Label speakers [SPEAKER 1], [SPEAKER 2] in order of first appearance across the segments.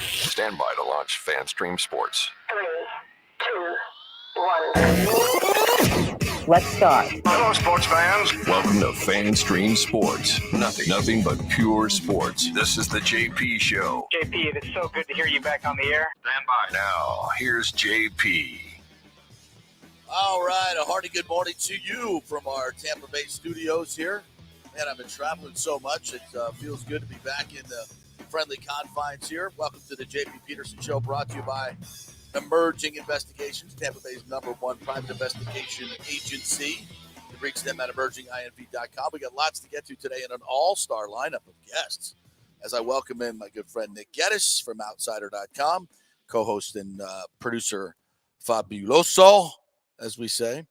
[SPEAKER 1] Stand by to launch FanStream Sports.
[SPEAKER 2] 3, 2, 1. Let's start.
[SPEAKER 1] Hello, sports fans. Welcome to FanStream Sports. Nothing but pure sports. This is the JP Show.
[SPEAKER 3] JP, it's so good to hear you back on the air.
[SPEAKER 1] Stand by. Now, here's JP.
[SPEAKER 4] All right, a hearty good morning to you from our Tampa Bay studios here. Man, I've been traveling so much. It feels good to be back in the friendly confines here. Welcome to the JP Peterson Show, brought to you by Emerging Investigations, Tampa Bay's #1 private investigation agency. You can reach them at emerginginv.com. We got lots to get to today and an all-star lineup of guests. As I welcome in my good friend Nick Geddes from Outsider.com, co-host and producer Fabuloso, as we say.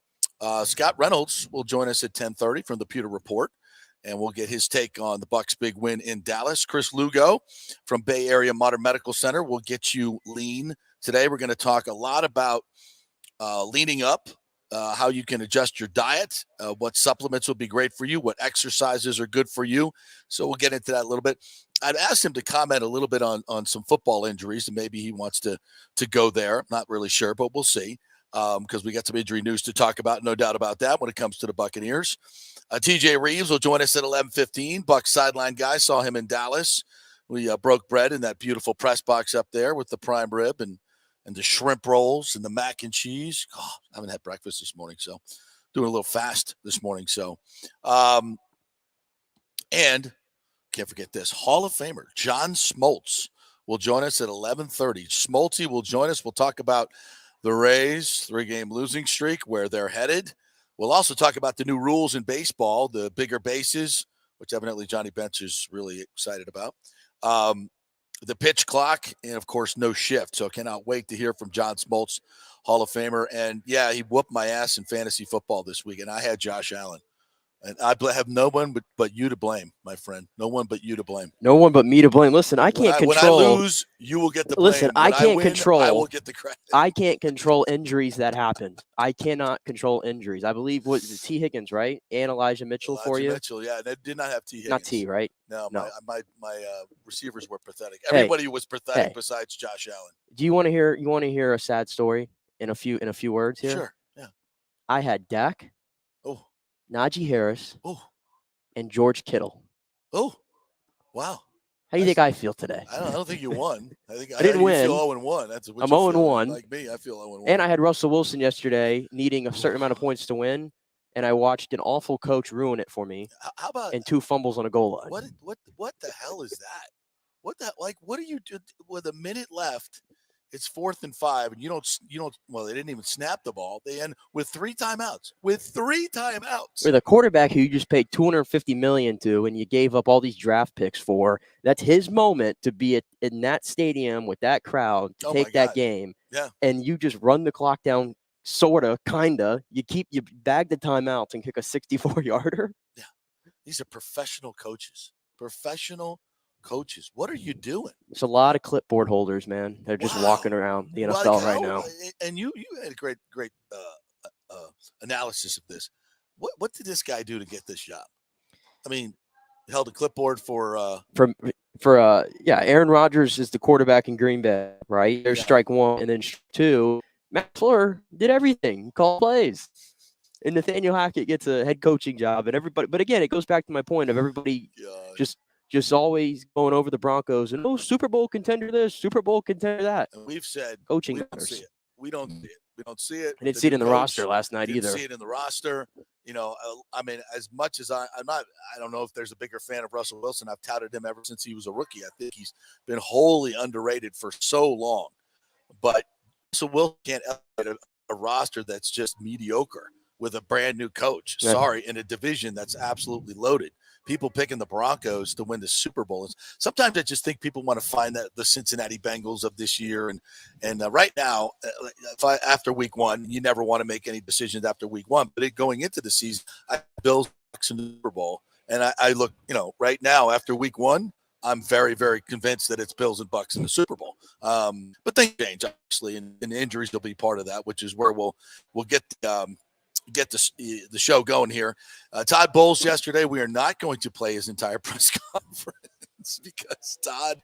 [SPEAKER 4] Scott Reynolds will join us at 10:30 from the Pewter Report, and we'll get his take on the Bucs' big win in Dallas. Chris Lugo from Bay Area Modern Medical Center will get you lean. Today we're going to talk a lot about leaning up, how you can adjust your diet, what supplements will be great for you, what exercises are good for you. So we'll get into that a little bit. I'd asked him to comment a little bit on some football injuries, and maybe he wants to go there. I'm not really sure, but we'll see. Because we got some injury news to talk about, no doubt about that when it comes to the Buccaneers. TJ Rives will join us at 11:15. Bucs sideline guy, saw him in Dallas. We broke bread in that beautiful press box up there with the prime rib and the shrimp rolls and the mac and cheese. Oh, I haven't had breakfast this morning, so doing a little fast this morning. So, and can't forget this, Hall of Famer John Smoltz will join us at 11:30. Smoltzy will join us. We'll talk about the Rays' 3-game losing streak, where they're headed. We'll also talk about the new rules in baseball, the bigger bases, which evidently Johnny Bench is really excited about, the pitch clock, and, of course, no shift. So I cannot wait to hear from John Smoltz, Hall of Famer. And, yeah, he whooped my ass in fantasy football this week, and I had Josh Allen. And I have no one but you to blame, my friend. No one but you to blame.
[SPEAKER 5] No one but me to blame. Listen, I can't control.
[SPEAKER 4] When I lose, you will get the blame.
[SPEAKER 5] Listen, I can't control.
[SPEAKER 4] I will get the credit.
[SPEAKER 5] I can't control injuries that happen. I cannot control injuries. I believe what is it, T. Higgins, right? And Elijah Mitchell for you.
[SPEAKER 4] Mitchell, yeah, they did not have T. Higgins.
[SPEAKER 5] Not T, right?
[SPEAKER 4] No. My receivers were pathetic. Everybody was pathetic besides Josh Allen.
[SPEAKER 5] Do you want to hear? You want to hear a sad story in a few words here?
[SPEAKER 4] Sure. Yeah.
[SPEAKER 5] I had Dak.
[SPEAKER 4] Oh.
[SPEAKER 5] Najee Harris.
[SPEAKER 4] Oh.
[SPEAKER 5] And George Kittle.
[SPEAKER 4] Oh, wow.
[SPEAKER 5] How do you think I feel today?
[SPEAKER 4] I don't think you won. I
[SPEAKER 5] didn't win.
[SPEAKER 4] You feel 0-1. I'm
[SPEAKER 5] 0-1.
[SPEAKER 4] Like me, I feel 0-1.
[SPEAKER 5] And I had Russell Wilson yesterday needing a certain amount of points to win, and I watched an awful coach ruin it for me.
[SPEAKER 4] How about
[SPEAKER 5] and 2 fumbles on a goal line?
[SPEAKER 4] What the hell is that? What do you do with a minute left? It's 4th and 5, and you don't. Well, they didn't even snap the ball. They end with 3 timeouts. With a
[SPEAKER 5] quarterback who you just paid $250 million to, and you gave up all these draft picks for. That's his moment to be in that stadium with that crowd to take that game.
[SPEAKER 4] Yeah.
[SPEAKER 5] And you just run the clock down, sorta, kinda. You bag the timeouts and kick a 64-yarder.
[SPEAKER 4] Yeah, these are professional coaches. What are you doing?
[SPEAKER 5] There's a lot of clipboard holders, man. They're just walking around the NFL right now.
[SPEAKER 4] And you had a great analysis of this. What did this guy do to get this job? I mean, he held a clipboard for
[SPEAKER 5] Aaron Rodgers is the quarterback in Green Bay, right? There's strike 1, and then 2. Matt LaFleur did everything, called plays. And Nathaniel Hackett gets a head coaching job, and everybody. But again, it goes back to my point of everybody just always going over the Broncos and Super Bowl contender this, Super Bowl contender that.
[SPEAKER 4] And we've said
[SPEAKER 5] coaching
[SPEAKER 4] matters. We don't see it.
[SPEAKER 5] I didn't see it in the roster last night either.
[SPEAKER 4] Didn't see it in the roster. I mean, as much as I don't know if there's a bigger fan of Russell Wilson. I've touted him ever since he was a rookie. I think he's been wholly underrated for so long. But Russell Wilson can't elevate a roster that's just mediocre with a brand new coach.
[SPEAKER 5] Yeah.
[SPEAKER 4] Sorry, in a division that's absolutely loaded. People picking the Broncos to win the Super Bowl. Sometimes I just think people want to find the Cincinnati Bengals of this year. And right now, after week 1, you never want to make any decisions after week 1. But going into the season, I Bills in the Super Bowl. And I look, right now after week 1, I'm very, very convinced that it's Bills and Bucs in the Super Bowl. But things change, obviously, and injuries will be part of that, which is where we'll get the show going here. Todd Bowles yesterday, we are not going to play his entire press conference because Todd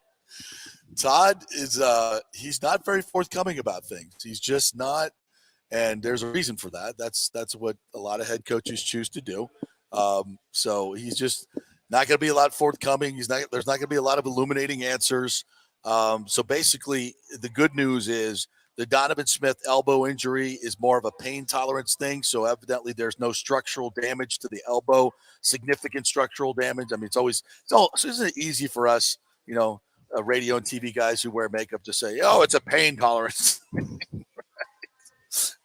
[SPEAKER 4] Todd is he's not very forthcoming about things. He's just not, and there's a reason for that. That's what a lot of head coaches choose to do. So he's just not going to be a lot forthcoming. There's not going to be a lot of illuminating answers. So basically, the good news is the Donovan Smith elbow injury is more of a pain tolerance thing. So evidently, there's no structural damage to the elbow, significant structural damage. I mean, so isn't it easy for us, radio and TV guys who wear makeup to say, "Oh, it's a pain tolerance."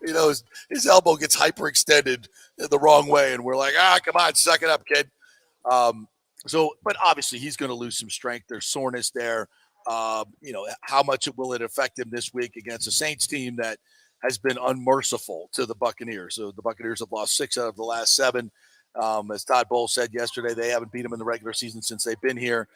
[SPEAKER 4] His elbow gets hyperextended the wrong way, and we're like, come on, suck it up, kid. But obviously he's going to lose some strength. There's soreness there. How much will it affect him this week against a Saints team that has been unmerciful to the Buccaneers? So the Buccaneers have lost 6 out of the last 7. As Todd Bowles said yesterday, they haven't beat them in the regular season since they've been here.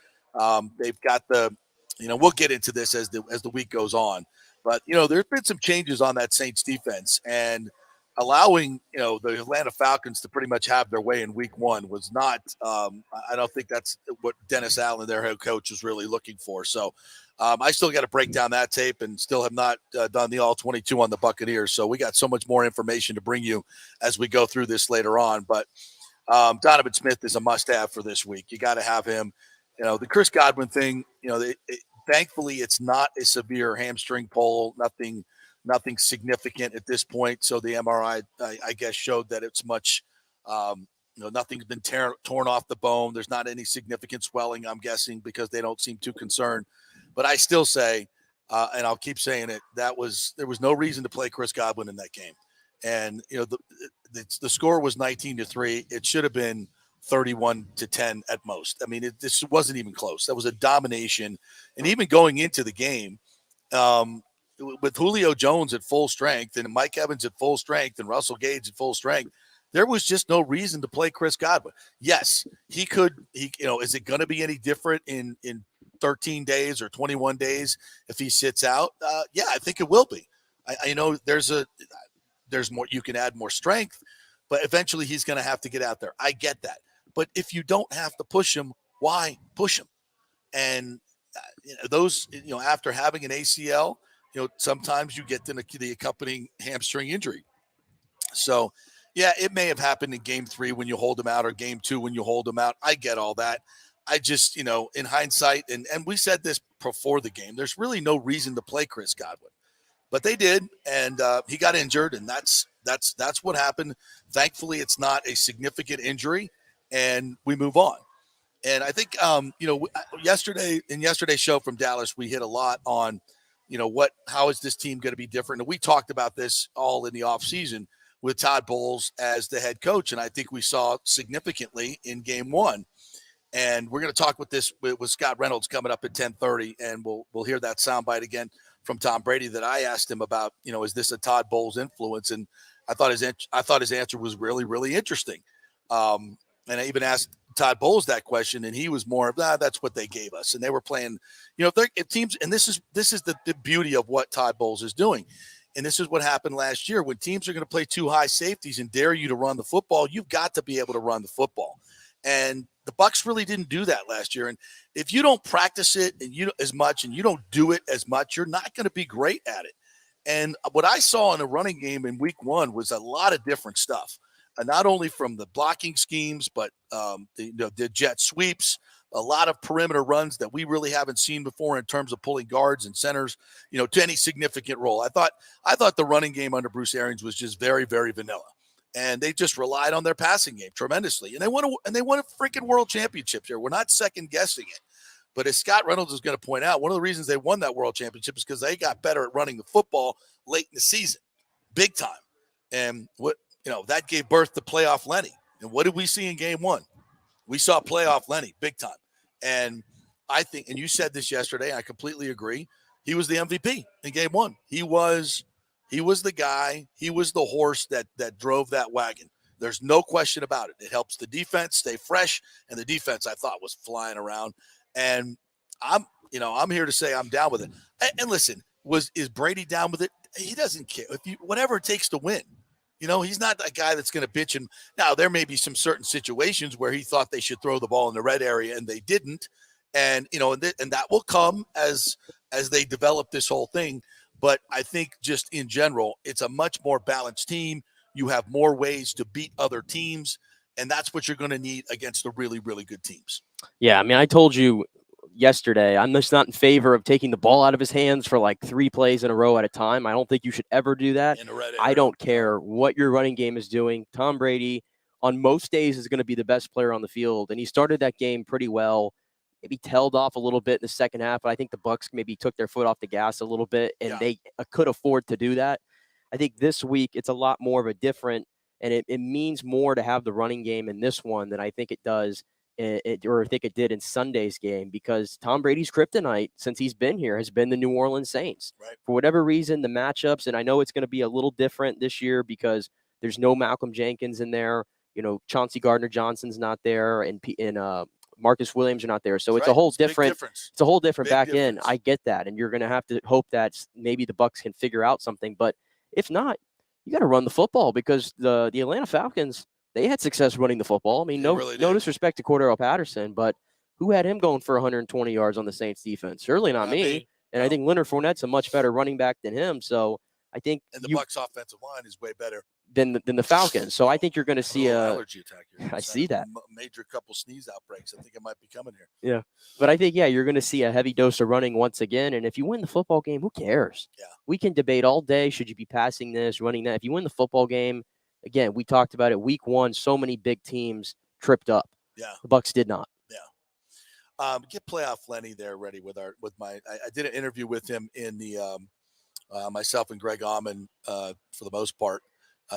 [SPEAKER 4] They've got we'll get into this as the week goes on. But, there's been some changes on that Saints defense, and allowing, the Atlanta Falcons to pretty much have their way in week 1 was not, I don't think that's what Dennis Allen, their head coach, was really looking for. So I still got to break down that tape and still have not done the all 22 on the Buccaneers. So we got so much more information to bring you as we go through this later on. But Donovan Smith is a must-have for this week. You got to have him. The Chris Godwin thing, thankfully, it's not a severe hamstring pull, nothing significant at this point. So the MRI, I guess, showed that it's much, nothing's been torn off the bone. There's not any significant swelling, I'm guessing, because they don't seem too concerned. But I still say, and I'll keep saying it, there was no reason to play Chris Godwin in that game. And, the score was 19-3. It should have been 31-10 at most. I mean, this wasn't even close. That was a domination. And even going into the game, with Julio Jones at full strength and Mike Evans at full strength and Russell Gage at full strength, there was just no reason to play Chris Godwin. Yes, he could. Is it going to be any different in 13 days or 21 days if he sits out? Yeah, I think it will be. I know there's more. You can add more strength, but eventually he's going to have to get out there. I get that. But if you don't have to push him, why push him? And after having an ACL, sometimes you get the accompanying hamstring injury. So, yeah, it may have happened in game 3 when you hold him out, or game 2 when you hold him out. I get all that. I just, in hindsight, and we said this before the game, there's really no reason to play Chris Godwin. But they did, and he got injured, and that's what happened. Thankfully, it's not a significant injury, and we move on. And I think, yesterday's show from Dallas, we hit a lot on, how is this team going to be different? And we talked about this all in the offseason with Todd Bowles as the head coach, and I think we saw significantly in game 1. And we're going to talk with Scott Reynolds coming up at 10:30, and we'll hear that soundbite again from Tom Brady that I asked him about, is this a Todd Bowles influence? And I thought his answer was really, really interesting. And I even asked Todd Bowles that question, and he was more of that's what they gave us. And they were playing, teams, and this is the beauty of what Todd Bowles is doing. And this is what happened last year. When teams are going to play 2 high safeties and dare you to run the football, you've got to be able to run the football. And the Bucs really didn't do that last year. And if you don't practice it as much and you don't do it as much, you're not going to be great at it. And what I saw in the running game in week 1 was a lot of different stuff. Not only from the blocking schemes, but the jet sweeps, a lot of perimeter runs that we really haven't seen before in terms of pulling guards and centers, to any significant role. I thought the running game under Bruce Arians was just very, very vanilla, and they just relied on their passing game tremendously. And they won a freaking world championship here. We're not second guessing it. But as Scott Reynolds is going to point out, one of the reasons they won that world championship is because they got better at running the football late in the season, big time. And that gave birth to playoff Lenny. And what did we see in game 1? We saw playoff Lenny big time. And I think, and you said this yesterday, I completely agree. He was the MVP in game 1. He was the guy. He was the horse that drove that wagon. There's no question about it. It helps the defense stay fresh. And the defense, I thought, was flying around. And I'm here to say I'm down with it. And listen, is Brady down with it? He doesn't care. Whatever it takes to win. He's not that guy that's going to bitch him. Now, there may be some certain situations where he thought they should throw the ball in the red area and they didn't. And and that will come as they develop this whole thing. But I think just in general, it's a much more balanced team. You have more ways to beat other teams, and that's what you're going to need against the really, really good teams.
[SPEAKER 5] Yeah, I mean, I told you yesterday, I'm just not in favor of taking the ball out of his hands for like 3 plays in a row at a time. I don't think you should ever do that. I don't care what your running game is doing. Tom Brady, on most days, is going to be the best player on the field, and he started that game pretty well. Maybe tailed off a little bit in the second half, but I think the Bucs maybe took their foot off the gas a little bit, and they could afford to do that. I think this week it's a lot more of a different, and it means more to have the running game in this one than I think it does, or I think it did in Sunday's game, because Tom Brady's kryptonite since he's been here has been the New Orleans Saints.
[SPEAKER 4] Right.
[SPEAKER 5] For whatever reason, the matchups, and I know it's going to be a little different this year because there's no Malcolm Jenkins in there. Chauncey Gardner-Johnson's not there, and Marcus Williams are not there. So it's a whole different, it's a whole different back end. I get that. And you're going to have to hope that maybe the Bucs can figure out something. But if not, you got to run the football, because the Atlanta Falcons, they had success running the football. I mean, no disrespect to Cordero Patterson, but who had him going for 120 yards on the Saints defense? Certainly not me. And I think Leonard Fournette's a much better running back than him. So I think
[SPEAKER 4] the Bucs offensive line is way better
[SPEAKER 5] than the Falcons. So I think you're going to see a
[SPEAKER 4] allergy attack here.
[SPEAKER 5] I see that
[SPEAKER 4] major couple sneeze outbreaks. I think it might be coming here.
[SPEAKER 5] Yeah, but I think you're going to see a heavy dose of running once again. And if you win the football game, who cares?
[SPEAKER 4] Yeah,
[SPEAKER 5] we can debate all day. Should you be passing this, running that? If you win the football game, again, we talked about it. Week 1, so many big teams tripped up.
[SPEAKER 4] Yeah,
[SPEAKER 5] the Bucs did not.
[SPEAKER 4] Yeah, get playoff Lenny there ready with my. I did an interview with him in the myself and Greg Auman for the most part.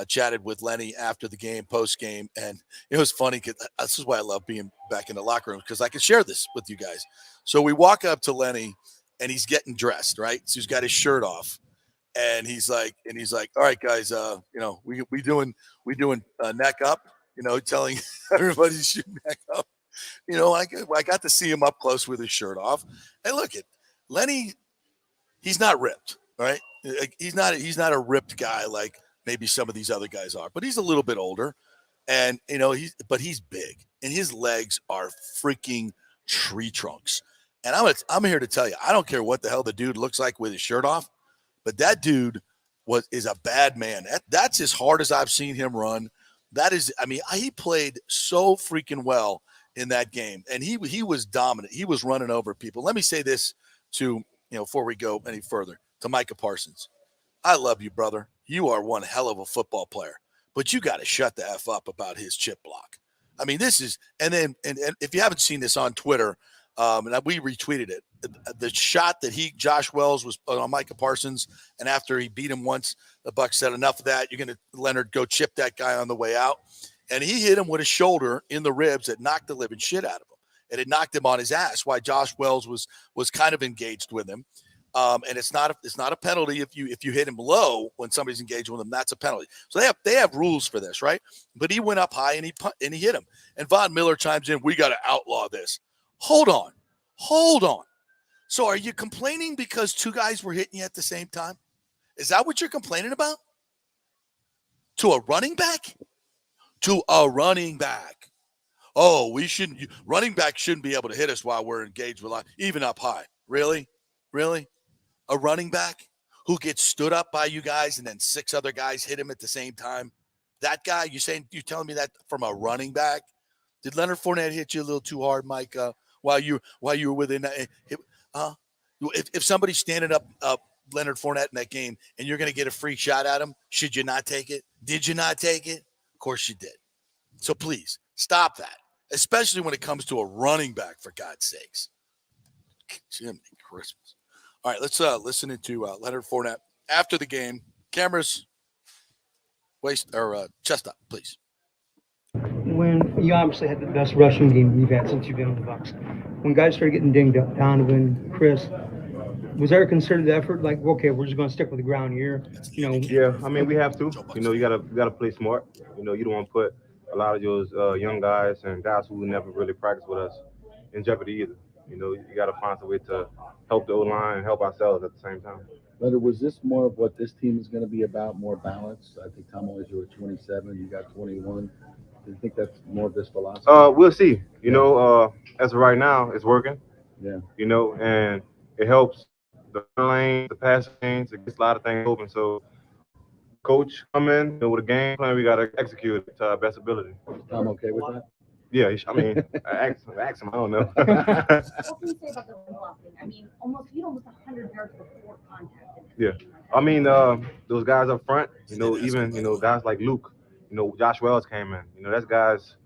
[SPEAKER 4] Chatted with Lenny after the game, post game, and it was funny because this is why I love being back in the locker room, because I can share this with you guys. So we walk up to Lenny, and he's getting dressed, right? So he's got his shirt off, and he's like, "All right, guys, we doing neck up, telling everybody to shoot neck up." I got to see him up close with his shirt off, and look at Lenny. He's not ripped, right? He's not a ripped guy like maybe some of these other guys are, but he's a little bit older, and he's big, and his legs are freaking tree trunks. And I'm here to tell you, I don't care what the hell the dude looks like with his shirt off, but that dude is a bad man. That's as hard as I've seen him run. That is, he played so freaking well in that game, and he was dominant. He was running over people. Let me say this to before we go any further, to Micah Parsons. I love you, brother. You are one hell of a football player, but you got to shut the F up about his chip block. I mean, this is, and if you haven't seen this on Twitter, and we retweeted it, the shot that Josh Wells was on Micah Parsons, and after he beat him once, the Bucs said, enough of that. You're going to, Leonard, go chip that guy on the way out. And he hit him with a shoulder in the ribs that knocked the living shit out of him. And it knocked him on his ass, why Josh Wells was kind of engaged with him. And it's not a penalty if you hit him low when somebody's engaged with him. That's a penalty. So they have rules for this, right? But he went up high and he hit him. And Von Miller chimes in, we got to outlaw this. Hold on. So are you complaining because 2 guys were hitting you at the same time? Is that what you're complaining about? To a running back? Oh, running back shouldn't be able to hit us while we're engaged with even up high. Really? A running back who gets stood up by you guys and then 6 other guys hit him at the same time? That guy, you're telling me that from a running back? Did Leonard Fournette hit you a little too hard, Mike, while you were within that? If somebody's standing up Leonard Fournette in that game and you're going to get a free shot at him, should you not take it? Did you not take it? Of course you did. So please stop that, especially when it comes to a running back, for God's sakes. Jiminy Christmas. All right, let's listen to Leonard Fournette after the game. Cameras, chest up, please.
[SPEAKER 6] When you obviously had the best rushing game we've had since you've been on the Bucs, when guys started getting dinged up, Donovan, Chris, was there a concerted effort? Like, okay, we're just going to stick with the ground here.
[SPEAKER 7] Yeah, I mean, we have to. You gotta play smart. You don't want to put a lot of those young guys and guys who never really practiced with us in jeopardy either. You got to find a way to help the O-line and help ourselves at the same time.
[SPEAKER 8] Leonard, was this more of what this team is going to be about, more balanced? I think, Tom, always you were 27, you got 21. Do you think that's more of this philosophy?
[SPEAKER 7] We'll see. As of right now, it's working.
[SPEAKER 8] Yeah.
[SPEAKER 7] You know, and it helps the lane, the passing lanes. It gets a lot of things open. So, coach come in, with a game plan. We got to execute it to our best ability.
[SPEAKER 8] I'm okay with that.
[SPEAKER 7] Yeah, I mean, ask him. I don't know.
[SPEAKER 9] What can you say about the run blocking? I mean, you almost 100 yards before contact.
[SPEAKER 7] Yeah. I mean, those guys up front, even, guys like Luke, Josh Wells came in. That's guys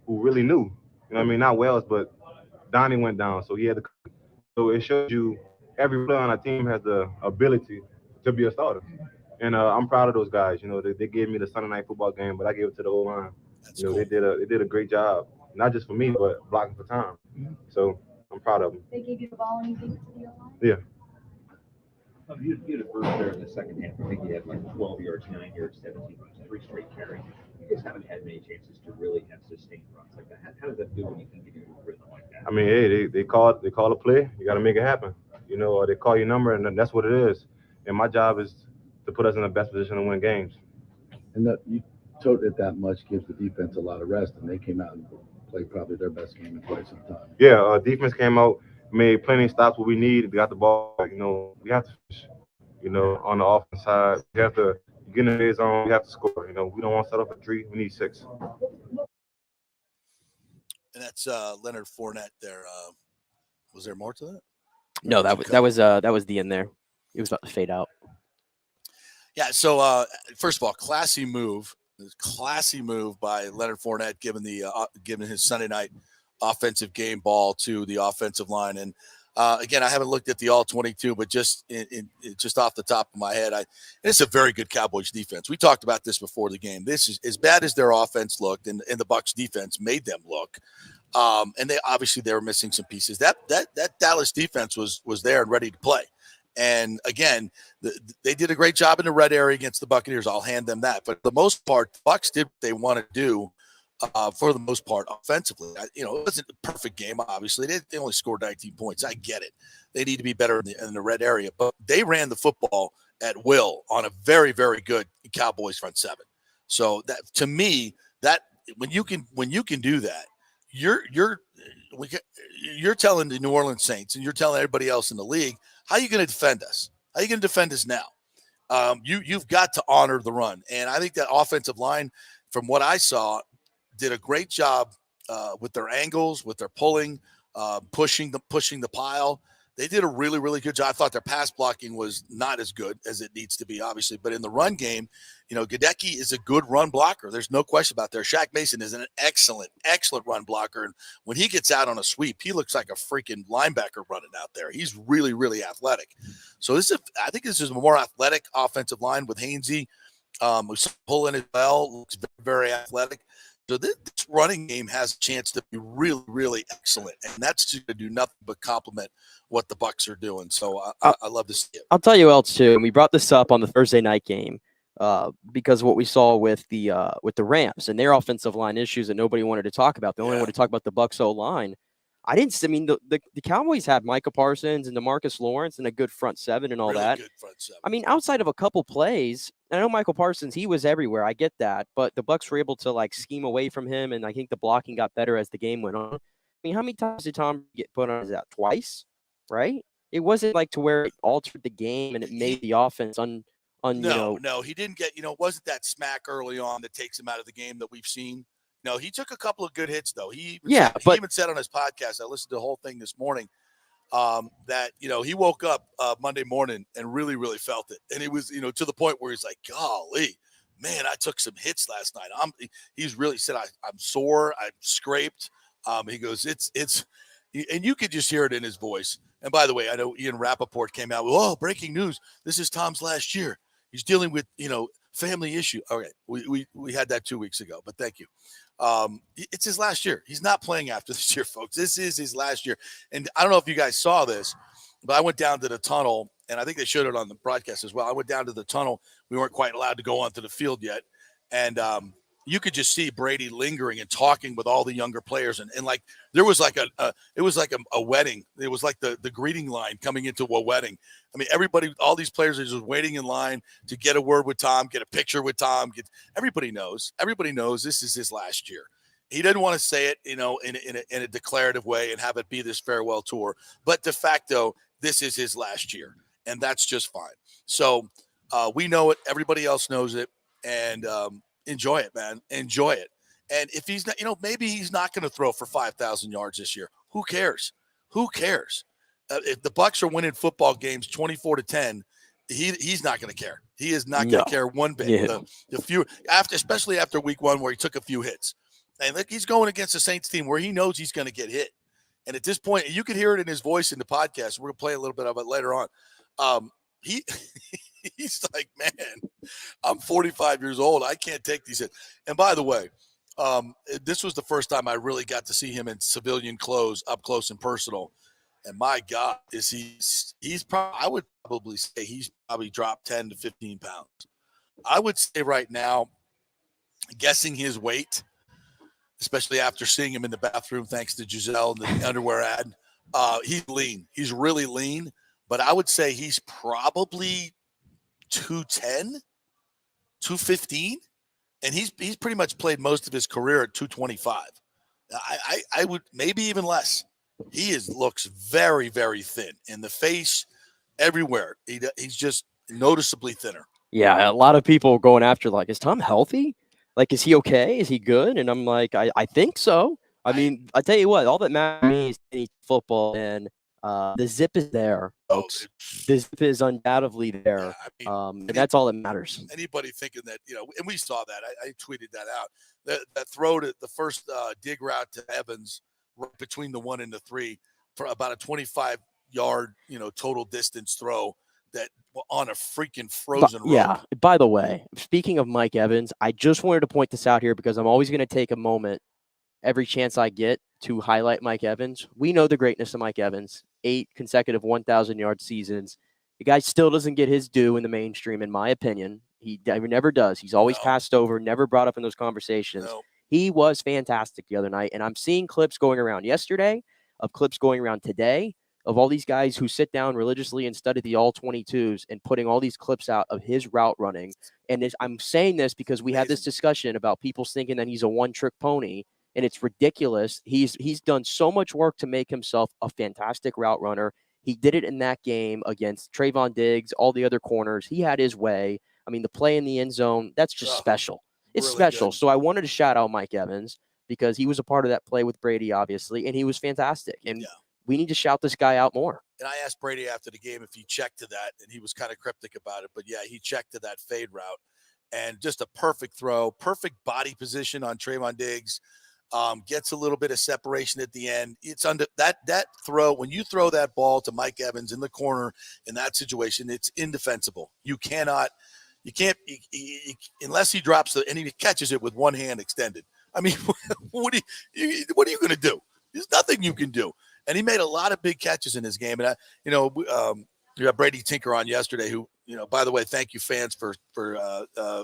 [SPEAKER 7] who really knew. You know what I mean? Not Wells, but Donnie went down, so he had to. So it shows you every player on our team has the ability to be a starter. And I'm proud of those guys. They gave me the Sunday night football game, but I gave it to the O-line.
[SPEAKER 4] Cool.
[SPEAKER 7] They did a great job, not just for me, but blocking for Tom. So I'm proud of them.
[SPEAKER 9] They gave you the ball and you gave it to the O-line?
[SPEAKER 7] Yeah.
[SPEAKER 10] You had a burst there in the second half. I think you had like 12 yards, 9 yards, 17 yards, 3 straight carries. You guys haven't had many chances to really have sustained runs like that. How does that feel when you can get into a rhythm like that?
[SPEAKER 7] I mean, hey, they call a play. You got to make it happen. Or they call your number, and that's what it is. And my job is to put us in the best position to win games.
[SPEAKER 8] And that you tote it that much gives the defense a lot of rest, and they came out and played probably their best game in quite some time.
[SPEAKER 7] Yeah, defense came out, made plenty of stops what we need. We got the ball. We have to finish. On the offense side, we have to get in the red zone. We have to score. We don't want to settle for 3. We need 6.
[SPEAKER 4] And that's Leonard Fournette there. Was there more to that?
[SPEAKER 5] No, that was the end there. It was about to fade out.
[SPEAKER 4] Yeah. So first of all, classy move by Leonard Fournette, giving his Sunday night offensive game ball to the offensive line. And again, I haven't looked at the all 22, but just just off the top of my head, it's a very good Cowboys defense. We talked about this before the game. This is as bad as their offense looked, and the Bucs defense made them look. And they were missing some pieces. That Dallas defense was there and ready to play. And again, they did a great job in the red area against the Buccaneers. I'll hand them that. But for the most part, the Bucs did what they want to do for the most part offensively. It wasn't a perfect game, obviously. They only scored 19 points. I get it. They need to be better in the red area. But they ran the football at will on a very, very good Cowboys front seven. So that, to me, that when you can do that, you're telling the New Orleans Saints and you're telling everybody else in the league, how are you going to defend us? How are you going to defend us now? You've got to honor the run. And I think that offensive line, from what I saw, did a great job with their angles, with their pulling, pushing the pile. They did a really, really good job. I thought their pass blocking was not as good as it needs to be, obviously. But in the run game, Gadecki is a good run blocker. There's no question about that. Shaq Mason is an excellent, excellent run blocker. And when he gets out on a sweep, he looks like a freaking linebacker running out there. He's really, really athletic. So I think this is a more athletic offensive line with Hainsey. Pulling as well, looks very, very athletic. So this running game has a chance to be really, really excellent, and that's just going to do nothing but complement what the Bucs are doing. So I love to see it.
[SPEAKER 5] I'll tell you else too, and we brought this up on the Thursday night game because what we saw with the Rams and their offensive line issues that nobody wanted to talk about. They only wanted to talk about the Bucs O-line. The Cowboys had Micah Parsons and DeMarcus Lawrence and a good front seven and all really that. Good front seven. I mean, outside of a couple plays, I know Michael Parsons, he was everywhere. I get that, but the Bucs were able to scheme away from him, and I think the blocking got better as the game went on. I mean, how many times did Tom get put on that? Twice, right? It wasn't to where it altered the game and it made the offense
[SPEAKER 4] No, he didn't get. It wasn't that smack early on that takes him out of the game that we've seen. No, he took a couple of good hits, though. He even said on his podcast, I listened to the whole thing this morning, that, he woke up Monday morning and really, really felt it. And it was, to the point where he's like, golly, man, I took some hits last night. He's really said, I'm sore. I'm scraped. He goes, it's, and you could just hear it in his voice. And by the way, I know Ian Rappaport came out with, breaking news. This is Tom's last year. He's dealing with, family issue. Okay. We had that 2 weeks ago, but thank you. It's his last year. He's not playing after this year, folks. This is his last year. And I don't know if you guys saw this, but I went down to the tunnel, and I think they showed it on the broadcast as well. I went down to the tunnel. We weren't quite allowed to go onto the field yet. And you could just see Brady lingering and talking with all the younger players. And there was it was like a wedding. It was like the greeting line coming into a wedding. I mean, everybody, all these players are just waiting in line to get a word with Tom, get a picture with Tom. Everybody knows this is his last year. He didn't want to say it, in a declarative way and have it be this farewell tour. But de facto, this is his last year, and that's just fine. So we know it. Everybody else knows it, and enjoy it, man. Enjoy it. And if he's not, maybe he's not going to throw for 5,000 yards this year. Who cares? Who cares? If the Bucs are winning football games 24-10, he's not going to care. He is not going to care one bit.
[SPEAKER 5] Yeah.
[SPEAKER 4] Especially after week 1 where he took a few hits. And look, he's going against the Saints team where he knows he's going to get hit. And at this point, you can hear it in his voice in the podcast. We're going to play a little bit of it later on. He's like, man, I'm 45 years old. I can't take these hits. And by the way, this was the first time I really got to see him in civilian clothes, up close and personal. And my God, I would probably say he's probably dropped 10 to 15 pounds. I would say right now, guessing his weight, especially after seeing him in the bathroom, thanks to Giselle and the underwear ad, he's lean. He's really lean. But I would say he's probably 210, 215. And he's pretty much played most of his career at 225. I would maybe even less. He looks very, very thin in the face, everywhere. He's just noticeably thinner.
[SPEAKER 5] Yeah, a lot of people going after, like, is Tom healthy? Like, is he okay? Is he good? And I'm like, I think so. I mean, I tell you what, all that matters to me is football, and the zip is there, folks. The zip is undoubtedly there, and that's all that matters.
[SPEAKER 4] Anybody thinking that, and we saw that. I tweeted that out. That throw to the first dig route to Evans, right between the 1 and the 3, for about a 25-yard, total distance throw that on a freaking frozen road.
[SPEAKER 5] Yeah. By the way, speaking of Mike Evans, I just wanted to point this out here because I'm always going to take a moment every chance I get to highlight Mike Evans. We know the greatness of Mike Evans. 8 consecutive 1,000-yard seasons. The guy still doesn't get his due in the mainstream, in my opinion. He never does. He's always passed over, never brought up in those conversations.
[SPEAKER 4] No.
[SPEAKER 5] He was fantastic the other night, and I'm seeing clips going around yesterday, of clips going around today, of all these guys who sit down religiously and study the all-22s and putting all these clips out of his route running. And I'm saying this because we had this discussion about people thinking that he's a one-trick pony, and it's ridiculous. He's done so much work to make himself a fantastic route runner. He did it in that game against Trayvon Diggs, all the other corners. He had his way. I mean, the play in the end zone, that's just special. It's really special. Good. So I wanted to shout out Mike Evans because he was a part of that play with Brady, obviously, and he was fantastic. And we need to shout this guy out more.
[SPEAKER 4] And I asked Brady after the game if he checked to that, and he was kind of cryptic about it. But, yeah, he checked to that fade route. And just a perfect throw, perfect body position on Trayvon Diggs. Gets a little bit of separation at the end. It's under that throw. When you throw that ball to Mike Evans in the corner in that situation, it's indefensible. You can't, unless he drops and he catches it with one hand extended. I mean, what are you going to do? There's nothing you can do. And he made a lot of big catches in his game. And you got Brady Tinker on yesterday, who, by the way, thank you fans for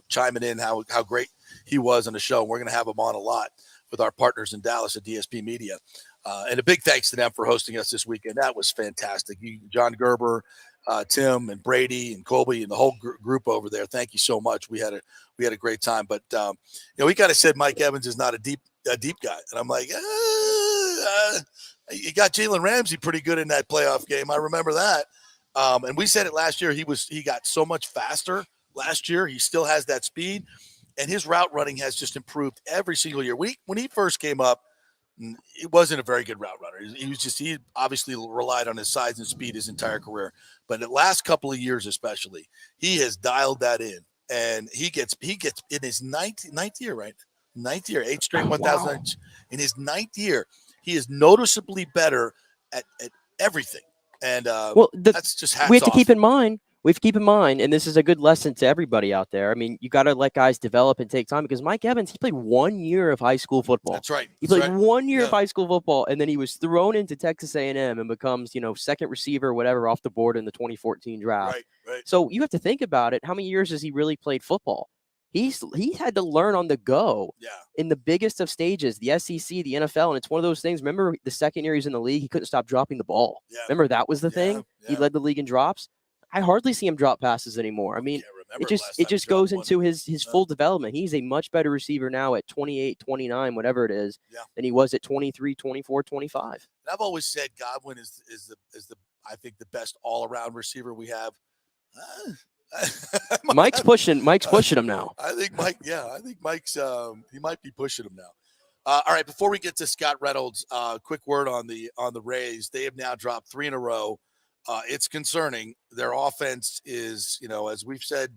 [SPEAKER 4] chiming in how great he was on the show. And we're going to have him on a lot with our partners in Dallas at DSP Media. And a big thanks to them for hosting us this weekend. That was fantastic. John Gerber, Tim and Brady and Colby and the whole group over there. Thank you so much. We had a great time, but we kind of said Mike Evans is not a deep guy. And I'm like, you got Jalen Ramsey pretty good in that playoff game. I remember that. And we said it last year. He got so much faster last year. He still has that speed. And his route running has just improved every single year. When he first came up, it wasn't a very good route runner. He obviously relied on his size and speed his entire career. But the last couple of years especially, he has dialed that in. And he gets in his ninth year, right? 9th year, 8 straight 1,000. Wow. In his 9th year, he is noticeably better at everything. And that's just hats off.
[SPEAKER 5] We have to keep in mind, and this is a good lesson to everybody out there. I mean, you got to let guys develop and take time because Mike Evans, he played 1 year of high school football.
[SPEAKER 4] That's right.
[SPEAKER 5] He played 1 year of high school football, and then he was thrown into Texas A&M and becomes, second receiver or whatever off the board in the 2014 draft.
[SPEAKER 4] Right.
[SPEAKER 5] So you have to think about it. How many years has he really played football? He had to learn on the go in the biggest of stages, the SEC, the NFL, and it's one of those things. Remember the second year he was in the league, he couldn't stop dropping the ball. Yeah. Remember that was the thing? Yeah. He led the league in drops. I hardly see him drop passes anymore. I mean, it just goes into his full development. He's a much better receiver now at 28, 29, whatever it is, than he was at 23, 24, 25.
[SPEAKER 4] And I've always said Godwin is the I think the best all around receiver we have.
[SPEAKER 5] Mike's pushing him now.
[SPEAKER 4] I think Mike's he might be pushing him now. All right, before we get to Scott Reynolds, quick word on the Rays. They have now dropped 3 in a row. It's concerning. Their offense is, as we've said,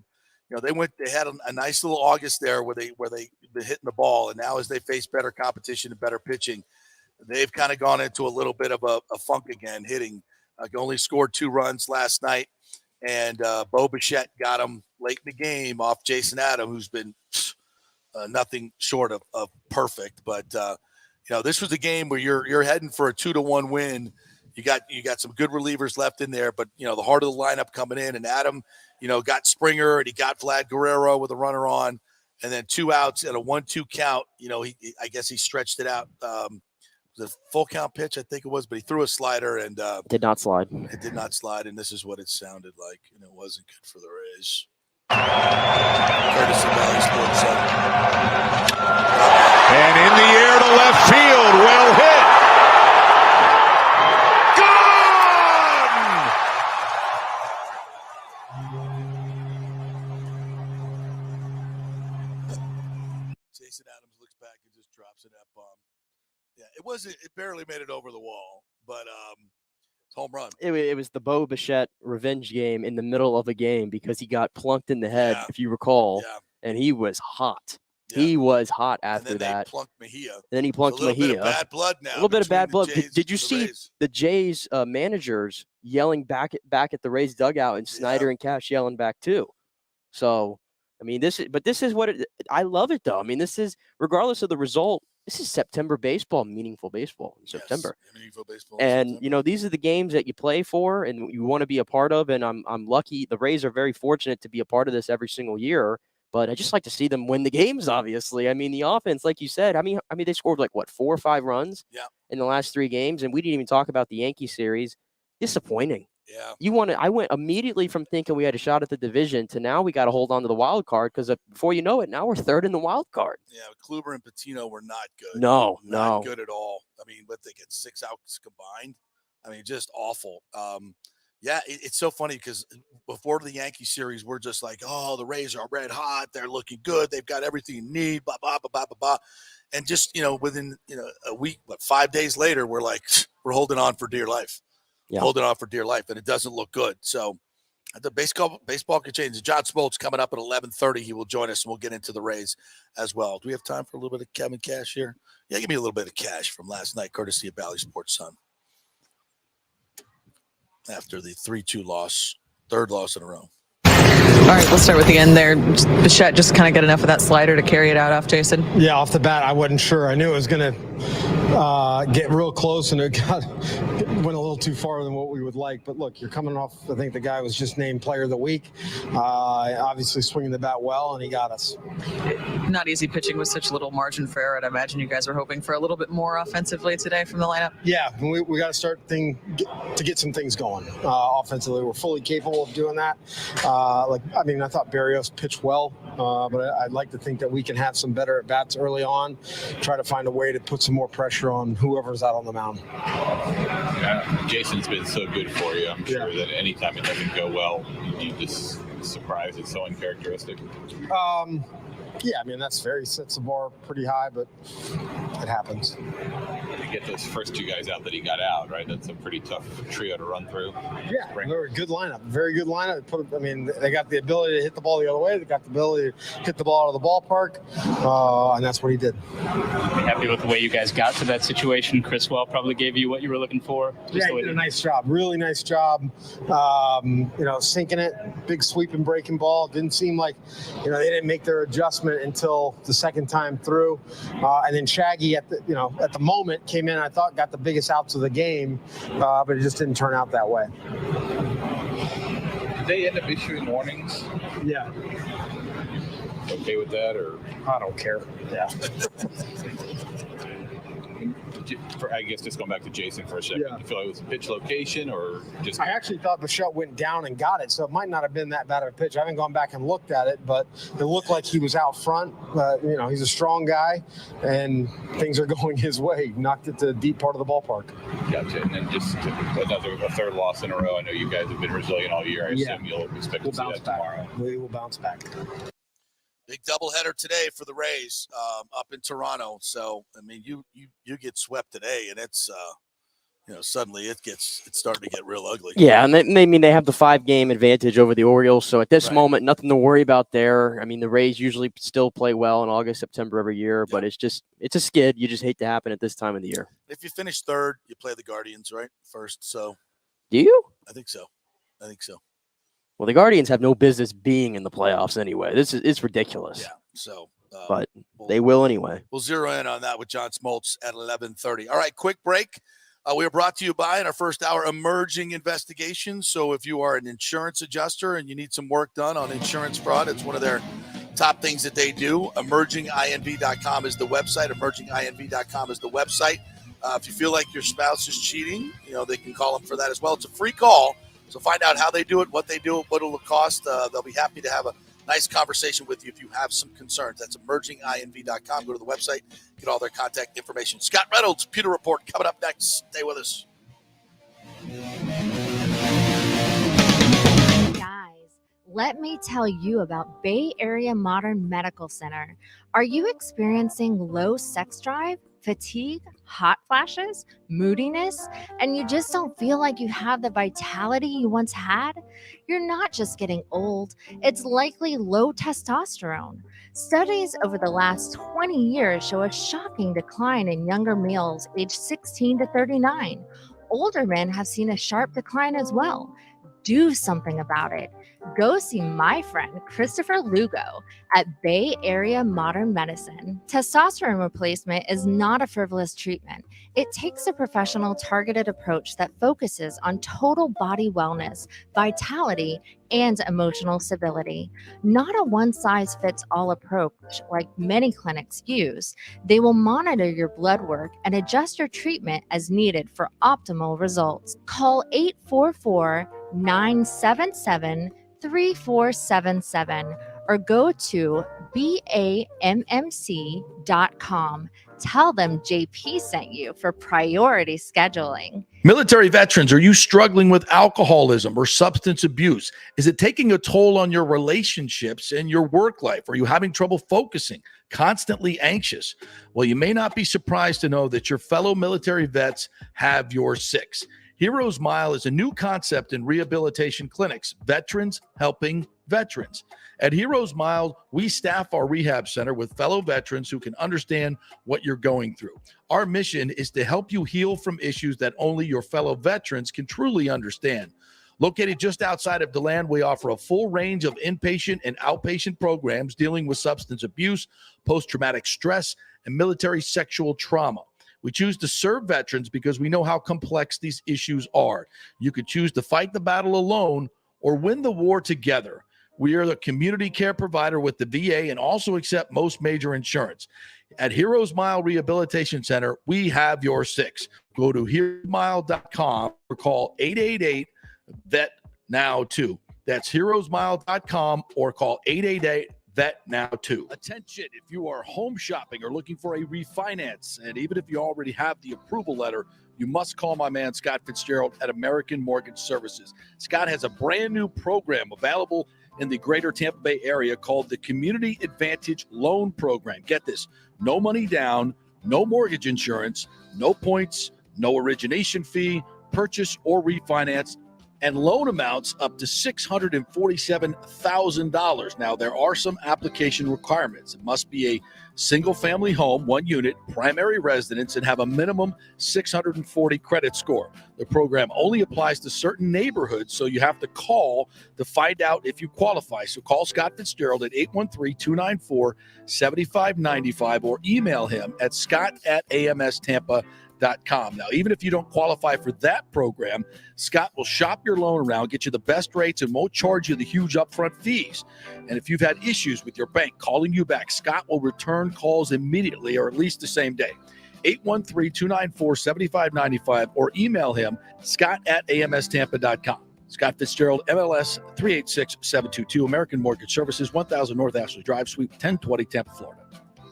[SPEAKER 4] they had a nice little August there where they been hitting the ball, and now as they face better competition and better pitching, they've kind of gone into a little bit of a funk again, hitting. Only scored 2 runs last night, and Bo Bichette got him late in the game off Jason Adam, who's been nothing short of perfect. But this was a game where you're heading for a 2-1 win. You got some good relievers left in there, but the heart of the lineup coming in, and Adam, got Springer and he got Vlad Guerrero with a runner on, and then 2 outs and a 1-2 count. I guess he stretched it out. The full count pitch, I think it was, but he threw a slider and
[SPEAKER 5] did not slide.
[SPEAKER 4] It did not slide, and this is what it sounded like, and it wasn't good for the Rays. Courtesy Valley Sports Center.
[SPEAKER 11] And in the air to left field, well hit.
[SPEAKER 4] Jason Adams looks back and just drops an F-bomb. Yeah, it barely made it over the wall, but it's home run.
[SPEAKER 5] It was the Bo Bichette revenge game in the middle of a game because he got plunked in the head, if you recall, and he was hot. Yeah. He was hot after
[SPEAKER 4] and then
[SPEAKER 5] that.
[SPEAKER 4] They plunked Mejia.
[SPEAKER 5] And then he plunked Mejia.
[SPEAKER 4] A little bit of bad blood now.
[SPEAKER 5] A little bit of bad blood. Did you see the Jays managers yelling back at the Rays dugout, and Snyder and Cash yelling back too? So, I mean, this is what I love it though. I mean, this is, regardless of the result, this is September baseball, meaningful baseball in September.
[SPEAKER 4] Meaningful baseball.
[SPEAKER 5] And these are the games that you play for and you want to be a part of. And I'm lucky. The Rays are very fortunate to be a part of this every single year. But I just like to see them win the games. Obviously, I mean, the offense, like you said, I mean, they scored like 4 or 5 runs in the last 3 games, and we didn't even talk about the Yankee series. Disappointing.
[SPEAKER 4] Yeah.
[SPEAKER 5] I went immediately from thinking we had a shot at the division to now we got to hold on to the wild card because before you know it, now we're 3rd in the wild card.
[SPEAKER 4] Yeah, Kluber and Patino were not good.
[SPEAKER 5] No,
[SPEAKER 4] not good at all. I mean, but they get 6 outs combined. I mean, just awful. Yeah, it's so funny because before the Yankee series, we're just like, oh, the Rays are red hot. They're looking good. They've got everything you need, blah, blah, blah, blah, blah, blah. And just, within, a week, 5 days later, we're like, we're holding on for dear life.
[SPEAKER 5] Yeah.
[SPEAKER 4] Holding on for dear life, and it doesn't look good. So the baseball could change. John Smoltz coming up at 11:30. He will join us, and we'll get into the Rays as well. Do we have time for a little bit of Kevin Cash here? Yeah, give me a little bit of cash from last night, courtesy of Valley Sports Sun. After the 3-2 loss, 3rd loss in a row.
[SPEAKER 12] All right, we'll start with the end there. Bichette just kind of got enough of that slider to carry it out off Jason.
[SPEAKER 13] Yeah, off the bat, I wasn't sure. I knew it was going to get real close, and it went a little too far than what we would like. But look, you're coming off, I think the guy was just named Player of the Week. Obviously swinging the bat well, and he got us.
[SPEAKER 12] Not easy pitching with such little margin for error. I'd imagine you guys were hoping for a little bit more offensively today from the lineup.
[SPEAKER 13] Yeah, we got to start to get some things going offensively. We're fully capable of doing that. I thought Barrios pitched well, but I'd like to think that we can have some better at-bats early on, try to find a way to put some more pressure on whoever's out on the mound.
[SPEAKER 14] Jason's been so good for you. I'm sure that anytime it doesn't go well, you just surprised. It's so uncharacteristic.
[SPEAKER 13] Yeah, that's fair. He sets the bar pretty high, but it happens.
[SPEAKER 14] To get those first 2 guys out that he got out, right? That's a pretty tough trio to run through.
[SPEAKER 13] Yeah, they're a good lineup. Very good lineup. They got the ability to hit the ball the other way. They got the ability to hit the ball out of the ballpark, and that's what he did.
[SPEAKER 15] Happy with the way you guys got to that situation? Chris Well probably gave you what you were looking for.
[SPEAKER 13] He did a nice job. Really nice job. Sinking it. Big sweeping breaking ball. Didn't seem like, they didn't make their adjustment until the second time through, and then Shaggy at the moment came in. I thought got the biggest outs of the game, but it just didn't turn out that way.
[SPEAKER 14] Did they end up issuing warnings?
[SPEAKER 13] Yeah.
[SPEAKER 14] Okay with that, or
[SPEAKER 13] I don't care. Yeah.
[SPEAKER 14] I guess just going back to Jason for a second,
[SPEAKER 13] Yeah.
[SPEAKER 14] you feel like it was a pitch location or just?
[SPEAKER 13] I actually thought Bichette went down and got it, so it might not have been that bad of a pitch. I haven't gone back and looked at it, but it looked like he was out front. He's a strong guy, and things are going his way. Knocked it to the deep part of the ballpark.
[SPEAKER 14] Gotcha. And then just a third loss in a row. I know you guys have been resilient all year. I assume you'll expect to see that tomorrow.
[SPEAKER 13] We will bounce back.
[SPEAKER 4] Big doubleheader today for the Rays up in Toronto. So, I mean, you get swept today, and it's suddenly it's starting to get real ugly.
[SPEAKER 5] Yeah, and they have the 5-game advantage over the Orioles. So at this moment, nothing to worry about there. I mean, the Rays usually still play well in August, September every year, but it's a skid. You just hate to happen at this time of the year.
[SPEAKER 4] If you finish third, you play the Guardians, right? First. So,
[SPEAKER 5] do you?
[SPEAKER 4] I think so.
[SPEAKER 5] Well, the Guardians have no business being in the playoffs anyway. It's ridiculous.
[SPEAKER 4] Yeah. So,
[SPEAKER 5] but they will anyway.
[SPEAKER 4] We'll zero in on that with John Smoltz at 11:30. All right, quick break. We are brought to you by, in our first hour, Emerging Investigations. So if you are an insurance adjuster and you need some work done on insurance fraud, it's one of their top things that they do. EmergingINV.com is the website. EmergingINV.com is the website. If you feel like your spouse is cheating, they can call them for that as well. It's a free call. So find out how they do it, what they do, what it'll cost. They'll be happy to have a nice conversation with you if you have some concerns. That's emerginginv.com. Go to the website, get all their contact information. Scott Reynolds, Pewter Report, coming up next. Stay with us.
[SPEAKER 16] Guys, let me tell you about Bay Area Modern Medical Center. Are you experiencing low sex drive, fatigue, hot flashes, moodiness, and you just don't feel like you have the vitality you once had? You're not just getting old, it's likely low testosterone. Studies over the last 20 years show a shocking decline in younger males aged 16 to 39. Older men have seen a sharp decline as well. Do something about it. Go see my friend Christopher Lugo at Bay Area Modern Medicine. Testosterone replacement is not a frivolous treatment. It takes a professional, targeted approach that focuses on total body wellness, vitality, and emotional stability. Not a one-size-fits-all approach like many clinics use. They will monitor your blood work and adjust your treatment as needed for optimal results. Call 844-977-3477 or go to BAMMC.com. Tell them JP sent you for priority scheduling.
[SPEAKER 17] Military veterans, are you struggling with alcoholism or substance abuse? Is it taking a toll on your relationships and your work life? Are you having trouble focusing, constantly anxious? Well, you may not be surprised to know that your fellow military vets have your six. Heroes Mile is a new concept in rehabilitation clinics, veterans helping veterans. At Heroes Mile, we staff our rehab center with fellow veterans who can understand what you're going through. Our mission is to help you heal from issues that only your fellow veterans can truly understand. Located just outside of DeLand, we offer a full range of inpatient and outpatient programs dealing with substance abuse, post-traumatic stress, and military sexual trauma. We choose to serve veterans because we know how complex these issues are. You could choose to fight the battle alone or win the war together. We are the community care provider with the VA and also accept most major insurance. At Heroes Mile Rehabilitation Center, we have your six. Go to heroesmile.com or call 888-VET-NOW-2. That's heroesmile.com or call 888-VET-NOW-2. Attention, if you are home shopping or looking for a refinance, and even if you already have the approval letter, you must call my man Scott Fitzgerald at American Mortgage Services. Scott has a brand new program available in the greater Tampa Bay area called the Community Advantage Loan Program. Get this, no money down, no mortgage insurance, no points, no origination fee, purchase or refinance, and loan amounts up to $647,000. Now, there are some application requirements. It must be a single-family home, 1 unit, primary residence, and have a minimum 640 credit score. The program only applies to certain neighborhoods, so you have to call to find out if you qualify. So call Scott Fitzgerald at 813-294-7595 or email him at scott@amstampa.com. Now, even if you don't qualify for that program, Scott will shop your loan around, get you the best rates, and won't charge you the huge upfront fees. And if you've had issues with your bank calling you back, Scott will return calls immediately or at least the same day. 813-294-7595, or email him, scott@amstampa.com. Scott Fitzgerald, MLS 386722, American Mortgage Services, 1000 North Ashley Drive, Suite 1020, Tampa, Florida.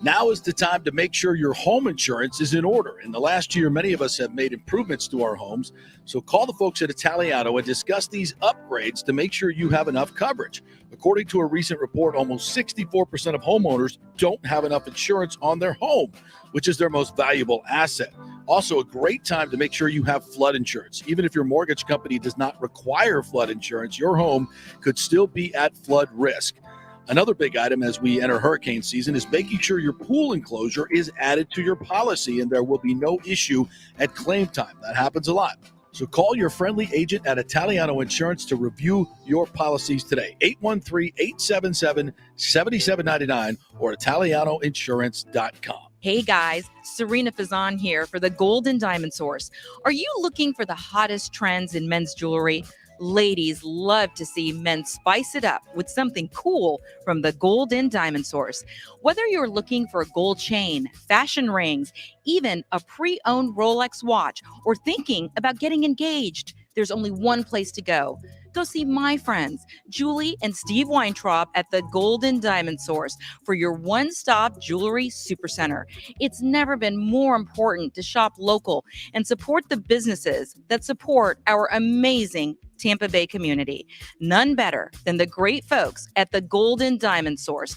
[SPEAKER 17] Now is the time to make sure your home insurance is in order. In the last year, many of us have made improvements to our homes. So call the folks at Italiano and discuss these upgrades to make sure you have enough coverage. According to a recent report, almost 64% of homeowners don't have enough insurance on their home, which is their most valuable asset. Also, a great time to make sure you have flood insurance. Even if your mortgage company does not require flood insurance, your home could still be at flood risk. Another big item as we enter hurricane season is making sure your pool enclosure is added to your policy and there will be no issue at claim time. That happens a lot. So call your friendly agent at Italiano Insurance to review your policies today. 813-877-7799 or ItalianoInsurance.com.
[SPEAKER 18] Hey guys, Serena Fazan here for the Gold and Diamond Source. Are you looking for the hottest trends in men's jewelry? Ladies love to see men spice it up with something cool from the Gold and Diamond Source. Whether you're looking for a gold chain, fashion rings, even a pre-owned Rolex watch, or thinking about getting engaged, there's only one place to go. Go see my friends, Julie and Steve Weintraub at the Gold and Diamond Source for your one-stop jewelry supercenter. It's never been more important to shop local and support the businesses that support our amazing Tampa Bay community. None better than the great folks at the Gold and Diamond Source,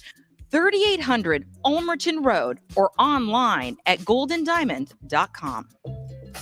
[SPEAKER 18] 3800 Ulmerton Road, or online at goldendiamond.com.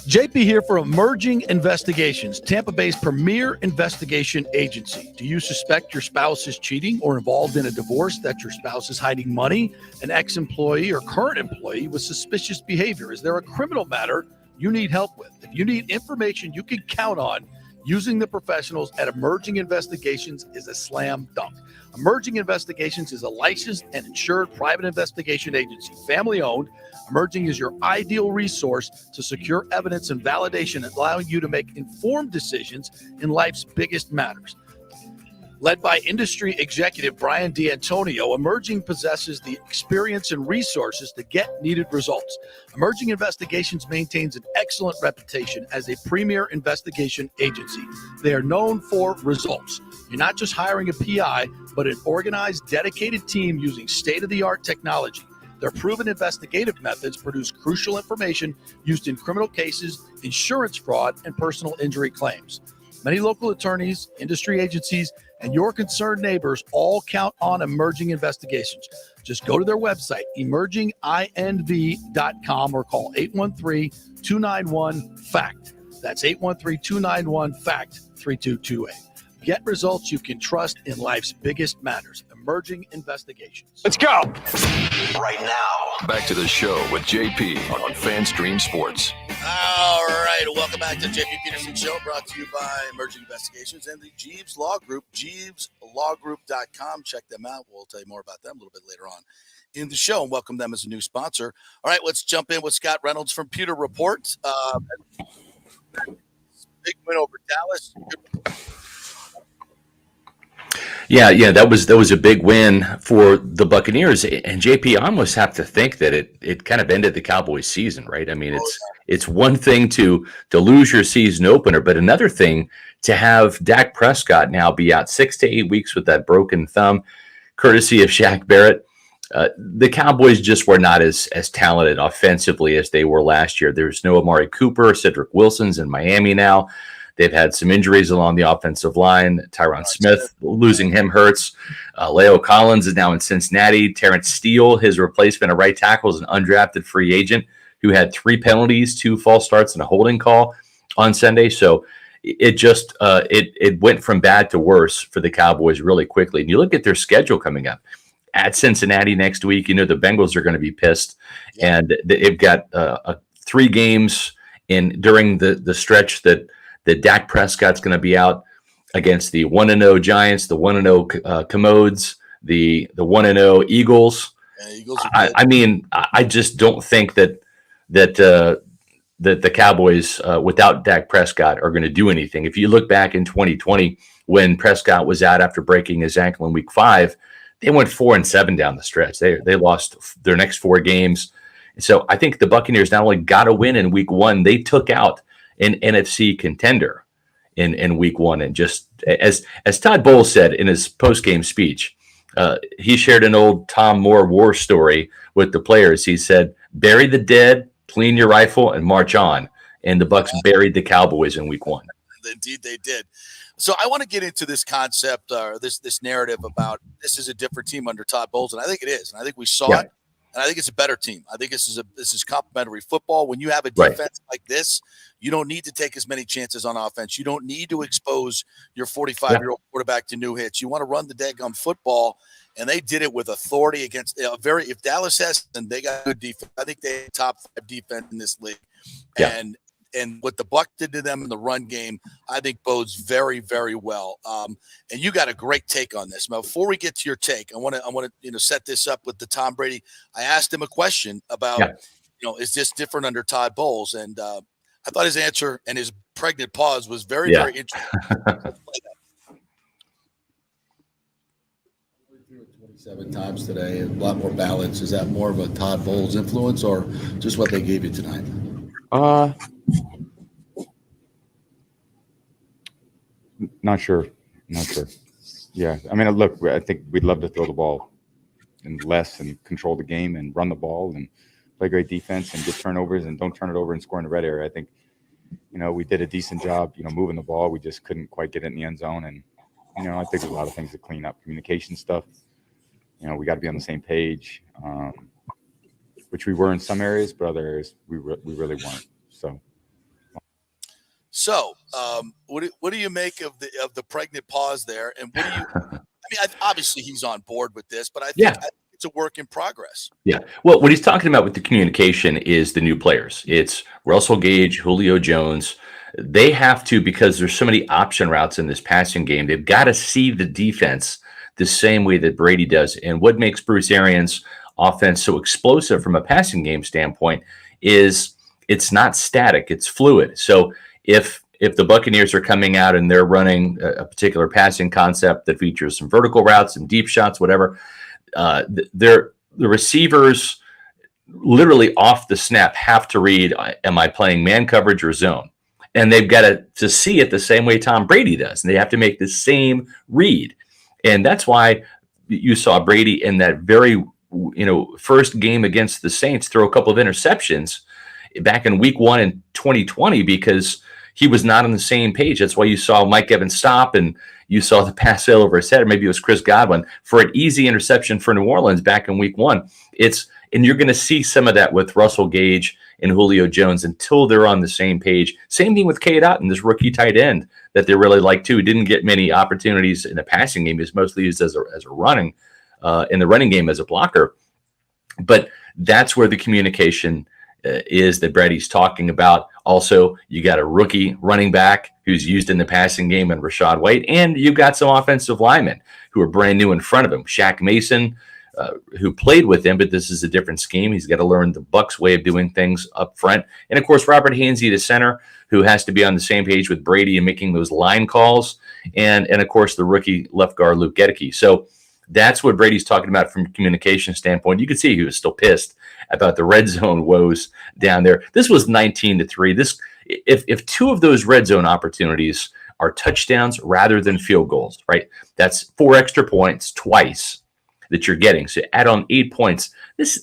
[SPEAKER 17] JP here for Emerging Investigations, Tampa Bay's premier investigation agency. Do you suspect your spouse is cheating or involved in a divorce, that your spouse is hiding money, an ex-employee or current employee with suspicious behavior? Is there a criminal matter you need help with? If you need information you can count on, using the professionals at Emerging Investigations is a slam dunk. Emerging Investigations is a licensed and insured private investigation agency, family-owned. Emerging is your ideal resource to secure evidence and validation, allowing you to make informed decisions in life's biggest matters. Led by industry executive Brian D'Antonio, Emerging possesses the experience and resources to get needed results. Emerging Investigations maintains an excellent reputation as a premier investigation agency. They are known for results. You're not just hiring a PI, but an organized, dedicated team using state-of-the-art technology. Their proven investigative methods produce crucial information used in criminal cases, insurance fraud, and personal injury claims. Many local attorneys, industry agencies, and your concerned neighbors all count on Emerging Investigations. Just go to their website, emerginginv.com, or call 813-291-FACT. That's 813-291-FACT-3228. Get results you can trust in life's biggest matters. Emerging Investigations.
[SPEAKER 1] Let's go. Right now, back to the show with JP on FanStream Sports.
[SPEAKER 4] All right, welcome back to JP Peterson Show, brought to you by Emerging Investigations and the Jeeves Law Group, jeeveslawgroup.com. Check them out. We'll tell you more about them a little bit later on in the show and welcome them as a new sponsor. All right, let's jump in with Scott Reynolds from Pewter Report. Big win over Dallas.
[SPEAKER 19] Yeah, that was a big win for the Buccaneers. And JP, I almost have to think that it kind of ended the Cowboys season, right? I mean, it's one thing to lose your season opener, but another thing to have Dak Prescott now be out 6 to 8 weeks with that broken thumb, courtesy of Shaq Barrett. The Cowboys just were not as talented offensively as they were last year. There's no Amari Cooper. Cedric Wilson's in Miami now. They've had some injuries along the offensive line. Tyron Smith, losing him hurts. Leo Collins is now in Cincinnati. Terrence Steele, his replacement at right tackle, is an undrafted free agent who had 3 penalties, 2 false starts, and a holding call on Sunday. So it just it went from bad to worse for the Cowboys really quickly. And you look at their schedule coming up. At Cincinnati next week, the Bengals are going to be pissed. Yeah. And they've got 3 games during the stretch that Dak Prescott's going to be out against the 1-0 Giants, the 1-0 Commodes, the 1-0 Eagles. Yeah, Eagles I mean, I just don't think that the Cowboys without Dak Prescott are going to do anything. If you look back in 2020 when Prescott was out after breaking his ankle in Week 5, they went 4-7 down the stretch. They lost their next 4 games, So I think the Buccaneers not only got a win in week 1, they took out an NFC contender in week 1. And just as Todd Bowles said in his post-game speech, he shared an old Tom Moore war story with the players. He said, bury the dead, clean your rifle, and march on. And the Bucs buried the Cowboys in week 1.
[SPEAKER 4] Indeed, they did. So I want to get into this concept, this narrative about this is a different team under Todd Bowles, and I think it is, and I think we saw it, and I think it's a better team. I think this is complementary football. When you have a defense like this, you don't need to take as many chances on offense. You don't need to expose your 45-year-old quarterback to new hits. You want to run the daggum football, and they did it with authority against if Dallas has, then they got good defense. I think they have top 5 defense in this league, and what the Bucs did to them in the run game, I think bodes very, very well. And you got a great take on this. Now, before we get to your take, I want to set this up with the Tom Brady. I asked him a question about, is this different under Todd Bowles? And I thought his answer and his pregnant pause was very, very interesting.
[SPEAKER 8] 27 times today, a lot more balance. Is that more of a Todd Bowles influence or just what they gave you tonight?
[SPEAKER 20] Not sure. Yeah, I mean, look, I think we'd love to throw the ball and less and control the game and run the ball and play great defense and get turnovers and don't turn it over and score in the red area. I think, we did a decent job, moving the ball. We just couldn't quite get it in the end zone. And, I think there's a lot of things to clean up. Communication stuff, we got to be on the same page, which we were in some areas, but other areas we really weren't.
[SPEAKER 4] So, what do you make of the pregnant pause there? And what do you? I mean, obviously he's on board with this, but I think it's a work in progress.
[SPEAKER 19] Yeah. Well, what he's talking about with the communication is the new players. It's Russell Gage, Julio Jones. They have to, because there's so many option routes in this passing game, they've got to see the defense the same way that Brady does. And what makes Bruce Arians' offense so explosive from a passing game standpoint is it's not static, it's fluid. So if the Buccaneers are coming out and they're running a particular passing concept that features some vertical routes, some deep shots, whatever, the receivers literally off the snap have to read, am I playing man coverage or zone? And they've got to see it the same way Tom Brady does. And they have to make the same read. And that's why you saw Brady in that very, first game against the Saints throw a couple of interceptions back in week 1 in 2020, because he was not on the same page. That's why you saw Mike Evans stop and you saw the pass sail over his head, or maybe it was Chris Godwin for an easy interception for New Orleans back in week 1. And you're going to see some of that with Russell Gage and Julio Jones until they're on the same page. Same thing with Cade Otton, this rookie tight end that they really like too. Didn't get many opportunities in the passing game. He's mostly used as a running in the running game as a blocker. But that's where the communication is that Brady's talking about. Also, you got a rookie running back who's used in the passing game in Rashad White, and you've got some offensive linemen who are brand new in front of him. Shaq Mason, who played with him, but this is a different scheme. He's got to learn the Bucs way of doing things up front. And, of course, Robert Hainsey, the center, who has to be on the same page with Brady and making those line calls. And of course, the rookie left guard, Luke Gedeke. So that's what Brady's talking about from a communication standpoint. You could see he was still pissed about the red zone woes down there. This was 19-3. If 2 of those red zone opportunities are touchdowns rather than field goals, right? That's 4 extra points twice that you're getting. So add on 8 points.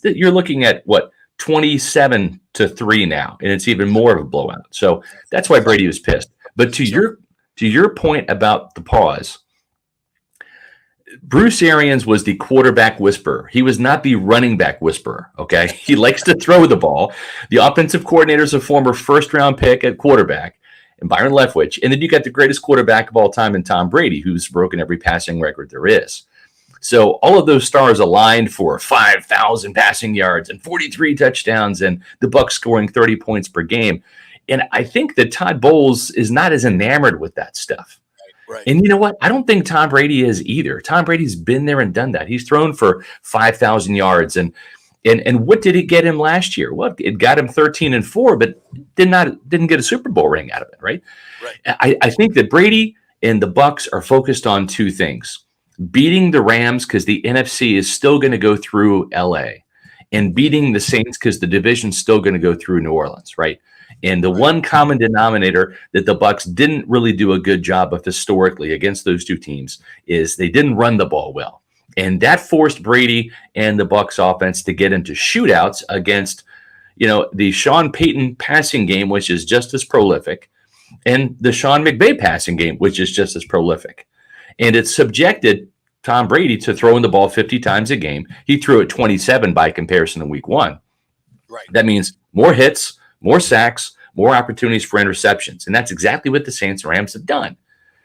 [SPEAKER 19] You're looking at 27-3 now, and it's even more of a blowout. So that's why Brady was pissed. But to your point about the pause, Bruce Arians was the quarterback whisperer. He was not the running back whisperer, okay? He likes to throw the ball. The offensive coordinator is a former first-round pick at quarterback, and Byron Leftwich. And then you got the greatest quarterback of all time in Tom Brady, who's broken every passing record there is. So all of those stars aligned for 5,000 passing yards and 43 touchdowns, and the Bucs scoring 30 points per game. And I think that Todd Bowles is not as enamored with that stuff.
[SPEAKER 4] Right.
[SPEAKER 19] And you know what? I don't think Tom Brady is either. Tom Brady's been there and done that. He's thrown for 5,000 yards. And what did it get him last year? Well, it got him 13-4, but didn't get a Super Bowl ring out of it, right? I think that Brady and the Bucs are focused on 2 things. Beating the Rams, because the NFC is still going to go through LA, and beating the Saints because the division's still going to go through New Orleans, right? And the one common denominator that the Bucs didn't really do a good job of historically against those two teams is they didn't run the ball well. And that forced Brady and the Bucs offense to get into shootouts against, the Sean Payton passing game, which is just as prolific, and the Sean McVay passing game, which is just as prolific. And it subjected Tom Brady to throwing the ball 50 times a game. He threw it 27 by comparison in week 1.
[SPEAKER 4] Right.
[SPEAKER 19] That means more hits, more sacks, more opportunities for interceptions. And that's exactly what the Saints and Rams have done.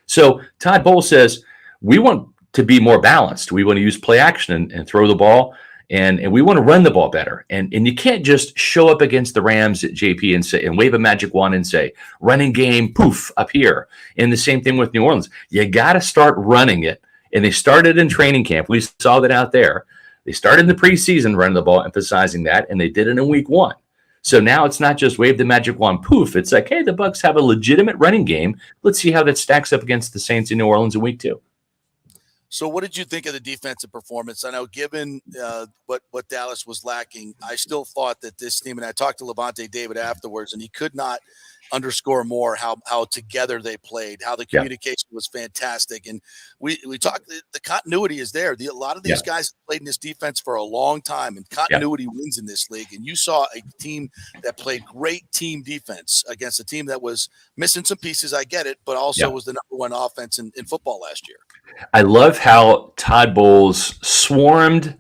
[SPEAKER 19] So Todd Bowles says, we want to be more balanced. We want to use play action and throw the ball, and we want to run the ball better. And you can't just show up against the Rams at JP and say, and wave a magic wand and say, running game, poof, up here. And the same thing with New Orleans. You got to start running it. And they started in training camp. We saw that out there. They started in the preseason running the ball, emphasizing that, and they did it in week 1. So now it's not just wave the magic wand, poof. It's like, hey, the Bucs have a legitimate running game. Let's see how that stacks up against the Saints in New Orleans in week 2.
[SPEAKER 4] So what did you think of the defensive performance? I know given what Dallas was lacking, I still thought that this team, and I talked to Levante David afterwards, and he could not underscore more how together they played, how the communication was fantastic. And we talked, the continuity is there. A lot of these guys played in this defense for a long time, and continuity wins in this league. And you saw a team that played great team defense against a team that was missing some pieces. I get it, but also was the number 1 offense in football last year.
[SPEAKER 19] I love how Todd Bowles swarmed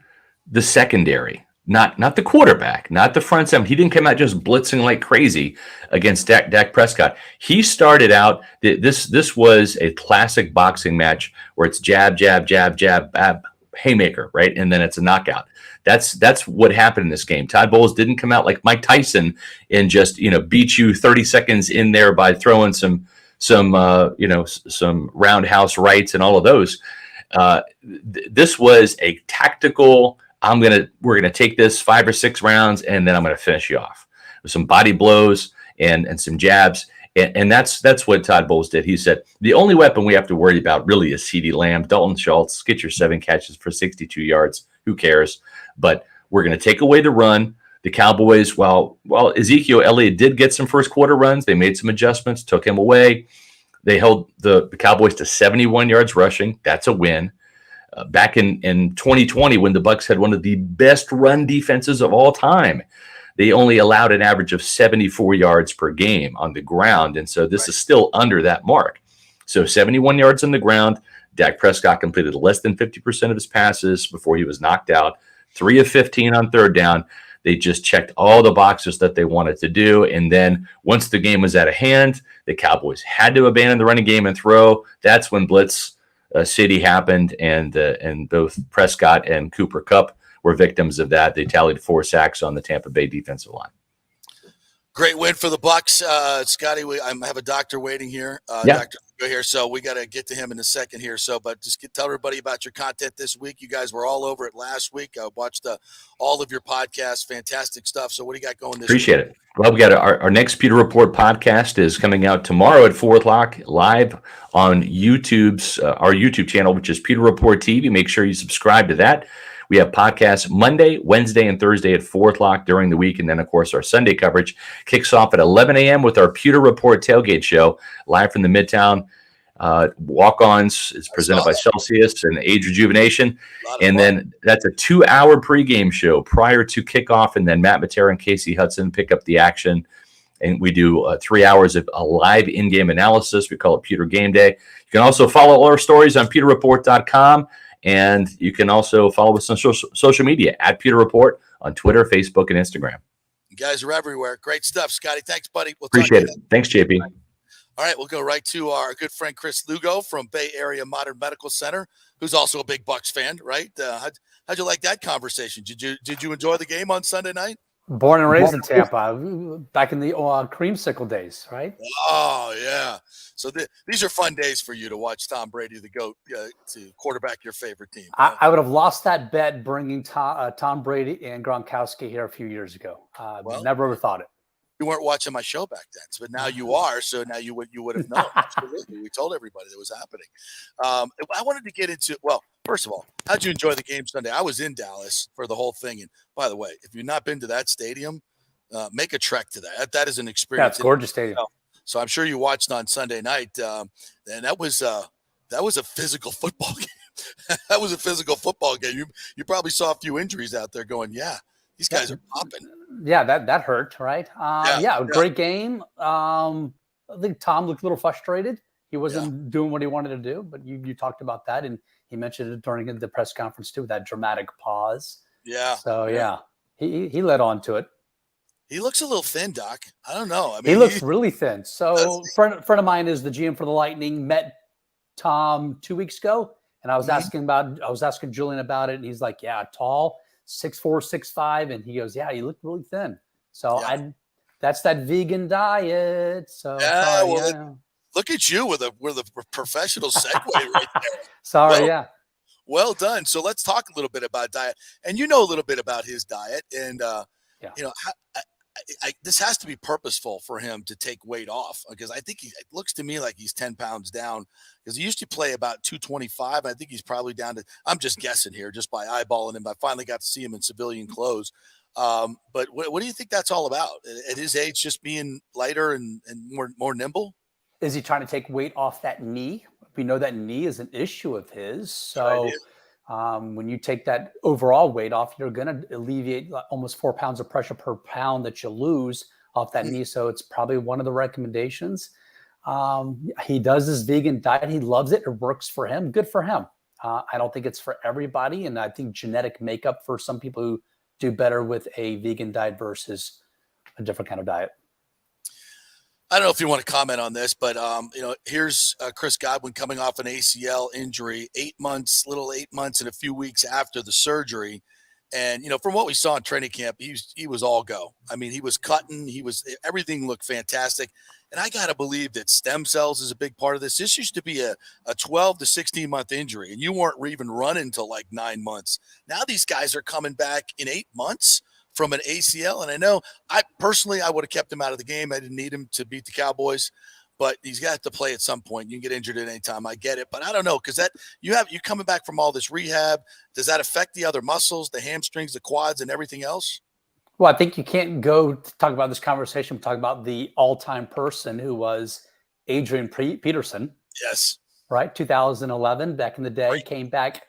[SPEAKER 19] the secondary. Not the quarterback, not the front seven. He didn't come out just blitzing like crazy against Dak Prescott. He started out, this was a classic boxing match where it's jab, jab, jab, jab, haymaker, right? And then it's a knockout. That's what happened in this game. Todd Bowles didn't come out like Mike Tyson and just, beat you 30 seconds in there by throwing some roundhouse rights and all of those. This was a tactical, we're gonna take this 5 or 6 rounds, and then I'm gonna finish you off with some body blows and some jabs. And that's what Todd Bowles did. He said, the only weapon we have to worry about really is CeeDee Lamb. Dalton Schultz, get your 7 catches for 62 yards. Who cares? But we're going to take away the run. The Cowboys, while Ezekiel Elliott did get some first quarter runs, they made some adjustments, took him away. They held the Cowboys to 71 yards rushing. That's a win. Back in 2020, when the Bucs had one of the best run defenses of all time, they only allowed an average of 74 yards per game on the ground. And so this is still under that mark. So 71 yards on the ground. Dak Prescott completed less than 50% of his passes before he was knocked out. 3 of 15 on third down. They just checked all the boxes that they wanted to do. And then once the game was out of hand, the Cowboys had to abandon the running game and throw. That's when Blitz City happened, and both Prescott and Cooper Kupp were victims of that. They tallied 4 sacks on the Tampa Bay defensive line.
[SPEAKER 4] Great win for the Bucs. Scotty, I have a doctor waiting here. Dr. here, so we got to get to him in a second here. So, but just tell everybody about your content this week. You guys were all over it last week. I watched all of your podcasts. Fantastic stuff. So what do you got going this
[SPEAKER 19] Appreciate
[SPEAKER 4] week?
[SPEAKER 19] it. Well, we got our next Pewter Report podcast is coming out tomorrow at 4:00 live on YouTube's our YouTube channel, which is Pewter Report TV. Make sure you subscribe to that. We have podcasts Monday, Wednesday, and Thursday at 4:00 during the week. And then, of course, our Sunday coverage kicks off at 11 a.m. with our Pewter Report Tailgate Show, live from the Midtown. Walk-Ons is presented by Celsius and Age Rejuvenation. And then that's a 2-hour pregame show prior to kickoff. And then Matt Matera and Casey Hudson pick up the action. And we do 3 hours of a live in-game analysis. We call it Pewter Game Day. You can also follow all our stories on pewterreport.com. And you can also follow us on social media at Pewter Report on Twitter, Facebook, and Instagram.
[SPEAKER 4] You guys are everywhere. Great stuff, Scotty. Thanks, buddy. We'll
[SPEAKER 19] Appreciate it. Thanks, JP.
[SPEAKER 4] All right, we'll go right to our good friend Chris Lugo from Bay Area Modern Medical Center, who's also a big Bucs fan, right? How'd you like that conversation? Did you enjoy the game on Sunday night?
[SPEAKER 21] Born and raised in Tampa, back in the creamsicle days, right?
[SPEAKER 4] Oh, yeah. So these are fun days for you to watch Tom Brady, the GOAT, to quarterback your favorite team.
[SPEAKER 21] I would have lost that bet bringing Tom Brady and Gronkowski here a few years ago. Never ever thought it.
[SPEAKER 4] You weren't watching my show back then, but now you are. So now you would have known. Absolutely. We told everybody that was happening. I wanted to get into, First of all, how'd you enjoy the game Sunday? I was in Dallas for the whole thing. And by the way, if you've not been to that stadium, make a trek to that. That is an experience.
[SPEAKER 21] Yeah, it's gorgeous stadium.
[SPEAKER 4] So I'm sure you watched on Sunday night, and that was a physical football game. That was a physical football game. You probably saw a few injuries out there going, yeah, these guys are popping.
[SPEAKER 21] Yeah, that hurt, right? Great game. I think Tom looked a little frustrated. He wasn't doing what he wanted to do, but you talked about that, and he mentioned it during the press conference too, that dramatic pause.
[SPEAKER 4] Yeah.
[SPEAKER 21] So he led on to it.
[SPEAKER 4] He looks a little thin, Doc. I don't know. I mean,
[SPEAKER 21] he looks really thin. So friend of mine is the GM for the Lightning, met Tom 2 weeks ago, and I was asking Julian about it, and he's like, yeah, tall, 6'4", 6'5", and he goes, yeah, you look really thin. So that's that vegan diet. So
[SPEAKER 4] look at you with a professional segue right there.
[SPEAKER 21] Sorry,
[SPEAKER 4] Well done. So let's talk a little bit about diet, and you know a little bit about his diet, and you know, this has to be purposeful for him to take weight off, because I think it looks to me like he's 10 pounds down, because he used to play about 225. I think he's probably down to, I'm just guessing here, just by eyeballing him. I finally got to see him in civilian clothes. But what do you think that's all about at his age, just being lighter and more nimble?
[SPEAKER 21] Is he trying to take weight off that knee? We know that knee is an issue of his. So when you take that overall weight off, you're going to alleviate almost 4 pounds of pressure per pound that you lose off that knee. So it's probably one of the recommendations. He does his vegan diet. He loves it. It works for him. Good for him. I don't think it's for everybody. And I think genetic makeup for some people who do better with a vegan diet versus a different kind of diet.
[SPEAKER 4] I don't know if you want to comment on this, but you know, here's Chris Godwin coming off an ACL injury, 8 months and a few weeks after the surgery. And, you know, from what we saw in training camp, he was all go. I mean, he was cutting, everything looked fantastic. And I got to believe that stem cells is a big part of this. This used to be a 12 to 16 month injury, and you weren't even running until like 9 months. Now these guys are coming back in 8 months from an ACL. And I know I would have kept him out of the game. I didn't need him to beat the Cowboys, but he's got to play at some point. You can get injured at any time. I get it, but I don't know. Cause you coming back from all this rehab. Does that affect the other muscles, the hamstrings, the quads, and everything else?
[SPEAKER 21] Well, I think you can't go to talk about this conversation. Talk about the all-time person who was Adrian Peterson.
[SPEAKER 4] Yes.
[SPEAKER 21] Right. 2011 back in the day, came back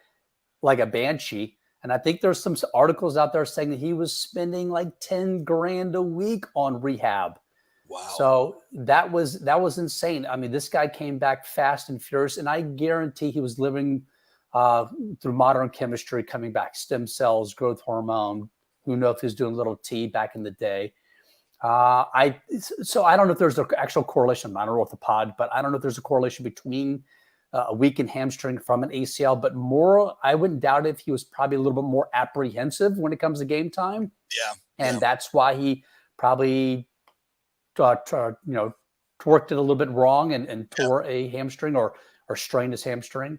[SPEAKER 21] like a banshee. And I think there's some articles out there saying that he was spending like 10 grand a week on rehab.
[SPEAKER 4] Wow.
[SPEAKER 21] So that was insane. I mean, this guy came back fast and furious, and I guarantee he was living through modern chemistry coming back, stem cells, growth hormone. Who knows if he was doing little T back in the day. So I don't know if there's an actual correlation. I don't know if the pod, but I don't know if there's a correlation between a weakened hamstring from an ACL, but I wouldn't doubt it if he was probably a little bit more apprehensive when it comes to game time.
[SPEAKER 4] Yeah.
[SPEAKER 21] And that's why he probably, twerked it a little bit wrong and tore a hamstring or strained his hamstring.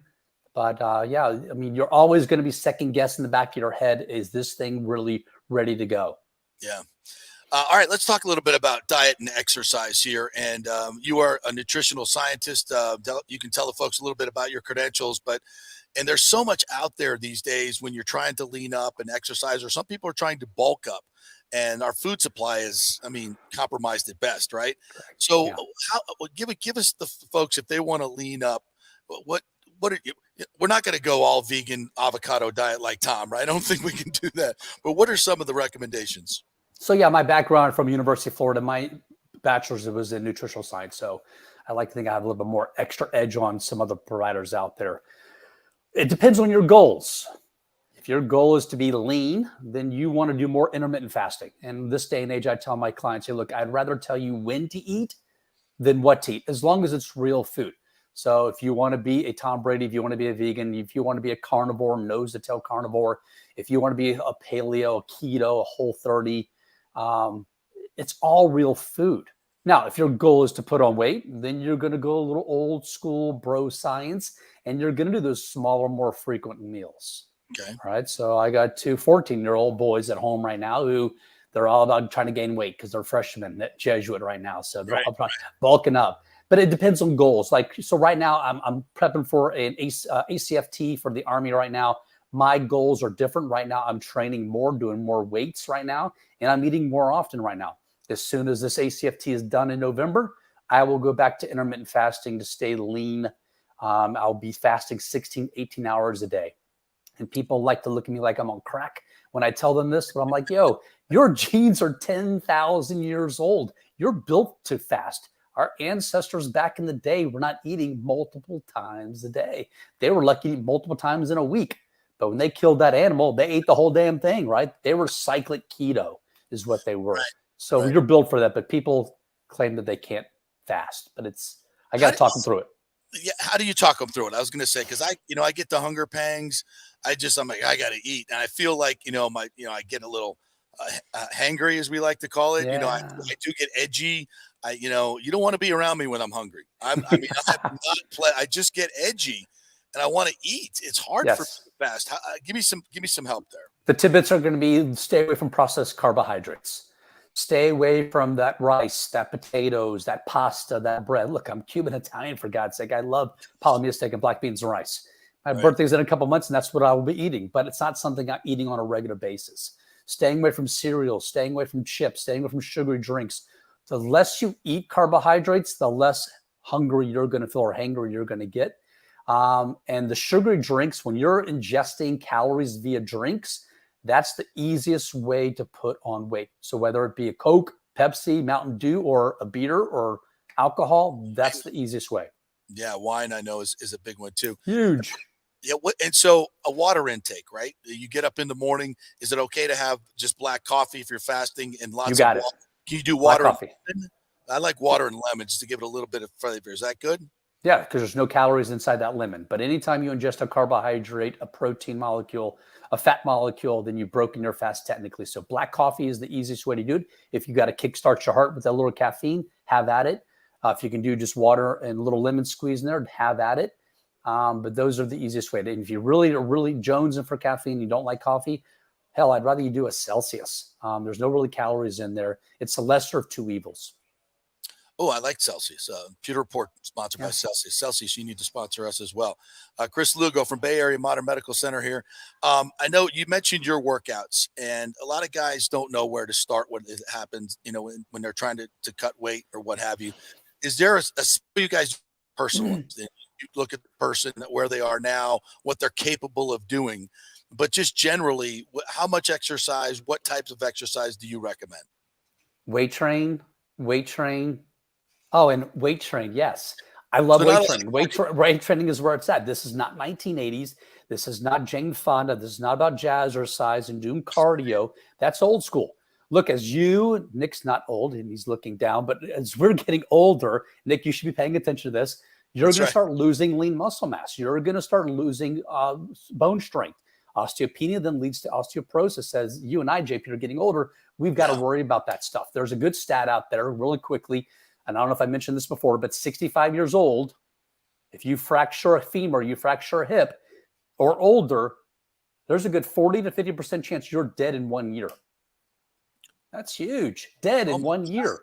[SPEAKER 21] But I mean, you're always going to be second guessing in the back of your head. Is this thing really ready to go?
[SPEAKER 4] Yeah. All right, let's talk a little bit about diet and exercise here. And you are a nutritional scientist. You can tell the folks a little bit about your credentials, and there's so much out there these days when you're trying to lean up and exercise, or some people are trying to bulk up, and our food supply is, compromised at best, right? So give us the folks, if they want to lean up, what are you? We're not going to go all vegan avocado diet like Tom, right? I don't think we can do that. But what are some of the recommendations?
[SPEAKER 21] So my background from University of Florida, my bachelor's was in nutritional science. So I like to think I have a little bit more extra edge on some other providers out there. It depends on your goals. If your goal is to be lean, then you want to do more intermittent fasting. And this day and age, I tell my clients, hey, look, I'd rather tell you when to eat than what to eat, as long as it's real food. So if you want to be a Tom Brady, if you want to be a vegan, if you want to be a carnivore, nose to tail carnivore, if you want to be a paleo, a keto, a Whole30, it's all real food. Now, if your goal is to put on weight, then you're going to go a little old school bro science, and you're going to do those smaller, more frequent meals.
[SPEAKER 4] Okay.
[SPEAKER 21] All right. So I got two 14-year-old boys at home right now who they're all about trying to gain weight because they're freshmen at Jesuit right now. So they're all bulking up. But it depends on goals. Like, so right now I'm prepping for an ACFT for the Army right now. My goals are different right now. I'm training more, doing more weights right now, and I'm eating more often right now. As soon as this ACFT is done in November, I will go back to intermittent fasting to stay lean. I'll be fasting 16, 18 hours a day. And people like to look at me like I'm on crack when I tell them this, but I'm like, yo, your genes are 10,000 years old. You're built to fast. Our ancestors back in the day were not eating multiple times a day. They were lucky to eat multiple times in a week. But when they killed that animal, they ate the whole damn thing, right? They were cyclic keto is what they were. So you're built for that. But people claim that they can't fast. But I got to talk them through it.
[SPEAKER 4] Yeah, how do you talk them through it? I was going to say, because I get the hunger pangs. I'm like, I got to eat. And I feel like, I get a little hangry, as we like to call it.
[SPEAKER 21] Yeah.
[SPEAKER 4] I do get edgy. You don't want to be around me when I'm hungry. I just get edgy, and I want to eat. It's hard for me to fast. Give me some help there.
[SPEAKER 21] The tidbits are going to be stay away from processed carbohydrates. Stay away from that rice, that potatoes, that pasta, that bread. Look, I'm Cuban Italian, for God's sake. I love palmilla steak and black beans and rice. My birthday's in a couple months, and that's what I will be eating. But it's not something I'm eating on a regular basis. Staying away from cereals, staying away from chips, staying away from sugary drinks. The less you eat carbohydrates, the less hungry you're going to feel or hangry you're going to get. And the sugary drinks, when you're ingesting calories via drinks, that's the easiest way to put on weight. So whether it be a Coke, Pepsi, Mountain Dew, or a beer or alcohol, that's the easiest way.
[SPEAKER 4] Yeah, wine I know is a big one too.
[SPEAKER 21] Huge.
[SPEAKER 4] Yeah, and so a water intake, right? You get up in the morning. Is it okay to have just black coffee if you're fasting and lots of water? Can you do water and lemon? I like water and lemon just to give it a little bit of flavor. Is that good?
[SPEAKER 21] Yeah, because there's no calories inside that lemon. But anytime you ingest a carbohydrate, a protein molecule, a fat molecule, then you've broken your fast technically. So black coffee is the easiest way to do it. If you got to kickstart your heart with a little caffeine, have at it. If you can do just water and a little lemon squeeze in there, have at it. But those are the easiest way. And if you really are really jonesing for caffeine, you don't like coffee, hell, I'd rather you do a Celsius. There's no really calories in there. It's the lesser of two evils.
[SPEAKER 4] Oh, I like Celsius. Pewter Report sponsored by Celsius. Celsius, you need to sponsor us as well. Chris Lugo from Bay Area Modern Medical Center here. I know you mentioned your workouts, and a lot of guys don't know where to start when it happens, when they're trying to cut weight or what have you. Is there a you guys personal? You look at the person, where they are now, what they're capable of doing, but just generally, how much exercise, what types of exercise do you recommend?
[SPEAKER 21] Weight train. Oh, and weight train. Yes. I love weight training. Weight training is where it's at. This is not 1980s. This is not Jane Fonda. This is not about jazzercise and doing cardio. That's old school. Look, Nick's not old and he's looking down, but as we're getting older, Nick, you should be paying attention to this. You're going to start losing lean muscle mass. You're going to start losing bone strength. Osteopenia then leads to osteoporosis. As you and I, JP, are getting older, we've got to worry about that stuff. There's a good stat out there really quickly. And I don't know if I mentioned this before, but 65 years old, if you fracture a femur, you fracture a hip or older, there's a good 40 to 50% chance you're dead in 1 year. That's huge. Dead in 1 year.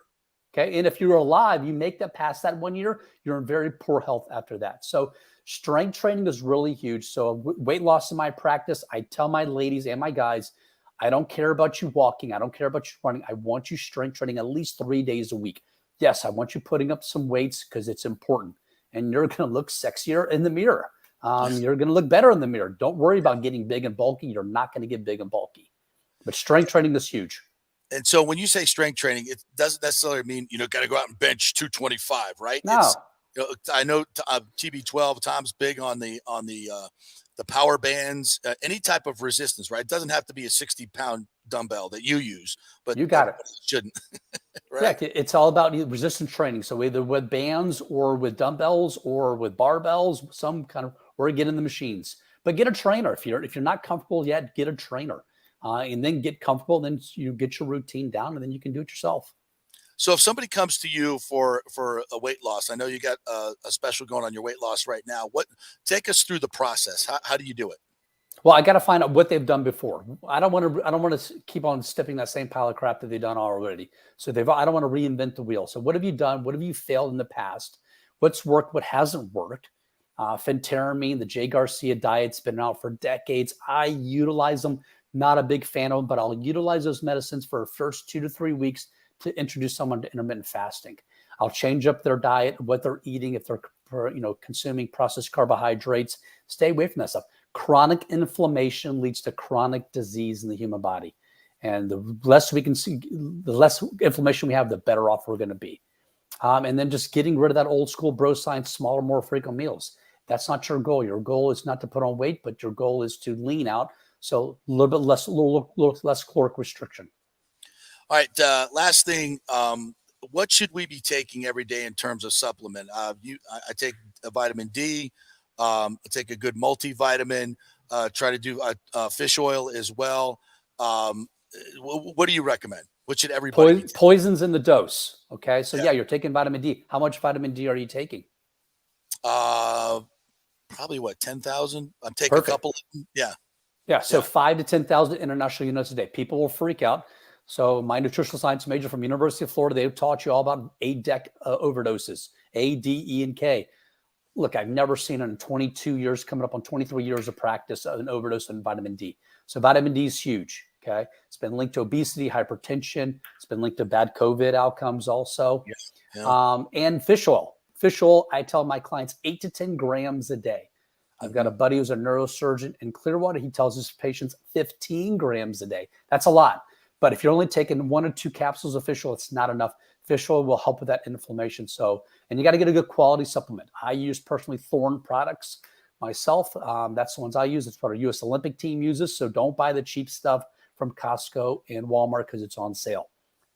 [SPEAKER 21] Okay. And if you're alive, you make that past that 1 year, you're in very poor health after that. So strength training is really huge. So weight loss in my practice, I tell my ladies and my guys, I don't care about you walking. I don't care about you running. I want you strength training at least 3 days a week. Yes, I want you putting up some weights because it's important. And you're going to look sexier in the mirror. You're going to look better in the mirror. Don't worry about getting big and bulky. You're not going to get big and bulky. But strength training is huge.
[SPEAKER 4] And so when you say strength training, it doesn't necessarily mean, got to go out and bench 225, right?
[SPEAKER 21] No.
[SPEAKER 4] I know TB12, Tom's big on the power bands, any type of resistance, right? It doesn't have to be a 60-pound dumbbell that you use, but
[SPEAKER 21] you got it.
[SPEAKER 4] Shouldn't. Right?
[SPEAKER 21] Yeah, it's all about resistance training. So either with bands or with dumbbells or with barbells, some kind of, or get in the machines. But get a trainer if you're not comfortable yet. Get a trainer, and then get comfortable. Then you get your routine down, and then you can do it yourself.
[SPEAKER 4] So if somebody comes to you for a weight loss, I know you got a special going on your weight loss right now. Take us through the process. How do you do it?
[SPEAKER 21] Well, I got to find out what they've done before. I don't want to keep on stepping that same pile of crap that they've done already. So I don't want to reinvent the wheel. So what have you done? What have you failed in the past? what's worked, what hasn't worked. Phentermine, the Jay Garcia diet's been out for decades. I utilize them. Not a big fan of them, but I'll utilize those medicines for the first 2 to 3 weeks to introduce someone to intermittent fasting. I'll change up their diet, what they're eating, if they're consuming processed carbohydrates. Stay away from that stuff. Chronic inflammation leads to chronic disease in the human body. And the less we can see, the less inflammation we have, the better off we're going to be. And then just getting rid of that old school bro science, smaller, more frequent meals. That's not your goal. Your goal is not to put on weight, but your goal is to lean out. So a little bit less caloric restriction.
[SPEAKER 4] All right. Last thing. What should we be taking every day in terms of supplement? I take a vitamin D. I take a good multivitamin. Try to do fish oil as well. What do you recommend? What should everybody?
[SPEAKER 21] Poisons in the dose. Okay. So yeah, you're taking vitamin D. How much vitamin D are you taking?
[SPEAKER 4] Probably 10,000. I'm taking a couple. Yeah.
[SPEAKER 21] Yeah. So 5 to 10,000 international units a day. People will freak out. So my nutritional science major from University of Florida, they've taught you all about ADEC overdoses, A, D, E, and K. Look, I've never seen in 22 years, coming up on 23 years of practice, an overdose in vitamin D. So vitamin D is huge. Okay. It's been linked to obesity, hypertension. It's been linked to bad COVID outcomes also. And fish oil. Fish oil, I tell my clients 8 to 10 grams a day. I've got a buddy who's a neurosurgeon in Clearwater. He tells his patients 15 grams a day. That's a lot. But if you're only taking 1 or 2 capsules of fish oil, it's not enough. Fish oil will help with that inflammation. So, and you got to get a good quality supplement. I use personally Thorne products myself. That's the ones I use. It's what our U.S. Olympic team uses. So don't buy the cheap stuff from Costco and Walmart because it's on sale.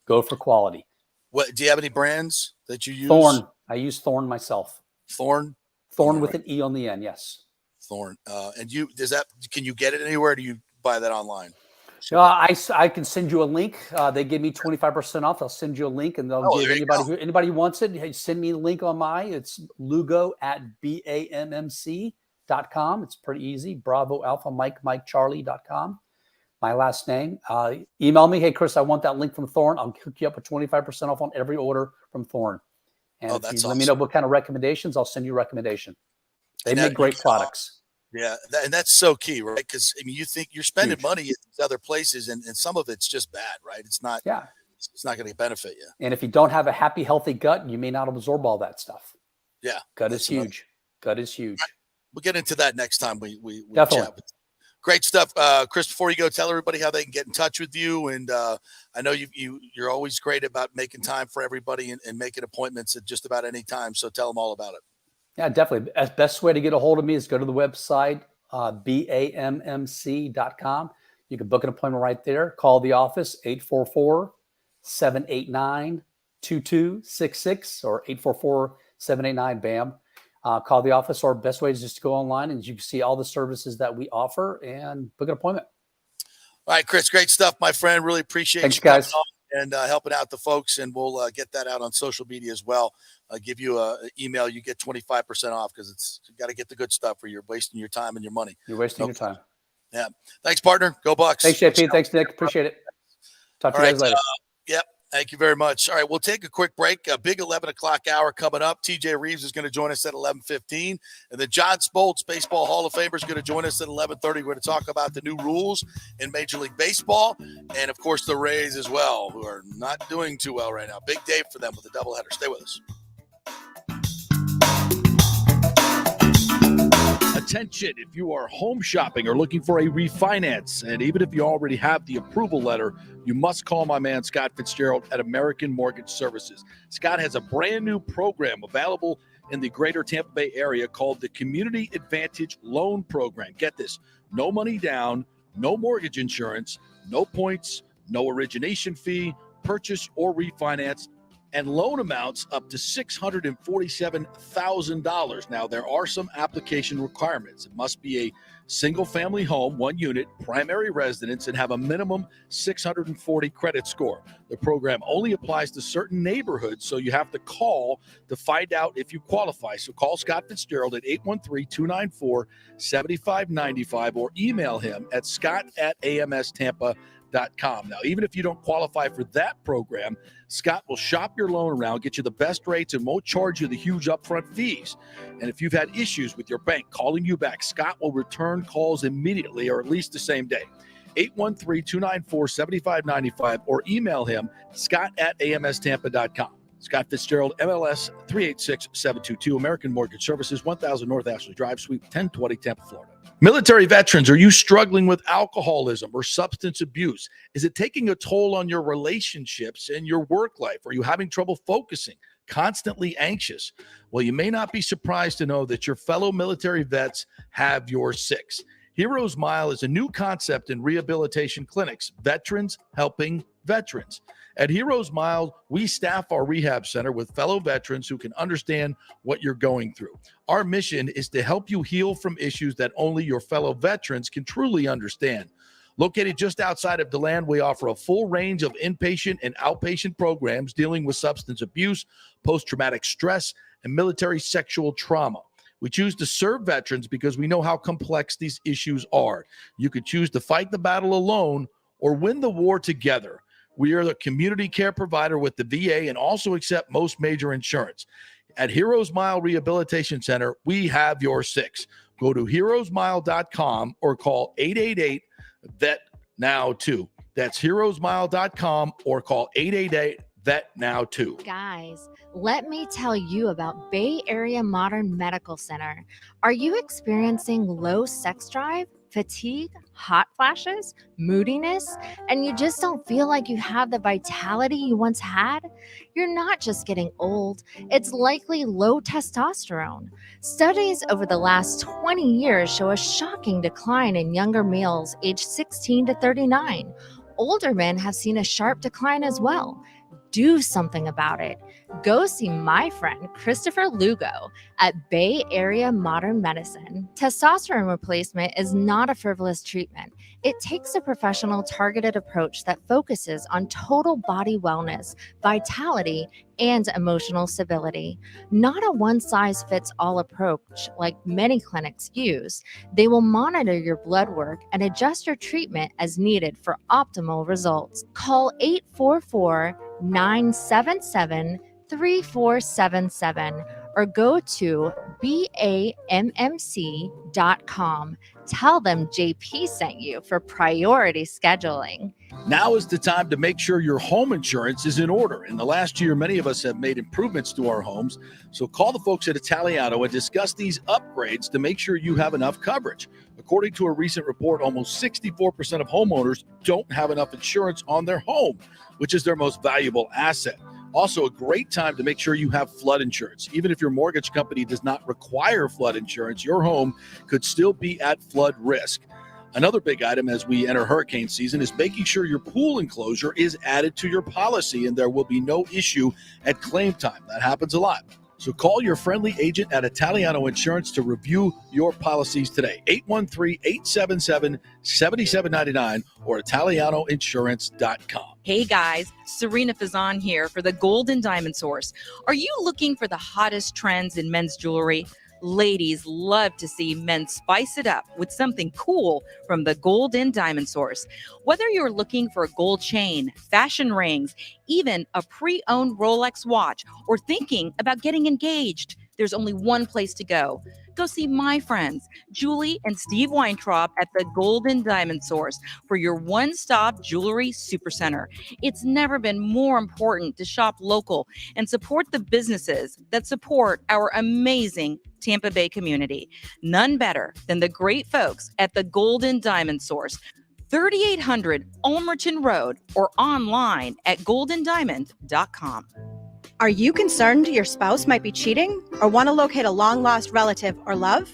[SPEAKER 21] Go for quality.
[SPEAKER 4] What do you have any brands that you use?
[SPEAKER 21] Thorne. I use Thorne myself.
[SPEAKER 4] Thorne?
[SPEAKER 21] Thorne with an E on the end, yes.
[SPEAKER 4] Thorne. And can you get it anywhere? Or do you buy that online?
[SPEAKER 21] I can send you a link. They give me 25% off. I'll send you a link, and they'll give anybody who wants it. Hey, send me the link on it's lugo@bammc.com. It's pretty easy. Bravo Alpha Mike Charlie.com. My last name. Email me. Hey, Chris, I want that link from Thorne. I'll hook you up with 25% off on every order from Thorne. And if you let me know what kind of recommendations, I'll send you a recommendation. They make great products.
[SPEAKER 4] Yeah, and that's so key, right? Because I mean, you think you're spending money at these other places, and some of it's just bad, right? It's not. Yeah, it's not going to benefit you.
[SPEAKER 21] And if you don't have a happy, healthy gut, you may not absorb all that stuff.
[SPEAKER 4] Yeah,
[SPEAKER 21] gut is huge. Gut is huge.
[SPEAKER 4] Right. We'll get into that next time we
[SPEAKER 21] definitely.
[SPEAKER 4] Chat. Great stuff, Chris. Before you go, tell everybody how they can get in touch with you. And I know you're always great about making time for everybody and making appointments at just about any time. So tell them all about it.
[SPEAKER 21] Yeah, definitely. The best way to get a hold of me is go to the website, bammc.com. You can book an appointment right there. Call the office, 844-789-2266 or 844-789-BAM. Call the office, or best way is just to go online and you can see all the services that we offer and book an appointment.
[SPEAKER 4] All right, Chris, great stuff, my friend. Really appreciate
[SPEAKER 21] Thanks,
[SPEAKER 4] you
[SPEAKER 21] guys.
[SPEAKER 4] and helping out the folks, and we'll get that out on social media as well. I'll give you an email. You get 25% off because you got to get the good stuff, or you're wasting your time and your money.
[SPEAKER 21] You're wasting your time.
[SPEAKER 4] Yeah. Thanks, partner. Go Bucs.
[SPEAKER 21] Thanks, JP. Thanks, Nick. Appreciate it. Talk to you guys later.
[SPEAKER 4] Yep. Thank you very much. All right, we'll take a quick break. A big 11 o'clock hour coming up. TJ Rives is going to join us at 11:15. And then John Smoltz, Baseball Hall of Famer, is going to join us at 11:30. We're going to talk about the new rules in Major League Baseball. And, of course, the Rays as well, who are not doing too well right now. Big day for them with a doubleheader. Stay with us.
[SPEAKER 17] Attention, if you are home shopping or looking for a refinance, and even if you already have the approval letter, you must call my man Scott Fitzgerald at American Mortgage Services. Scott has a brand new program available in the greater Tampa Bay area called the Community Advantage Loan Program. Get this, no money down, no mortgage insurance, no points, no origination fee, purchase or refinance, and loan amounts up to $647,000. Now, there are some application requirements. It must be a single-family home, 1 unit, primary residence, and have a minimum 640 credit score. The program only applies to certain neighborhoods, so you have to call to find out if you qualify. So call Scott Fitzgerald at 813-294-7595 or email him at scott@amstampa.com. veterans.com. Now, even if you don't qualify for that program, Scott will shop your loan around, get you the best rates, and won't charge you the huge upfront fees. And if you've had issues with your bank calling you back, Scott will return calls immediately, or at least the same day. 813-294-7595, or email him, scott@amstampa.com. Scott Fitzgerald, MLS 386722, American Mortgage Services, 1000 North Ashley Drive, Suite 1020, Tampa, Florida. Military veterans, are you struggling with alcoholism or substance abuse? Is it taking a toll on your relationships and your work life? Are you having trouble focusing, constantly anxious? Well, you may not be surprised to know that your fellow military vets have your six. Heroes Mile is a new concept in rehabilitation clinics, veterans helping veterans. At Heroes Mile, we staff our rehab center with fellow veterans who can understand what you're going through. Our mission is to help you heal from issues that only your fellow veterans can truly understand. Located just outside of DeLand, we offer a full range of inpatient and outpatient programs dealing with substance abuse, post-traumatic stress, and military sexual trauma. We choose to serve veterans because we know how complex these issues are. You could choose to fight the battle alone or win the war together. We are the community care provider with the VA and also accept most major insurance. At Heroes Mile Rehabilitation Center, we have your six. Go to heroesmile.com or call 888-VET-NOW-2. That's heroesmile.com or call 888-VET-NOW-2.
[SPEAKER 16] Guys, let me tell you about Bay Area Modern Medical Center. Are you experiencing low sex drive, fatigue, hot flashes, moodiness, and you just don't feel like you have the vitality you once had? You're not just getting old, it's likely low testosterone. Studies over the last 20 years show a shocking decline in younger males aged 16 to 39. Older men have seen a sharp decline as well. Do something about it. Go see my friend Christopher Lugo at Bay Area Modern Medicine. Testosterone replacement is not a frivolous treatment. It takes a professional, targeted approach that focuses on total body wellness, vitality, and emotional stability. Not a one-size-fits-all approach like many clinics use. They will monitor your blood work and adjust your treatment as needed for optimal results. Call 844-977-3477 or go to BAMMC.com. Tell them JP sent you for priority scheduling.
[SPEAKER 17] Now is the time to make sure your home insurance is in order. In the last year, many of us have made improvements to our homes. So call the folks at Italiano and discuss these upgrades to make sure you have enough coverage. According to a recent report, almost 64% of homeowners don't have enough insurance on their home, which is their most valuable asset. Also, a great time to make sure you have flood insurance. Even if your mortgage company does not require flood insurance, your home could still be at flood risk. Another big item as we enter hurricane season is making sure your pool enclosure is added to your policy and there will be no issue at claim time. That happens a lot. So call your friendly agent at Italiano Insurance to review your policies today. 813-877-7799 or ItalianoInsurance.com.
[SPEAKER 18] Hey guys, Serena Fazan here for the Gold and Diamond Source. Are you looking for the hottest trends in men's jewelry? Ladies love to see men spice it up with something cool from the Gold and Diamond Source. Whether you're looking for a gold chain, fashion rings, even a pre-owned Rolex watch, or thinking about getting engaged, there's only one place to go. Go see my friends, Julie and Steve Weintraub at the Gold and Diamond Source for your one-stop jewelry supercenter. It's never been more important to shop local and support the businesses that support our amazing Tampa Bay community. None better than the great folks at the Gold and Diamond Source, 3800 Ulmerton Road, or online at goldendiamond.com.
[SPEAKER 2] Are you concerned your spouse might be cheating or want to locate a long-lost relative or love?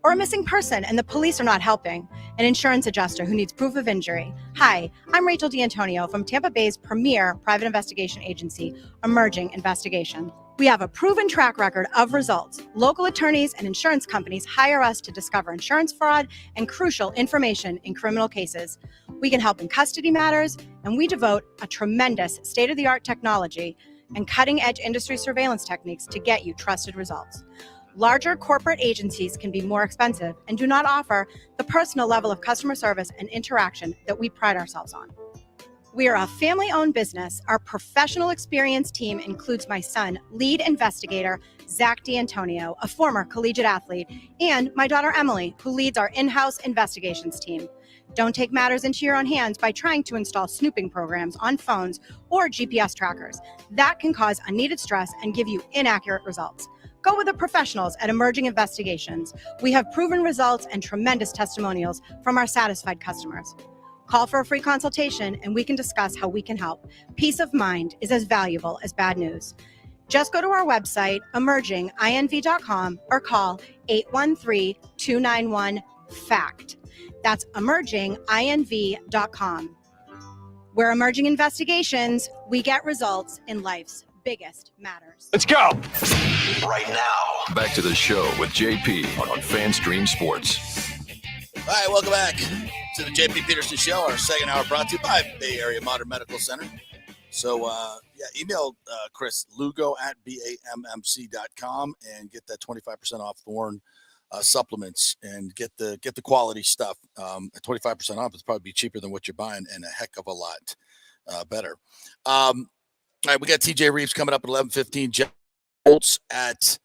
[SPEAKER 2] Or a missing person and the police are not helping? An insurance adjuster who needs proof of injury. Hi, I'm Rachel D'Antonio from Tampa Bay's premier private investigation agency, Emerging Investigation. We have a proven track record of results. Local attorneys and insurance companies hire us to discover insurance fraud and crucial information in criminal cases. We can help in custody matters, and we devote a tremendous state-of-the-art technology and cutting-edge industry surveillance techniques to get you trusted results. Larger corporate agencies can be more expensive and do not offer the personal level of customer service and interaction that we pride ourselves on. We are a family-owned business. Our professional experience team includes my son, lead investigator Zach D'Antonio, a former collegiate athlete, and my daughter Emily, who leads our in-house investigations team. Don't take matters into your own hands by trying to install snooping programs on phones or GPS trackers. That can cause unneeded stress and give you inaccurate results. Go with the professionals at Emerging Investigations. We have proven results and tremendous testimonials from our satisfied customers. Call for a free consultation and we can discuss how we can help. Peace of mind is as valuable as bad news. Just go to our website, emerginginv.com, or call 813-291-FACT. That's emerginginv.com. We're Emerging Investigations. We get results in life's biggest matters.
[SPEAKER 1] Let's go. Right now, back to the show with JP on FanStream Sports.
[SPEAKER 4] All right, welcome back to the JP Peterson Show. Our second hour brought to you by Bay Area Modern Medical Center. So, email Chris Lugo at BAMMC.com and get that 25% off Thorne supplements and get the quality stuff. At 25% off, it's probably be cheaper than what you're buying and a heck of a lot better. All right, we got TJ Rives coming up at 11:15. John Smoltz at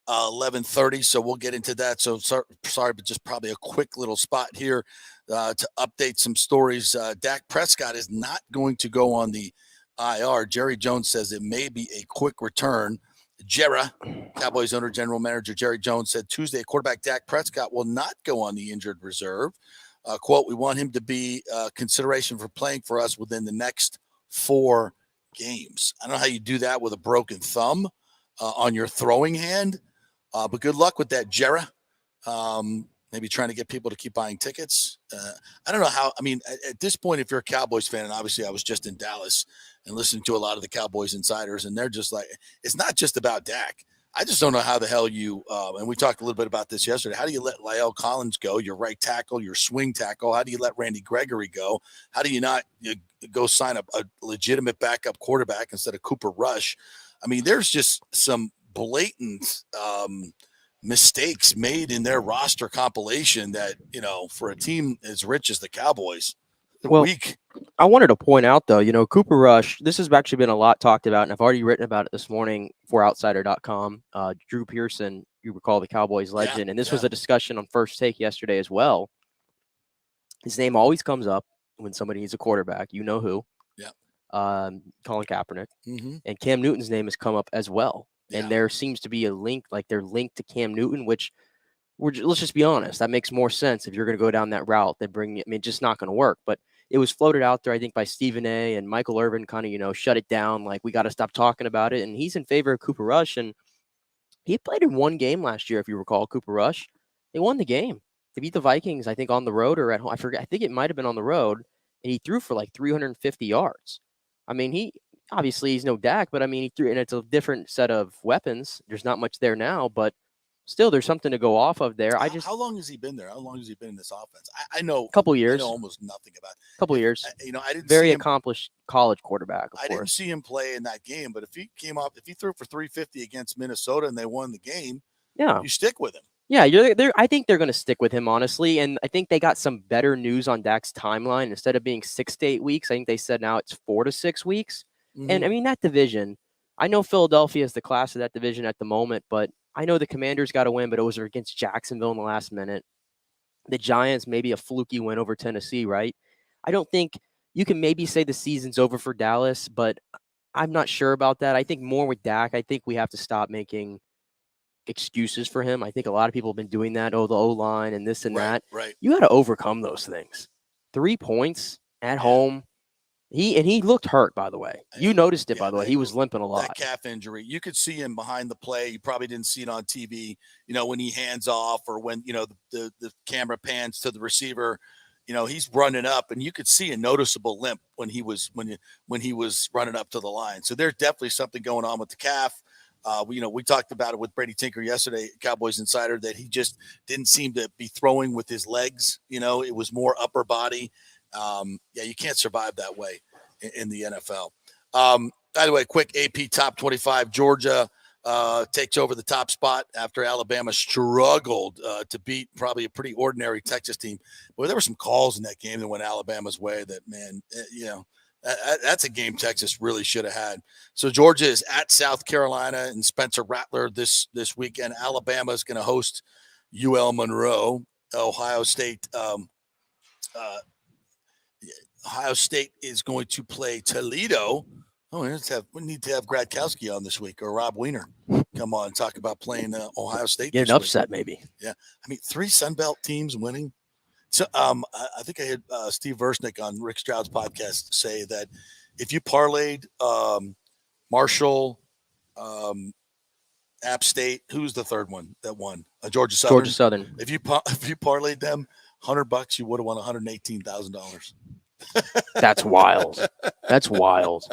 [SPEAKER 4] 11:30, so we'll get into that. So sorry, but just probably a quick little spot here to update some stories. Dak Prescott is not going to go on the IR. Jerry Jones says it may be a quick return. Cowboys owner, general manager Jerry Jones said Tuesday quarterback Dak Prescott will not go on the injured reserve. Quote, we want him to be consideration for playing for us within the next 4 games. I don't know how you do that with a broken thumb on your throwing hand. But good luck with that, Jerry. Maybe trying to get people to keep buying tickets. I don't know how. I mean, at this point, if you're a Cowboys fan, and obviously I was just in Dallas and listening to a lot of the Cowboys insiders, and they're just like, it's not just about Dak. I just don't know how the hell you, and we talked a little bit about this yesterday. How do you let La'el Collins go, your right tackle, your swing tackle? How do you let Randy Gregory go? How do you not go sign a legitimate backup quarterback instead of Cooper Rush? I mean, there's just some blatant mistakes made in their roster compilation that, for a team as rich as the Cowboys, weak.
[SPEAKER 5] I wanted to point out, though, Cooper Rush, this has actually been a lot talked about, and I've already written about it this morning for Outsider.com. Drew Pearson, you recall the Cowboys legend, and this was a discussion on First Take yesterday as well. His name always comes up when somebody needs a quarterback. You know who.
[SPEAKER 4] Yeah.
[SPEAKER 5] Colin Kaepernick.
[SPEAKER 4] Mm-hmm.
[SPEAKER 5] And Cam Newton's name has come up as well. And there seems to be a link, like they're linked to Cam Newton, which let's just be honest, that makes more sense if you're going to go down that route than it's just not going to work. But it was floated out there, I think, by Stephen A. and Michael Irvin kind of, shut it down. Like, we got to stop talking about it. And he's in favor of Cooper Rush. And he played in one game last year, if you recall, Cooper Rush. They won the game. They beat the Vikings, I think, on the road or at home. I forget. I think it might have been on the road. And he threw for like 350 yards. I mean, obviously he's no Dak, but I mean, he threw, and it's a different set of weapons. There's not much there now, but still there's something to go off of there.
[SPEAKER 4] How long has he been there? How long has he been in this offense? I know
[SPEAKER 5] a couple years.
[SPEAKER 4] I know almost nothing about it.
[SPEAKER 5] A couple years.
[SPEAKER 4] I didn't
[SPEAKER 5] very
[SPEAKER 4] see him,
[SPEAKER 5] accomplished college quarterback.
[SPEAKER 4] I didn't see him play in that game, but if he threw for 350 against Minnesota and they won the game, you stick with him.
[SPEAKER 5] Yeah, I think they're going to stick with him, honestly. And I think they got some better news on Dak's timeline. Instead of being 6 to 8 weeks, I think they said now it's 4 to 6 weeks. Mm-hmm. And I mean, that division, I know Philadelphia is the class of that division at the moment, but I know the Commanders got a win, but it was against Jacksonville in the last minute. The Giants, maybe a fluky win over Tennessee, right? I don't think you can maybe say the season's over for Dallas, but I'm not sure about that. I think more with Dak, I think we have to stop making excuses for him. I think a lot of people have been doing that. Oh, the O-line and this and that.
[SPEAKER 4] Right.
[SPEAKER 5] You got to overcome those things. 3 points at home. He looked hurt, by the way. You noticed it, by the way. He was limping a lot.
[SPEAKER 4] That calf injury. You could see him behind the play. You probably didn't see it on TV, when he hands off or when, the camera pans to the receiver. He's running up, and you could see a noticeable limp when he was running up to the line. So there's definitely something going on with the calf. We talked about it with Brady Tinker yesterday, Cowboys Insider, that he just didn't seem to be throwing with his legs. It was more upper body. You can't survive that way in the NFL. By the way, quick AP top 25. Georgia takes over the top spot after Alabama struggled to beat probably a pretty ordinary Texas team. Boy, there were some calls in that game that went Alabama's way that, man, That's a game Texas really should have had. So Georgia is at South Carolina and Spencer Rattler this weekend. Alabama is going to host UL Monroe. Ohio State is going to play Toledo. Oh, we need to have Gradkowski on this week, or Rob Weiner. Come on, talk about playing Ohio State.
[SPEAKER 5] Get an upset, maybe.
[SPEAKER 4] Yeah, I mean, 3 Sun Belt teams winning. So I think I had Steve Versnick on Rick Stroud's podcast say that if you parlayed Marshall, App State, who's the third one that won? Georgia Southern.
[SPEAKER 5] Georgia Southern.
[SPEAKER 4] If you parlayed them, $100, you would have won $118,000.
[SPEAKER 5] That's wild. That's wild.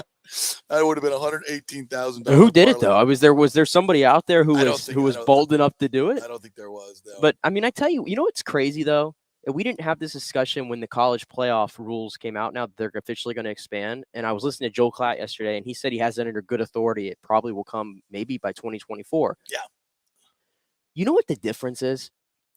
[SPEAKER 4] That would have been $118,000.
[SPEAKER 5] Who did it though? Was there somebody out there who was bold enough to do it?
[SPEAKER 4] I don't think there was. No.
[SPEAKER 5] But I mean, I tell you, you know what's crazy though? We didn't have this discussion when the college playoff rules came out. Now they're officially going to expand. And I was listening to Joe Klatt yesterday, and he said he has it under good authority. It probably will come maybe by 2024.
[SPEAKER 4] Yeah.
[SPEAKER 5] You know what the difference is?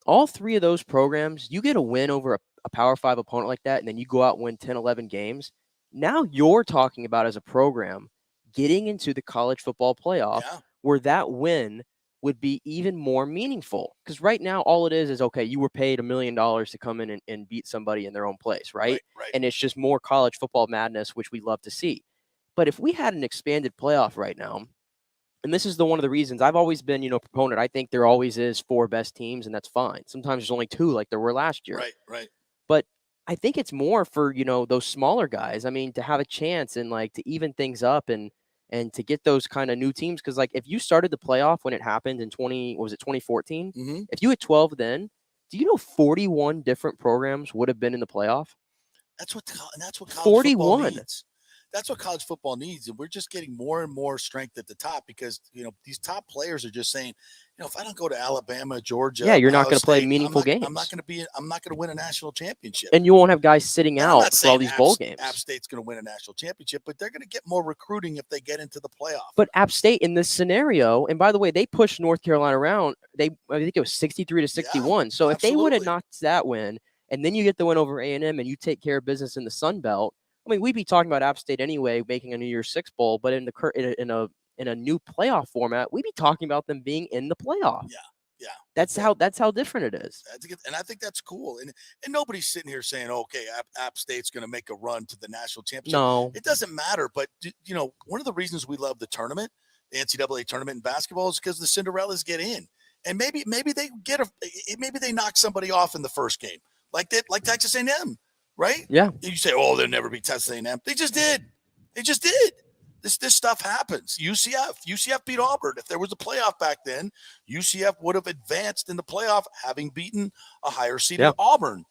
[SPEAKER 5] All 3 of those programs, you get a win over a Power 5 opponent like that, and then you go out and win 10, 11 games. Now you're talking about, as a program, getting into the college football playoff where that win would be even more meaningful. Because right now, all it is, okay, you were paid $1 million to come in and beat somebody in their own place, right? And it's just more college football madness, which we love to see. But if we had an expanded playoff right now, and this is one of the reasons I've always been, proponent, I think there always is 4 best teams, and that's fine. Sometimes there's only 2 like there were last year.
[SPEAKER 4] Right.
[SPEAKER 5] But I think it's more for, those smaller guys. I mean, to have a chance and to even things up and to get those kind of new teams. Because if you started the playoff when it happened in 2014, if you had 12 then, do you know 41 different programs would have been in the playoff?
[SPEAKER 4] That's what college
[SPEAKER 5] 41.
[SPEAKER 4] football needs. That's what college football needs. And we're just getting more and more strength at the top because, these top players are just saying, if I don't go to Alabama, Georgia,
[SPEAKER 5] yeah, you're not going to play
[SPEAKER 4] State,
[SPEAKER 5] meaningful games.
[SPEAKER 4] I'm not going to win a national championship.
[SPEAKER 5] And you won't have guys sitting out for all these bowl games.
[SPEAKER 4] App State's going to win a national championship, but they're going to get more recruiting if they get into the playoff.
[SPEAKER 5] But App State in this scenario, and by the way, they pushed North Carolina around. I think it was 63-61. So if they would have knocked that win, and then you get the win over A&M, and you take care of business in the Sun Belt, I mean, we'd be talking about App State anyway, making a New Year's Six bowl, but in a new playoff format, we'd be talking about them being in the playoff.
[SPEAKER 4] Yeah.
[SPEAKER 5] That's how different it is.
[SPEAKER 4] And I think that's cool. And nobody's sitting here saying, okay, App State's going to make a run to the national championship.
[SPEAKER 5] No.
[SPEAKER 4] It doesn't matter. But, one of the reasons we love the tournament, the NCAA tournament in basketball, is because the Cinderellas get in. And maybe they maybe they knock somebody off in the first game, like Texas A&M. Right?
[SPEAKER 5] Yeah.
[SPEAKER 4] You say, oh, they'll never be Texas A&M. They just did. This stuff happens. UCF beat Auburn. If there was a playoff back then, UCF would have advanced in the playoff, having beaten a higher seeded Auburn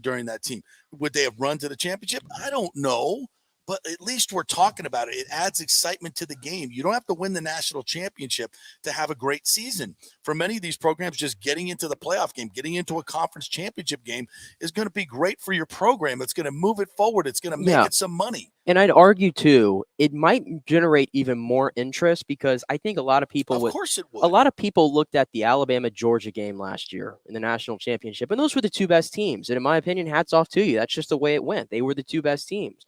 [SPEAKER 4] during that team. Would they have run to the championship? I don't know. But at least we're talking about it. It adds excitement to the game. You don't have to win the national championship to have a great season. For many of these programs, just getting into the playoff game, getting into a conference championship game is going to be great for your program. It's going to move it forward. It's going to make it some money.
[SPEAKER 5] And I'd argue, too, it might generate even more interest because I think a lot of people
[SPEAKER 4] Of course it would.
[SPEAKER 5] A lot of people looked at the Alabama-Georgia game last year in the national championship, and those were the 2 best teams. And in my opinion, hats off to you. That's just the way it went. They were the 2 best teams.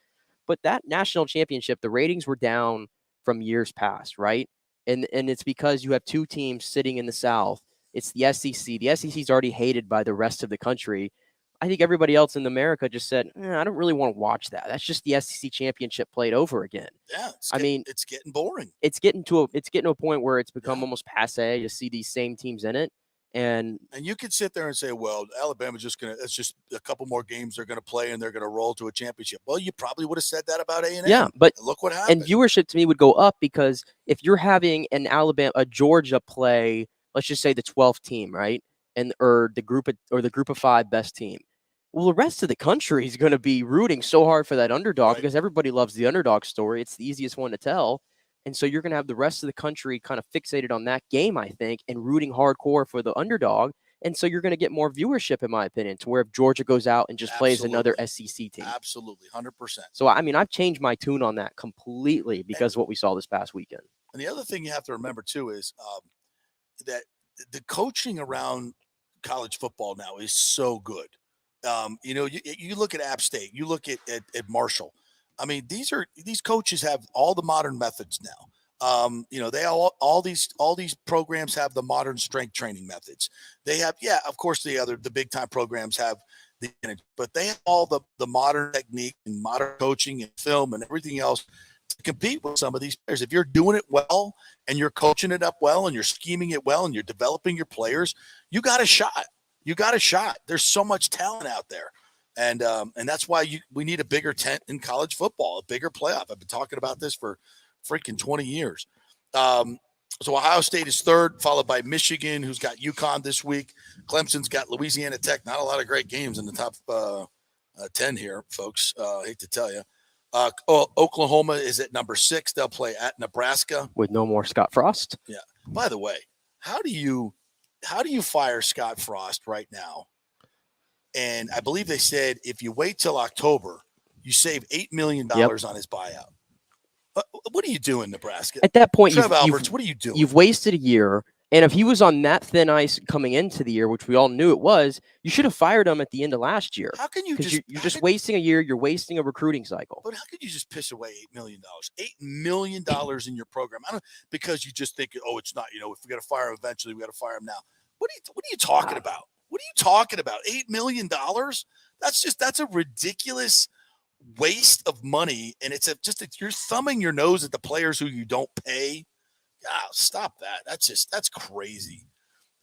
[SPEAKER 5] But that national championship, the ratings were down from years past, right? And it's because you have 2 teams sitting in the South. It's the SEC. The SEC is already hated by the rest of the country. I think everybody else in America just said, I don't really want to watch that. That's just the SEC championship played over again.
[SPEAKER 4] Yeah, it's getting boring.
[SPEAKER 5] It's getting to a point where it's become almost passé to see these same teams in it. And
[SPEAKER 4] you could sit there and say, well, Alabama's it's just a couple more games they're going to play and they're going to roll to a championship. Well, you probably would have said that about A&M.
[SPEAKER 5] Yeah, but
[SPEAKER 4] look what happened.
[SPEAKER 5] And viewership to me would go up because if you're having a Georgia play, let's just say the 12th team, right? Or the group of 5 best team. Well, the rest of the country is going to be rooting so hard for that underdog because everybody loves the underdog story. It's the easiest one to tell. And so you're going to have the rest of the country kind of fixated on that game, I think, and rooting hardcore for the underdog. And so you're going to get more viewership, in my opinion, to where if Georgia goes out and just plays another SEC team.
[SPEAKER 4] Absolutely, 100%.
[SPEAKER 5] So, I mean, I've changed my tune on that completely because of what we saw this past weekend.
[SPEAKER 4] And the other thing you have to remember, too, is that the coaching around college football now is so good. You look at App State. You look at Marshall.
[SPEAKER 3] I mean, these coaches have all the modern methods now. They all these programs have the modern strength training methods. They have, of course, the big time programs have the advantage, but they have all the modern technique and modern coaching and film and everything else to compete with some of these players. If you're doing it well and you're coaching it up well and you're scheming it well and you're developing your players, you got a shot. You got a shot. There's so much talent out there. And that's why we need a bigger tent in college football, a bigger playoff. I've been talking about this for freaking 20 years. So Ohio State is third, followed by Michigan, who's got UConn this week. Clemson's got Louisiana Tech. Not a lot of great games in the top 10 here, folks. I hate to tell you. Oklahoma is at number 6. They'll play at Nebraska
[SPEAKER 5] with no more Scott Frost.
[SPEAKER 3] Yeah. By the way, how do you fire Scott Frost right now? And I believe they said if you wait till October, you save $8 million on his buyout. What are you doing, Nebraska?
[SPEAKER 5] At that point,
[SPEAKER 3] Trev Alberts, what are you doing?
[SPEAKER 5] You've wasted a year. And if he was on that thin ice coming into the year, which we all knew it was, you should have fired him at the end of last year.
[SPEAKER 3] How can you
[SPEAKER 5] you're just wasting a year. You're wasting a recruiting cycle.
[SPEAKER 3] But how could you just piss away $8 million? $8 million in your program. Because you just think, it's not, if we got to fire him eventually, we got to fire him now. What are you talking about? What are you talking about? $8 million? That's a ridiculous waste of money. And you're thumbing your nose at the players who you don't pay. Oh, stop that. That's crazy.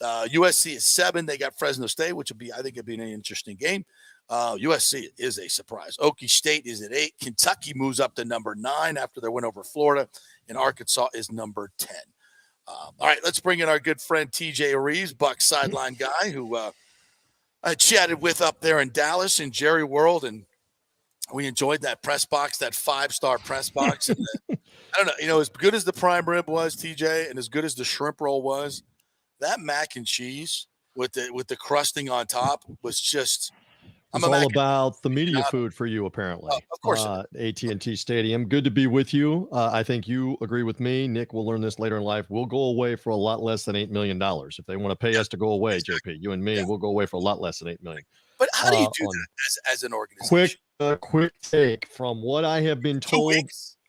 [SPEAKER 3] USC is 7. They got Fresno State, which I think it'd be an interesting game. USC is a surprise. Okie State is at 8. Kentucky moves up to number 9 after their win over Florida, and Arkansas is number 10. All right, let's bring in our good friend TJ Rives, Bucs sideline guy, who I chatted with up there in Dallas in Jerry World, and we enjoyed that press box, that 5-star press box. And I don't know, as good as the prime rib was, TJ, and as good as the shrimp roll was, that mac and cheese with the crusting on top was just.
[SPEAKER 22] It's all about the media food for you, apparently.
[SPEAKER 3] Of course.
[SPEAKER 22] AT&T Stadium. Good to be with you. I think you agree with me. Nick will learn this later in life. We'll go away for a lot less than $8 million. If they want to pay us to go away, JP, you and me, we'll go away for a lot less than $8 million.
[SPEAKER 3] But how do you do that as an organization?
[SPEAKER 22] Quick take from what I have been told.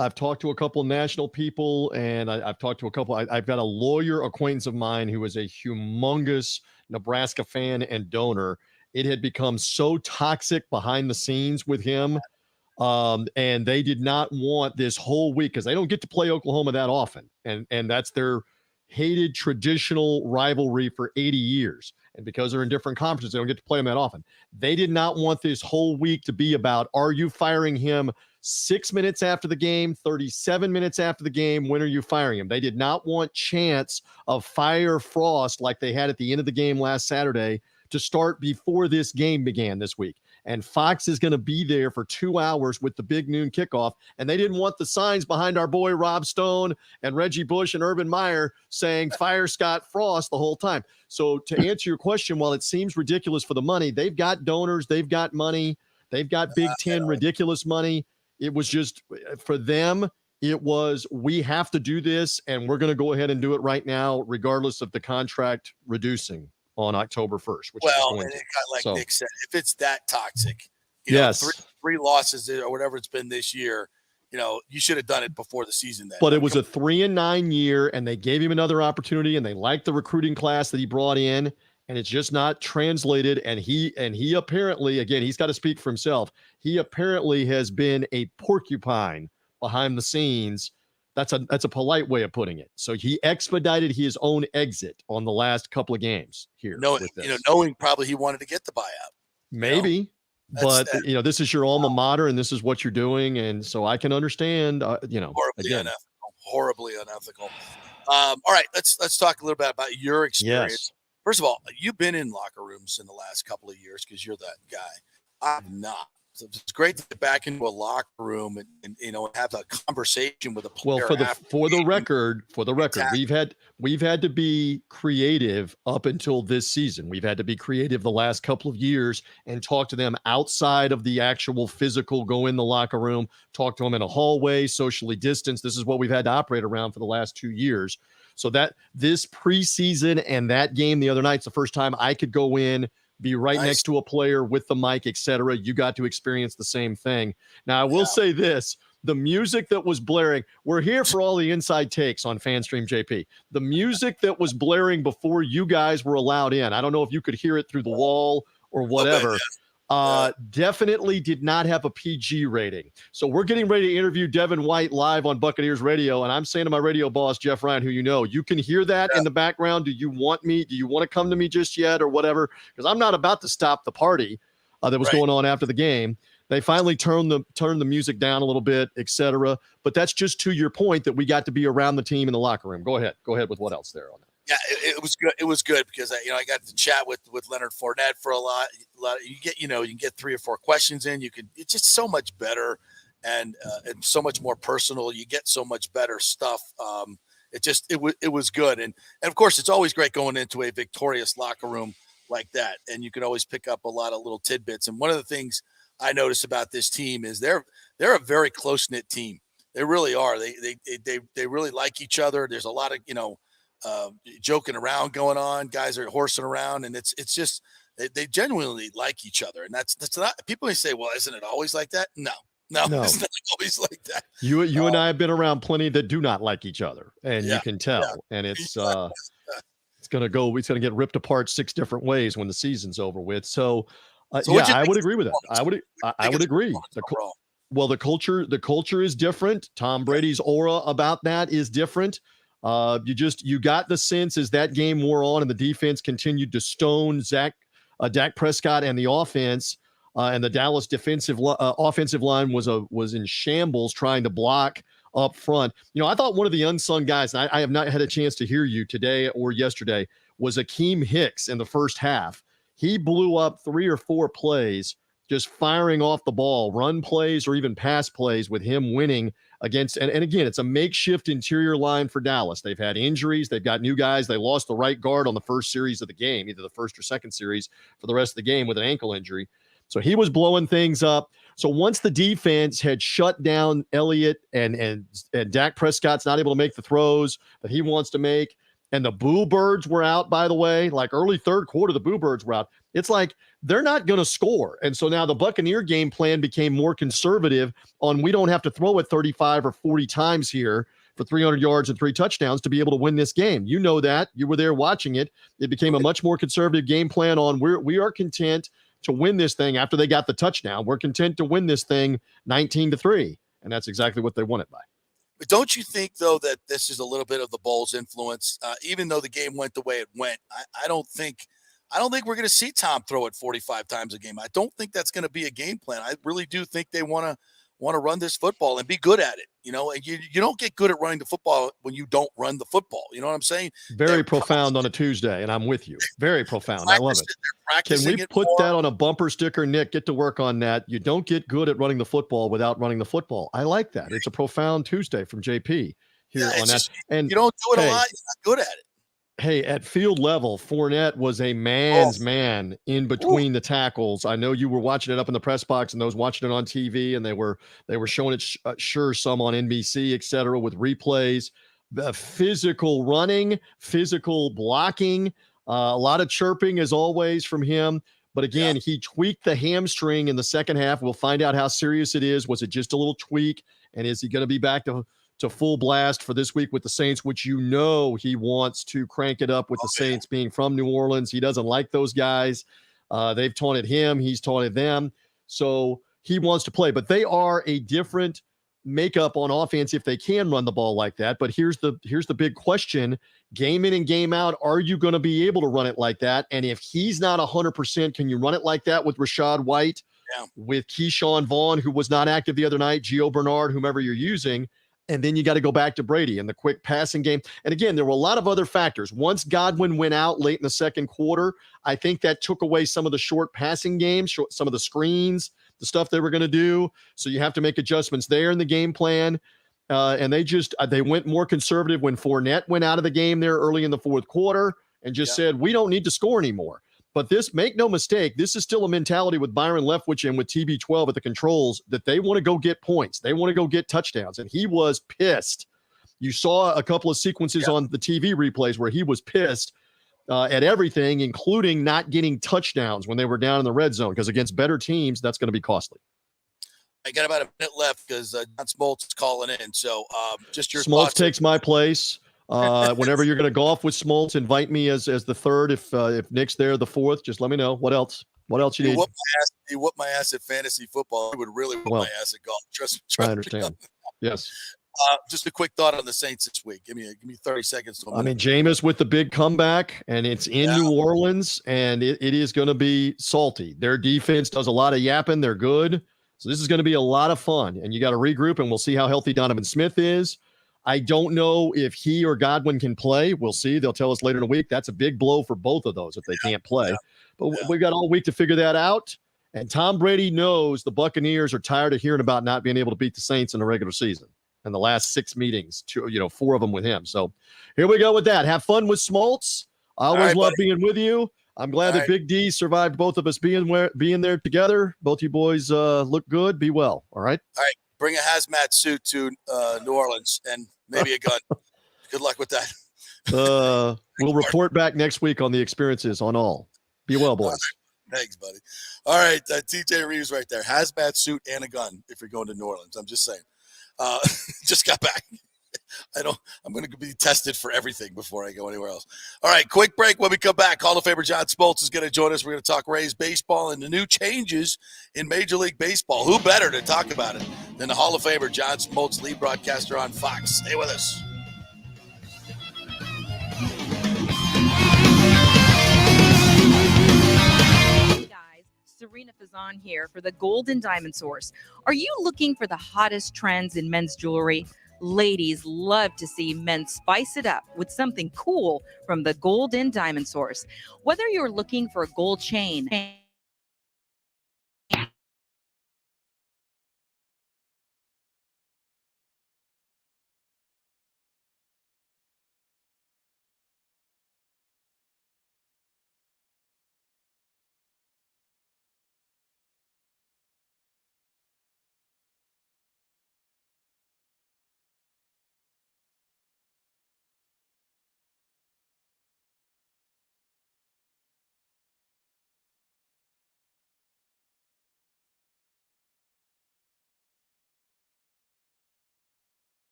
[SPEAKER 22] I've talked to a couple of national people, and I've talked to a couple. I've got a lawyer acquaintance of mine who is a humongous Nebraska fan and donor. It had become so toxic behind the scenes with him, and they did not want this whole week because they don't get to play Oklahoma that often, and that's their hated traditional rivalry for 80 years. And because they're in different conferences, they don't get to play them that often. They did not want this whole week to be about, are you firing him 6 minutes after the game, 37 minutes after the game? When are you firing him? They did not want chance of fire Frost like they had at the end of the game last Saturday to start before this game began this week. And Fox is going to be there for 2 hours with the big noon kickoff. And they didn't want the signs behind our boy Rob Stone and Reggie Bush and Urban Meyer saying fire Scott Frost the whole time. So to answer your question, while it seems ridiculous for the money, they've got donors, they've got money, they've got Big Ten ridiculous money. It was just, for them, it was, we have to do this, and we're going to go ahead and do it right now, regardless of the contract reducing on October 1st.
[SPEAKER 3] Nick said, if it's that toxic,
[SPEAKER 22] yes,
[SPEAKER 3] three losses or whatever it's been this year, you should have done it before the season. Then,
[SPEAKER 22] but it was a 3-9 year, and they gave him another opportunity, and they liked the recruiting class that he brought in, and it's just not translated. And he apparently, again, he's got to speak for himself. He apparently has been a porcupine behind the scenes. That's a polite way of putting it. So he expedited his own exit on the last couple of games here.
[SPEAKER 3] Knowing probably he wanted to get the buyout.
[SPEAKER 22] Maybe, but this is your alma mater, and this is what you're doing, and so I can understand.
[SPEAKER 3] Horribly unethical. All right, let's talk a little bit about your experience.
[SPEAKER 22] Yes.
[SPEAKER 3] First of all, you've been in locker rooms in the last couple of years because you're that guy. I've not. So it's great to get back into a locker room and have a conversation with a player.
[SPEAKER 22] Well, for the record, we've had to be creative up until this season. We've had to be creative the last couple of years and talk to them outside of the actual physical, go in the locker room, talk to them in a hallway, socially distanced. This is what we've had to operate around for the last 2 years. So that this preseason and that game the other night's the first time I could go in be right next to a player with the mic, etc. You got to experience the same thing. Now, I will say this. The music that was blaring, we're here for all the inside takes on FanStream JP. The music that was blaring before you guys were allowed in, I don't know if you could hear it through the wall or whatever, definitely did not have a PG rating. So we're getting ready to interview Devin White live on Buccaneers Radio, and I'm saying to my radio boss, Jeff Ryan, who you can hear that in the background. Do you want to come to me just yet or whatever? Because I'm not about to stop the party that was going on after the game. They finally turned the music down a little bit, etc. But that's just to your point that we got to be around the team in the locker room. Go ahead with what else there on that.
[SPEAKER 3] Yeah, it was good. It was good because I got to chat with Leonard Fournette for a lot. You can get 3 or 4 questions in. It's just so much better and so much more personal. You get so much better stuff. It was good. And of course, it's always great going into a victorious locker room like that. And you can always pick up a lot of little tidbits. And one of the things I noticed about this team is they're a very close-knit team. They really are. They really like each other. There's a lot of, joking around going on. Guys are horsing around, and it's just they genuinely like each other. And that's not, people may say, well, isn't it always like that? No, it's not always like that.
[SPEAKER 22] You and I have been around plenty that do not like each other, and you can tell. And it's going to get ripped apart 6 different ways when the season's over with. So I would agree with that. I would agree. The culture is different. Tom Brady's aura about that is different. You got the sense as that game wore on and the defense continued to stone Dak Prescott and the offense, and the Dallas offensive line was in shambles trying to block up front. I thought one of the unsung guys, and I have not had a chance to hear you today or yesterday, was Akeem Hicks in the first half. He blew up 3 or 4 plays, just firing off the ball, run plays or even pass plays with him winning against. And again, it's a makeshift interior line for Dallas. They've had injuries. They've got new guys. They lost the right guard on the first series of the game, either the first or second series for the rest of the game with an ankle injury. So he was blowing things up. So once the defense had shut down Elliott and Dak Prescott's not able to make the throws that he wants to make, and the Boo Birds were out, by the way, like early third quarter, the Boo Birds were out. It's like they're not going to score. And so now the Buccaneer game plan became more conservative on we don't have to throw it 35 or 40 times here for 300 yards and 3 touchdowns to be able to win this game. You know that. You were there watching it. It became a much more conservative game plan on we are content to win this thing after they got the touchdown. We're content to win this thing 19-3. And that's exactly what they won it by.
[SPEAKER 3] But don't you think, though, that this is a little bit of the Bowls' influence? Even though the game went the way it went, I don't think we're going to see Tom throw it 45 times a game. I don't think that's going to be a game plan. I really do think they want to run this football and be good at it. And you don't get good at running the football when you don't run the football. You know what I'm saying?
[SPEAKER 22] Very profound on a Tuesday, and I'm with you. Very profound. I love it. Can we put that on a bumper sticker, Nick? Get to work on that. You don't get good at running the football without running the football. I like that. It's a profound Tuesday from JP here on that. And
[SPEAKER 3] you don't do it a lot. You're not good at it.
[SPEAKER 22] Hey, at field level, Fournette was a man's man in between the tackles. I know you were watching it up in the press box and those watching it on TV, and they were showing it some on NBC, et cetera, with replays. The physical running, physical blocking, a lot of chirping as always from him. But again, he tweaked the hamstring in the second half. We'll find out how serious it is. Was it just a little tweak? And is he going to be back to full blast for this week with the Saints, which he wants to crank it up with the Saints being from New Orleans. He doesn't like those guys. They've taunted him. He's taunted them. So he wants to play. But they are a different makeup on offense if they can run the ball like that. But here's the big question. Game in and game out, are you going to be able to run it like that? And if he's not 100%, can you run it like that with Rashad White, with Keyshawn Vaughn, who was not active the other night, Gio Bernard, whomever you're using? And then you got to go back to Brady and the quick passing game. And again, there were a lot of other factors. Once Godwin went out late in the second quarter, I think that took away some of the short passing games, some of the screens, the stuff they were going to do. So you have to make adjustments there in the game plan. And they went more conservative when Fournette went out of the game there early in the fourth quarter and just said, we don't need to score anymore. But make no mistake, this is still a mentality with Byron Leftwich and with TB12 at the controls that they want to go get points. They want to go get touchdowns. And he was pissed. You saw a couple of sequences on the TV replays where he was pissed. at everything, including not getting touchdowns when they were down in the red zone, because against better teams, that's going to be costly.
[SPEAKER 3] I got about a minute left because John Smoltz is calling in. So just your
[SPEAKER 22] Smoltz
[SPEAKER 3] thoughts.
[SPEAKER 22] takes my place. Whenever you're going to golf with Smoltz, invite me as the third. If Nick's there, the fourth, just let me know. What else? What else you need?
[SPEAKER 3] He whooped my ass at fantasy football. He would really whoop my ass at golf. Trust
[SPEAKER 22] I
[SPEAKER 3] me.
[SPEAKER 22] understand. Yes.
[SPEAKER 3] Just a quick thought on the Saints this week. Give me 30 seconds.
[SPEAKER 22] I mean, Jameis with the big comeback, and it's in New Orleans, and it is going to be salty. Their defense does a lot of yapping. They're good. So this is going to be a lot of fun, and you got to regroup, and we'll see how healthy Donovan Smith is. I don't know if he or Godwin can play. We'll see. They'll tell us later in the week. That's a big blow for both of those if they can't play. But we've got all week to figure that out. And Tom Brady knows the Buccaneers are tired of hearing about not being able to beat the Saints in the regular season. And the last 6 meetings, 4 of them with him. So here we go with that. Have fun with Smoltz. I always love being with you. I'm glad that Big D survived both of us being there together. Both you boys look good. Be well. All right.
[SPEAKER 3] All right. Bring a hazmat suit to New Orleans and maybe a gun. Good luck with that.
[SPEAKER 22] We'll report back next week on the experiences on all. Be well, boys.
[SPEAKER 3] Thanks, buddy. All right. TJ Rives right there. Hazmat suit and a gun if you're going to New Orleans. I'm just saying. Just got back. I'm going to be tested for everything before I go anywhere else. All right, quick break. When we come back, Hall of Famer John Smoltz is going to join us. We're going to talk Rays baseball and the new changes in Major League Baseball. Who better to talk about it than the Hall of Famer John Smoltz, lead broadcaster on Fox? Stay with us.
[SPEAKER 18] Serena Fazan here for the Gold and Diamond Source. Are you looking for the hottest trends in men's jewelry? Ladies love to see men spice it up with something cool from the Gold and Diamond Source. Whether you're looking for a gold chain,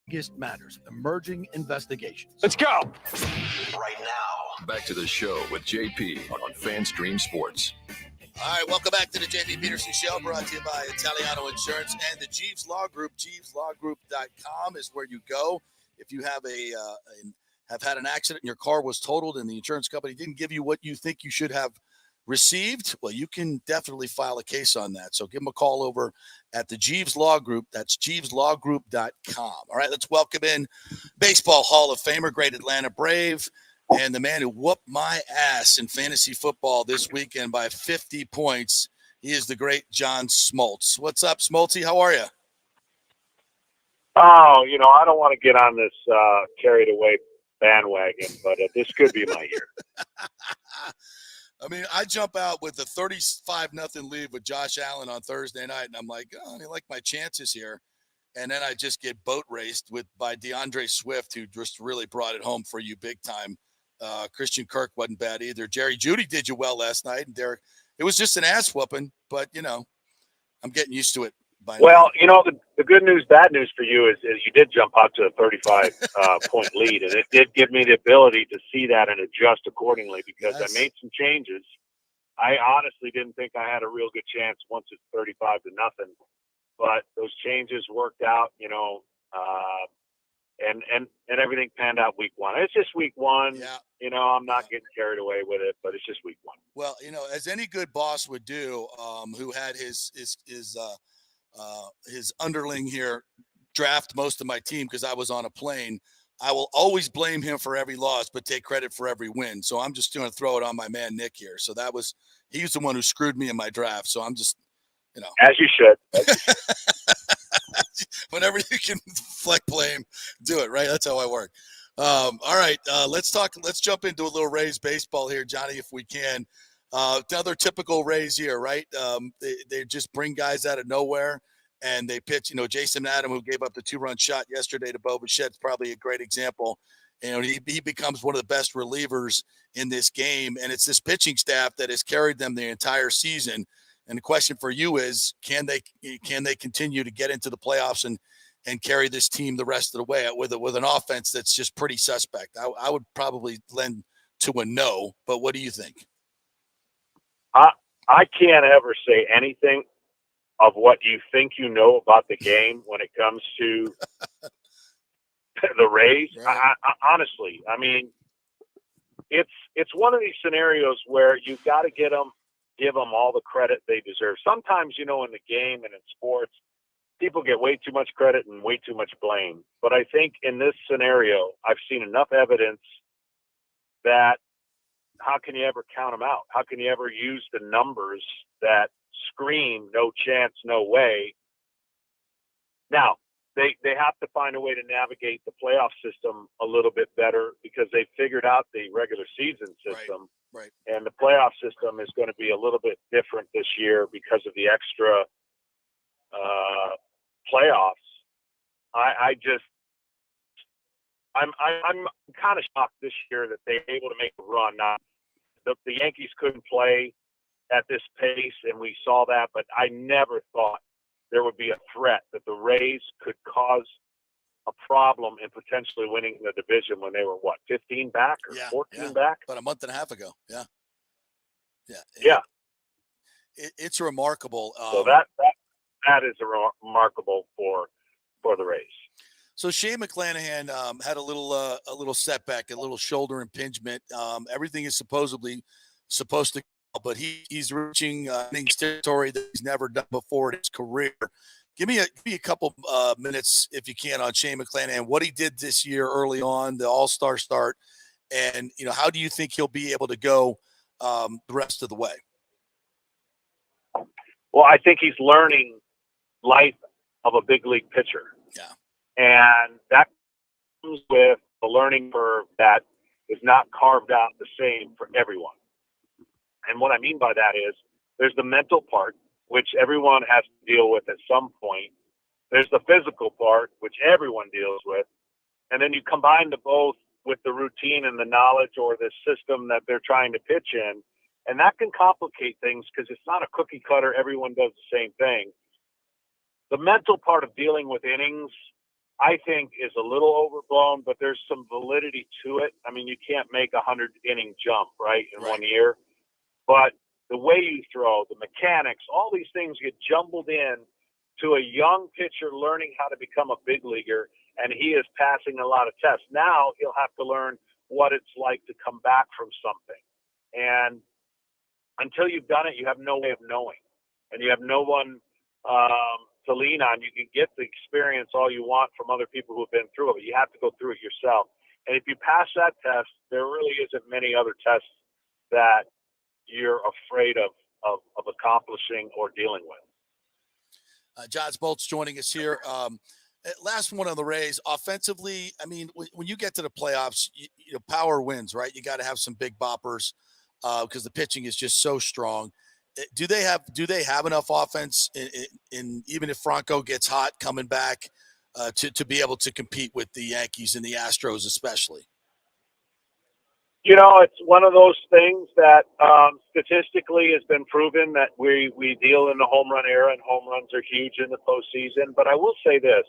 [SPEAKER 17] biggest matters, emerging investigations.
[SPEAKER 1] Let's go. Right now, back to the show with JP on FanStream Sports.
[SPEAKER 4] All right, welcome back to the JP Peterson Show, brought to you by Italiano Insurance and the Jeeves Law Group. JeevesLawGroup.com is where you go if you have have had an accident and your car was totaled and the insurance company didn't give you what you think you should have received. Well, you can definitely file a case on that. So give them a call over at the Jeeves Law Group. That's JeevesLawGroup.com. All right, let's welcome in Baseball Hall of Famer, great Atlanta Brave, and the man who whooped my ass in fantasy football this weekend by 50 points. He is the great John Smoltz. What's up, Smoltzy? How are you?
[SPEAKER 6] Oh, I don't want to get on this carried away bandwagon, but this could be my year.
[SPEAKER 4] I mean, I jump out with a 35-0 lead with Josh Allen on Thursday night, and I'm like, oh, I like my chances here. And then I just get boat raced by DeAndre Swift, who just really brought it home for you big time. Christian Kirk wasn't bad either. Jerry Jeudy did you well last night. And Derek, it was just an ass whooping, but, I'm getting used to it.
[SPEAKER 6] Well, the good news, bad news for you is you did jump out to a 35-point lead, and it did give me the ability to see that and adjust accordingly because I made some changes. I honestly didn't think I had a real good chance once it's 35-0, but those changes worked out, and everything panned out week one. It's just week one. Yeah. I'm not getting carried away with it, but it's just week one.
[SPEAKER 4] Well, as any good boss would do, who had his underling here draft most of my team because I was on a plane, I will always blame him for every loss, but take credit for every win. So I'm just going to throw it on my man, Nick, here. So he's the one who screwed me in my draft. So I'm just,
[SPEAKER 6] As you should.
[SPEAKER 4] Whenever you can deflect blame, do it, right? That's how I work. All right. Let's jump into a little Rays baseball here, Johnny, if we can. Another typical Rays here, right? They just bring guys out of nowhere and they pitch, Jason Adam, who gave up the 2-run shot yesterday to Bo Bichette's probably a great example. He becomes one of the best relievers in this game. And it's this pitching staff that has carried them the entire season. And the question for you is, can they continue to get into the playoffs and carry this team the rest of the way with an offense that's just pretty suspect? I would probably lend to a no, but what do you think?
[SPEAKER 6] I can't ever say anything of what you think you know about the game when it comes to the Rays. Right. Honestly, I mean, it's one of these scenarios where you've got to give them all the credit they deserve. Sometimes, in the game and in sports, people get way too much credit and way too much blame. But I think in this scenario, I've seen enough evidence that how can you ever count them out? How can you ever use the numbers that scream no chance, no way? Now, they have to find a way to navigate the playoff system a little bit better because they figured out the regular season system.
[SPEAKER 4] Right.
[SPEAKER 6] And the playoff system is going to be a little bit different this year because of the extra playoffs. I'm kind of shocked this year that they were able to make a run. Now, the Yankees couldn't play at this pace, and we saw that, but I never thought there would be a threat that the Rays could cause a problem in potentially winning the division when they were, 15 back or 14 back?
[SPEAKER 4] About a month and a half ago. Yeah.
[SPEAKER 6] Yeah.
[SPEAKER 4] It's remarkable.
[SPEAKER 6] So that is remarkable for the Rays.
[SPEAKER 4] So Shane McClanahan had a little setback, a little shoulder impingement. Everything is supposed to, but he's reaching innings territory that he's never done before in his career. Give me a couple minutes, if you can, on Shane McClanahan, what he did this year early on, the All-Star start, and how do you think he'll be able to go the rest of the way?
[SPEAKER 6] Well, I think he's learning life of a big league pitcher.
[SPEAKER 4] Yeah.
[SPEAKER 6] And that comes with a learning curve that is not carved out the same for everyone. And what I mean by that is there's the mental part, which everyone has to deal with at some point. There's the physical part, which everyone deals with. And then you combine the both with the routine and the knowledge or the system that they're trying to pitch in. And that can complicate things because it's not a cookie cutter. Everyone does the same thing. The mental part of dealing with innings, I think is a little overblown, but there's some validity to it. I mean, you can't make a 100-inning jump, right, in 1 year. But the way you throw, the mechanics, all these things get jumbled in to a young pitcher learning how to become a big leaguer, and he is passing a lot of tests. Now he'll have to learn what it's like to come back from something. And until you've done it, you have no way of knowing. And you have no one to lean on. You can get the experience all you want from other people who have been through it, but you have to go through it yourself. And if you pass that test, there really isn't many other tests that you're afraid of accomplishing or dealing with.
[SPEAKER 3] John Smoltz joining us here. Last one on the Rays. Offensively, I mean, when you get to the playoffs, you know, power wins, right? You got to have some big boppers because the pitching is just so strong. Do they have enough offense in even if Franco gets hot coming back to be able to compete with the Yankees and the Astros especially?
[SPEAKER 6] You know, it's one of those things that statistically has been proven that we deal in the home run era, and home runs are huge in the postseason. But I will say this.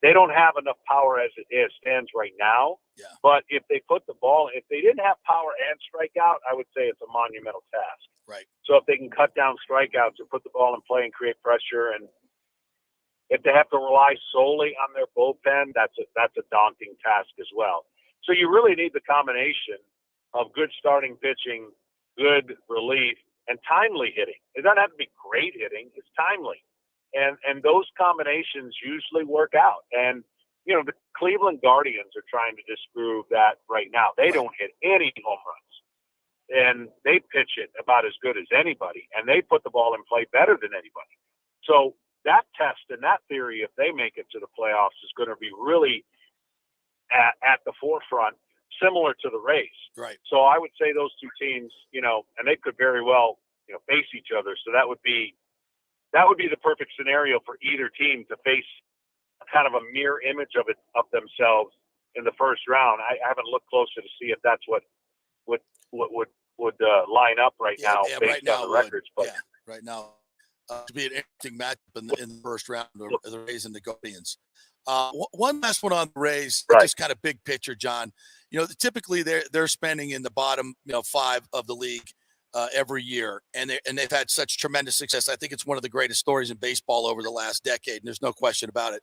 [SPEAKER 6] They don't have enough power as it stands right now. Yeah. But if they put the ball, if they didn't have power and strikeout, I would say it's a monumental task.
[SPEAKER 3] Right.
[SPEAKER 6] So if they can cut down strikeouts and put the ball in play and create pressure, and if they have to rely solely on their bullpen, that's a daunting task as well. So you really need the combination of good starting pitching, good relief, and timely hitting. It doesn't have to be great hitting; it's timely. And those combinations usually work out. And, you know, the Cleveland Guardians are trying to disprove that right now. They don't hit any home runs. And they pitch it about as good as anybody. And they put the ball in play better than anybody. So that test and that theory, if they make it to the playoffs, is going to be really at the forefront, similar to the Rays.
[SPEAKER 3] Right.
[SPEAKER 6] So I would say those two teams, you know, and they could very well, you know, face each other. So that would be the perfect scenario for either team to face kind of a mirror image of themselves in the first round. I haven't looked closer to see if that's what would line up right now based on the records. But
[SPEAKER 3] right now, to be an interesting matchup in the first round, the Rays and the Guardians. One last one on the Rays, just kind of big picture, John. You know, typically they're spending in the bottom, you know, 5 of the league every year, and they've had such tremendous success. I think it's one of the greatest stories in baseball over the last decade, and there's no question about it.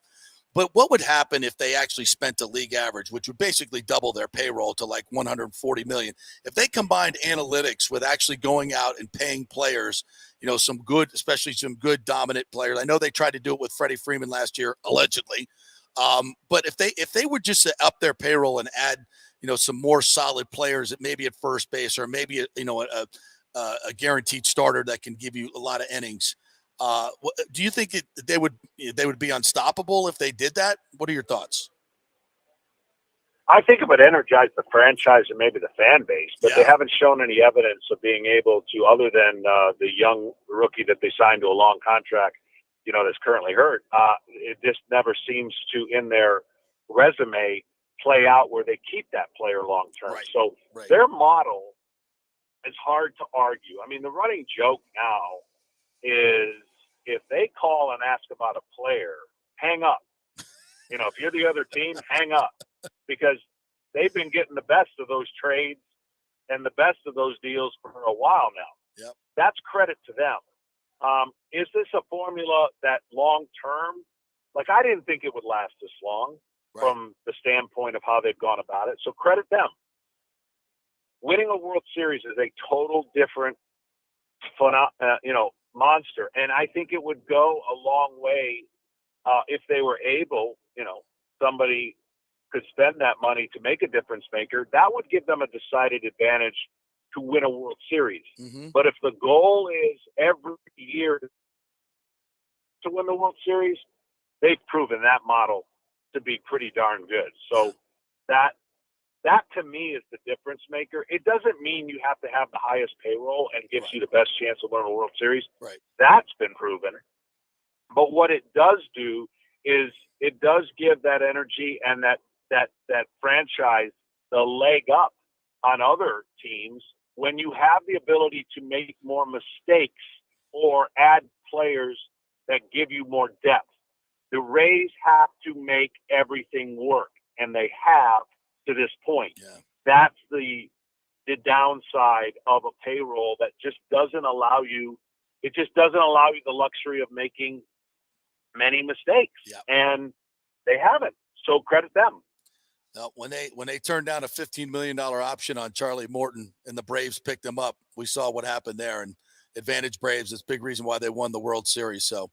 [SPEAKER 3] But what would happen if they actually spent the league average, which would basically double their payroll to like $140 million? If they combined analytics with actually going out and paying players, you know, some good, especially some good dominant players. I know they tried to do it with Freddie Freeman last year, allegedly. But if they would just up their payroll and add, you know, some more solid players at maybe at first base, or maybe a guaranteed starter that can give you a lot of innings. Do you think they would be unstoppable if they did that? What are your thoughts?
[SPEAKER 6] I think it would energize the franchise and maybe the fan base, but they haven't shown any evidence of being able to, other than the young rookie that they signed to a long contract, you know, that's currently hurt. It just never seems to, in their resume, play out where they keep that player long term. Right. So their model is hard to argue. I mean, the running joke now is if they call and ask about a player, hang up. You know, if you're the other team, hang up, because they've been getting the best of those trades and the best of those deals for a while now.
[SPEAKER 3] Yep.
[SPEAKER 6] That's credit to them. Is this a formula that long term, like I didn't think it would last this long from the standpoint of how they've gone about it. So credit them. Winning a World Series is a total different, monster. And I think it would go a long way if they were able, you know, somebody could spend that money to make a difference maker. That would give them a decided advantage to win a World Series. Mm-hmm. But if the goal is every year to win the World Series, they've proven that model to be pretty darn good. So that to me is the difference maker. It doesn't mean you have to have the highest payroll and gives you the best chance of winning a World Series.
[SPEAKER 3] Right.
[SPEAKER 6] That's been proven. But what it does do is it does give that energy and that franchise the leg up on other teams when you have the ability to make more mistakes or add players that give you more depth. The Rays have to make everything work, and they have to this point.
[SPEAKER 3] Yeah.
[SPEAKER 6] That's the downside of a payroll that just doesn't allow you. It just doesn't allow you the luxury of making many mistakes, and they haven't. So credit them.
[SPEAKER 3] Now, when they turned down a $15 million option on Charlie Morton and the Braves picked him up, we saw what happened there. And advantage Braves is a big reason why they won the World Series. So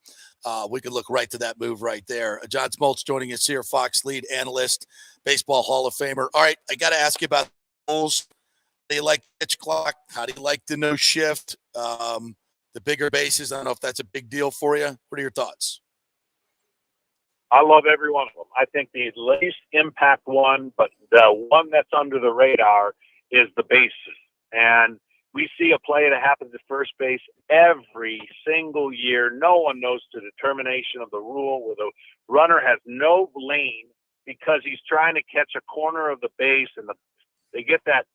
[SPEAKER 3] we could look right to that move right there. John Smoltz joining us here, Fox lead analyst, baseball Hall of Famer. All right, I got to ask you about the Bulls. How do you like pitch clock? How do you like the no shift? The bigger bases, I don't know if that's a big deal for you. What are your thoughts?
[SPEAKER 6] I love every one of them. I think the least impact one, but the one that's under the radar is the bases. And we see a play that happens at first base every single year. No one knows the determination of the rule where the runner has no lane because he's trying to catch a corner of the base, and they get that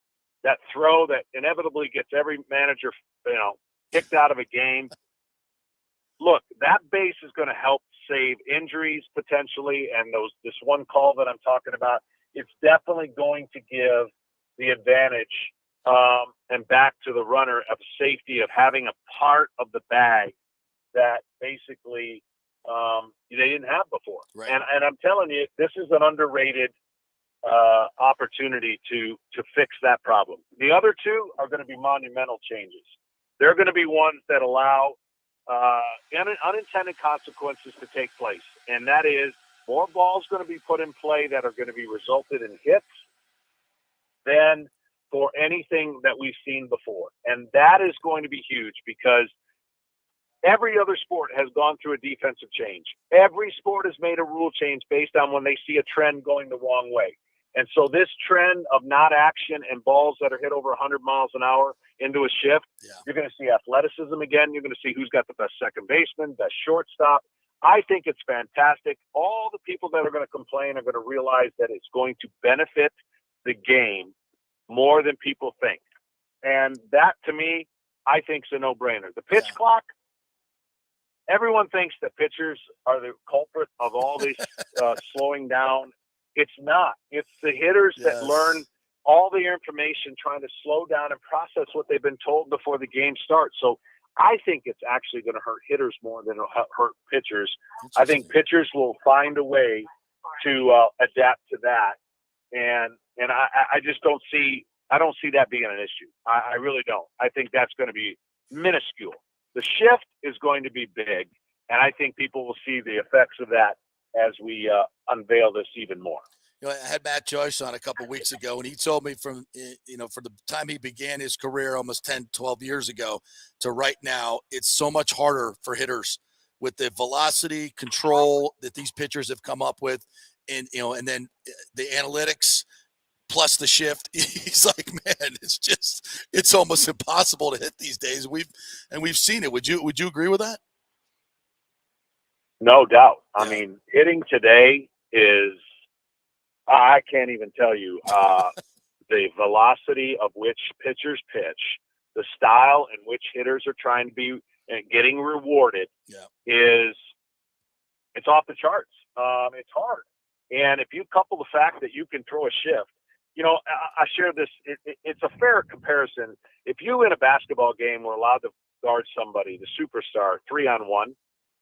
[SPEAKER 6] throw that inevitably gets every manager, kicked out of a game. Look, that base is going to help save injuries potentially, and this one call that I'm talking about, it's definitely going to give the advantage and back to the runner of safety of having a part of the bag that basically they didn't have before.
[SPEAKER 3] Right.
[SPEAKER 6] And I'm telling you, this is an underrated opportunity to fix that problem. The other two are going to be monumental changes. They're going to be ones that allow unintended consequences to take place, and that is more balls going to be put in play that are going to be resulted in hits than for anything that we've seen before. And that is going to be huge because every other sport has gone through a defensive change. Every sport has made a rule change based on when they see a trend going the wrong way. And so this trend of not action and balls that are hit over 100 miles an hour into a shift, you're going to see athleticism again. You're going to see who's got the best second baseman, best shortstop. I think it's fantastic. All the people that are going to complain are going to realize that it's going to benefit the game more than people think. And that, to me, I think is a no-brainer. The pitch clock, everyone thinks that pitchers are the culprit of all this slowing down. It's not. It's the hitters that learn all the information, trying to slow down and process what they've been told before the game starts. So I think it's actually going to hurt hitters more than it'll hurt pitchers. I think pitchers will find a way to adapt to that. And I just don't see that being an issue. I really don't. I think that's going to be minuscule. The shift is going to be big, and I think people will see the effects of that as we unveil this even more.
[SPEAKER 3] I had Matt Joyce on a couple of weeks ago, and he told me from the time he began his career almost 10, 12 years ago to right now, it's so much harder for hitters with the velocity control that these pitchers have come up with, and then the analytics plus the shift. He's like, man, it's almost impossible to hit these days. We've seen it. Would you agree with that?
[SPEAKER 6] No doubt. I mean, hitting today is, I can't even tell you, the velocity of which pitchers pitch, the style in which hitters are trying to be getting rewarded it's off the charts. It's hard. And if you couple the fact that you can throw a shift, I share this, it's a fair comparison. If you in a basketball game were allowed to guard somebody, the superstar, 3-on-1,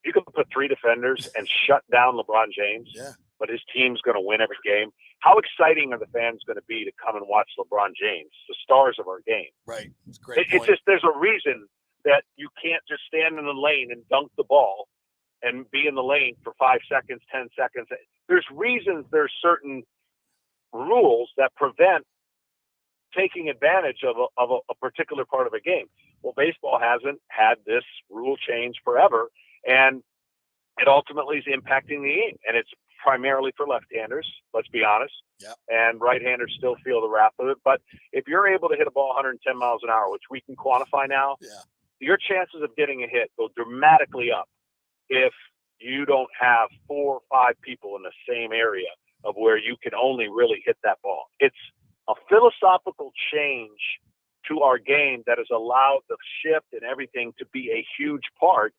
[SPEAKER 6] you can put 3 defenders and shut down LeBron James, but his team's going to win every game. How exciting are the fans going to be to come and watch LeBron James, the stars of our game?
[SPEAKER 3] Right. It's a great point.
[SPEAKER 6] It's just, there's a reason that you can't just stand in the lane and dunk the ball and be in the lane for 5 seconds, 10 seconds. There's reasons, there's certain rules that prevent taking advantage of a particular part of a game. Well, baseball hasn't had this rule change forever, and it ultimately is impacting the game. And it's primarily for left-handers, let's be honest. And right-handers still feel the wrath of it. But if you're able to hit a ball 110 miles an hour, which we can quantify now, your chances of getting a hit go dramatically up if you don't have 4 or 5 people in the same area of where you can only really hit that ball. It's a philosophical change to our game that has allowed the shift and everything to be a huge part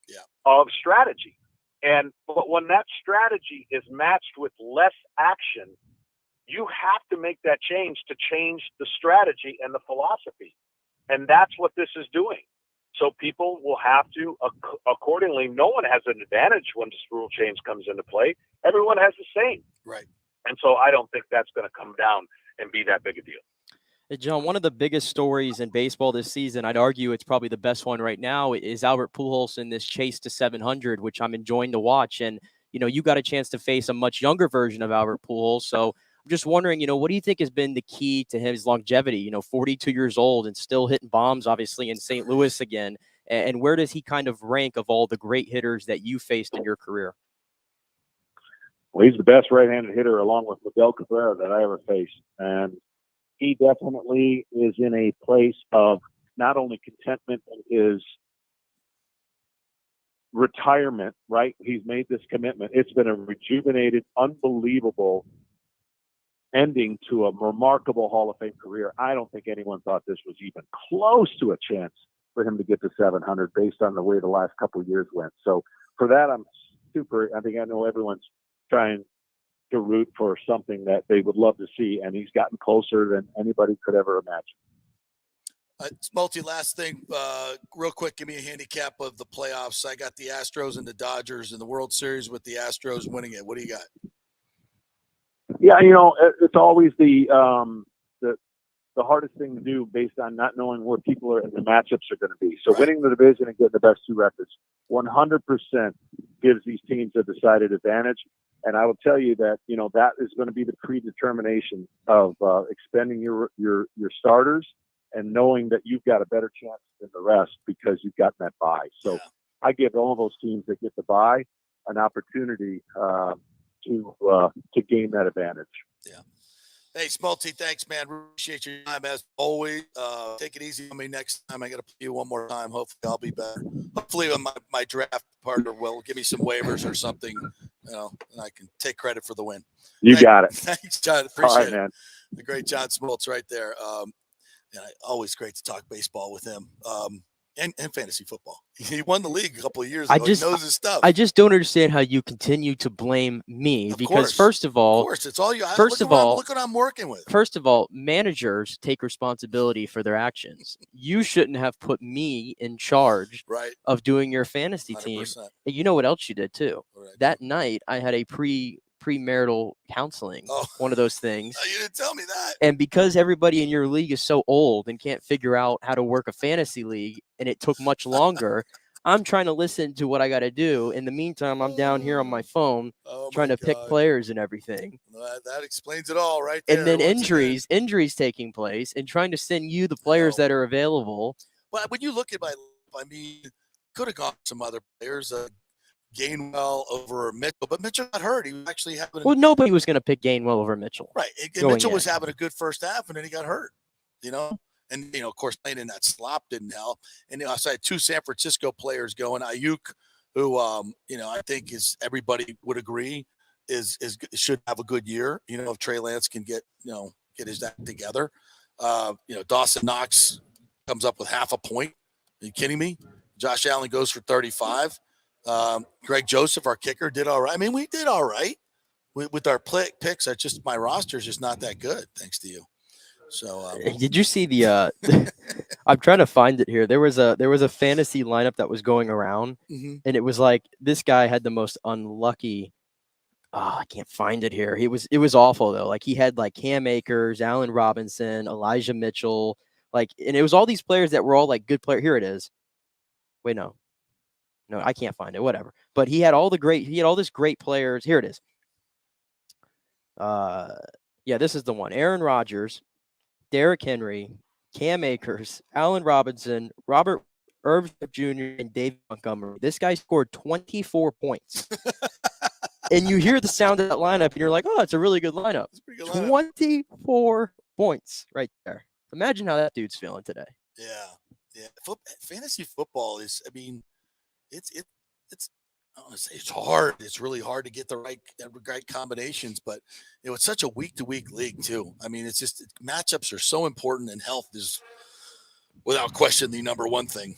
[SPEAKER 6] of strategy. But when that strategy is matched with less action, you have to make that change to change the strategy and the philosophy. And that's what this is doing. So people will have to, accordingly, no one has an advantage when this rule change comes into play. Everyone has the same.
[SPEAKER 3] Right.
[SPEAKER 6] And so I don't think that's going to come down and be that big a deal.
[SPEAKER 5] Hey, John, one of the biggest stories in baseball this season, I'd argue it's probably the best one right now, is Albert Pujols in this chase to 700, which I'm enjoying to watch. And, you got a chance to face a much younger version of Albert Pujols. So I'm just wondering, what do you think has been the key to his longevity? 42 years old and still hitting bombs, obviously, in St. Louis again. And where does he kind of rank of all the great hitters that you faced in your career?
[SPEAKER 6] Well, he's the best right-handed hitter along with Miguel Cabrera that I ever faced. And he definitely is in a place of not only contentment in his retirement, right? He's made this commitment. It's been a rejuvenated, unbelievable ending to a remarkable Hall of Fame career. I don't think anyone thought this was even close to a chance for him to get to 700 based on the way the last couple of years went. So for that, I know everyone's trying to root for something that they would love to see, and he's gotten closer than anybody could ever imagine.
[SPEAKER 3] Smoltz, last thing, real quick, give me a handicap of the playoffs. I got the Astros and the Dodgers in the World Series with the Astros winning it. What do you got?
[SPEAKER 6] Yeah, it's always the hardest thing to do based on not knowing where people are and the matchups are going to be. So winning the division and getting the best two records 100% gives these teams a decided advantage. And I will tell you that, that is going to be the predetermination of expending your starters and knowing that you've got a better chance than the rest because you've gotten that bye. So I give all those teams that get the bye an opportunity to gain that advantage.
[SPEAKER 3] Yeah. Hey, Smoltz, thanks, man. Appreciate your time as always. Take it easy on me next time. I got to play you one more time. Hopefully, I'll be better. Hopefully, my draft partner will give me some waivers or something, and I can take credit for the win.
[SPEAKER 6] Got it.
[SPEAKER 3] Thanks, John. Appreciate it.
[SPEAKER 6] Man.
[SPEAKER 3] The great John Smoltz right there. Always great to talk baseball with him. And fantasy football. He won the league a couple of years ago. He knows his stuff.
[SPEAKER 5] I just don't understand how you continue to blame me because first of all,
[SPEAKER 3] it's all you. Look what I'm working with.
[SPEAKER 5] First of all, managers take responsibility for their actions. You shouldn't have put me in charge of doing your fantasy 100%. Team. And you know what else you did too? That night I had a premarital counseling, one of those things.
[SPEAKER 3] You didn't tell me that.
[SPEAKER 5] And because everybody in your league is so old and can't figure out how to work a fantasy league, and it took much longer, I'm trying to listen to what I got to do. In the meantime, I'm down here on my phone trying to pick players and everything.
[SPEAKER 3] That explains it all right there.
[SPEAKER 5] And then injuries taking place and trying to send you the players that are available.
[SPEAKER 3] But when you look at could have gone some other players. Gainwell over Mitchell, but Mitchell got hurt. He was actually having.
[SPEAKER 5] Well, nobody was going to pick Gainwell over Mitchell.
[SPEAKER 3] Right. And Mitchell was having a good first half, and then he got hurt. And of course, playing in that slop didn't help. And I had two San Francisco players going. Ayuk, who I think everybody would agree should have a good year. If Trey Lance can get his act together. Dawson Knox comes up with half a point. Are you kidding me? Josh Allen goes for 35. Greg Joseph, our kicker, did all right. I mean, we did all right with our picks. My roster is just not that good, thanks to you. So,
[SPEAKER 5] did you see the? I'm trying to find it here. There was a fantasy lineup that was going around, and it was like this guy had the most unlucky. Oh, I can't find it here. It was awful though. Like he had like Cam Akers, Allen Robinson, Elijah Mitchell, and it was all these players that were all like good players. Here it is. Wait, no, I can't find it. Whatever. But he had all this great players. Here it is. Yeah, this is the one. Aaron Rodgers, Derrick Henry, Cam Akers, Allen Robinson, Robert Irv Jr., and David Montgomery. This guy scored 24 points. And you hear the sound of that lineup, and you're like, oh, it's a really good lineup. 24 points right there. Imagine how that dude's feeling today.
[SPEAKER 3] Yeah. Fantasy football is, it's I don't want to say it's hard. It's really hard to get the right combinations, but it's such a week-to-week league too. It's just matchups are so important, and health is without question the number one thing.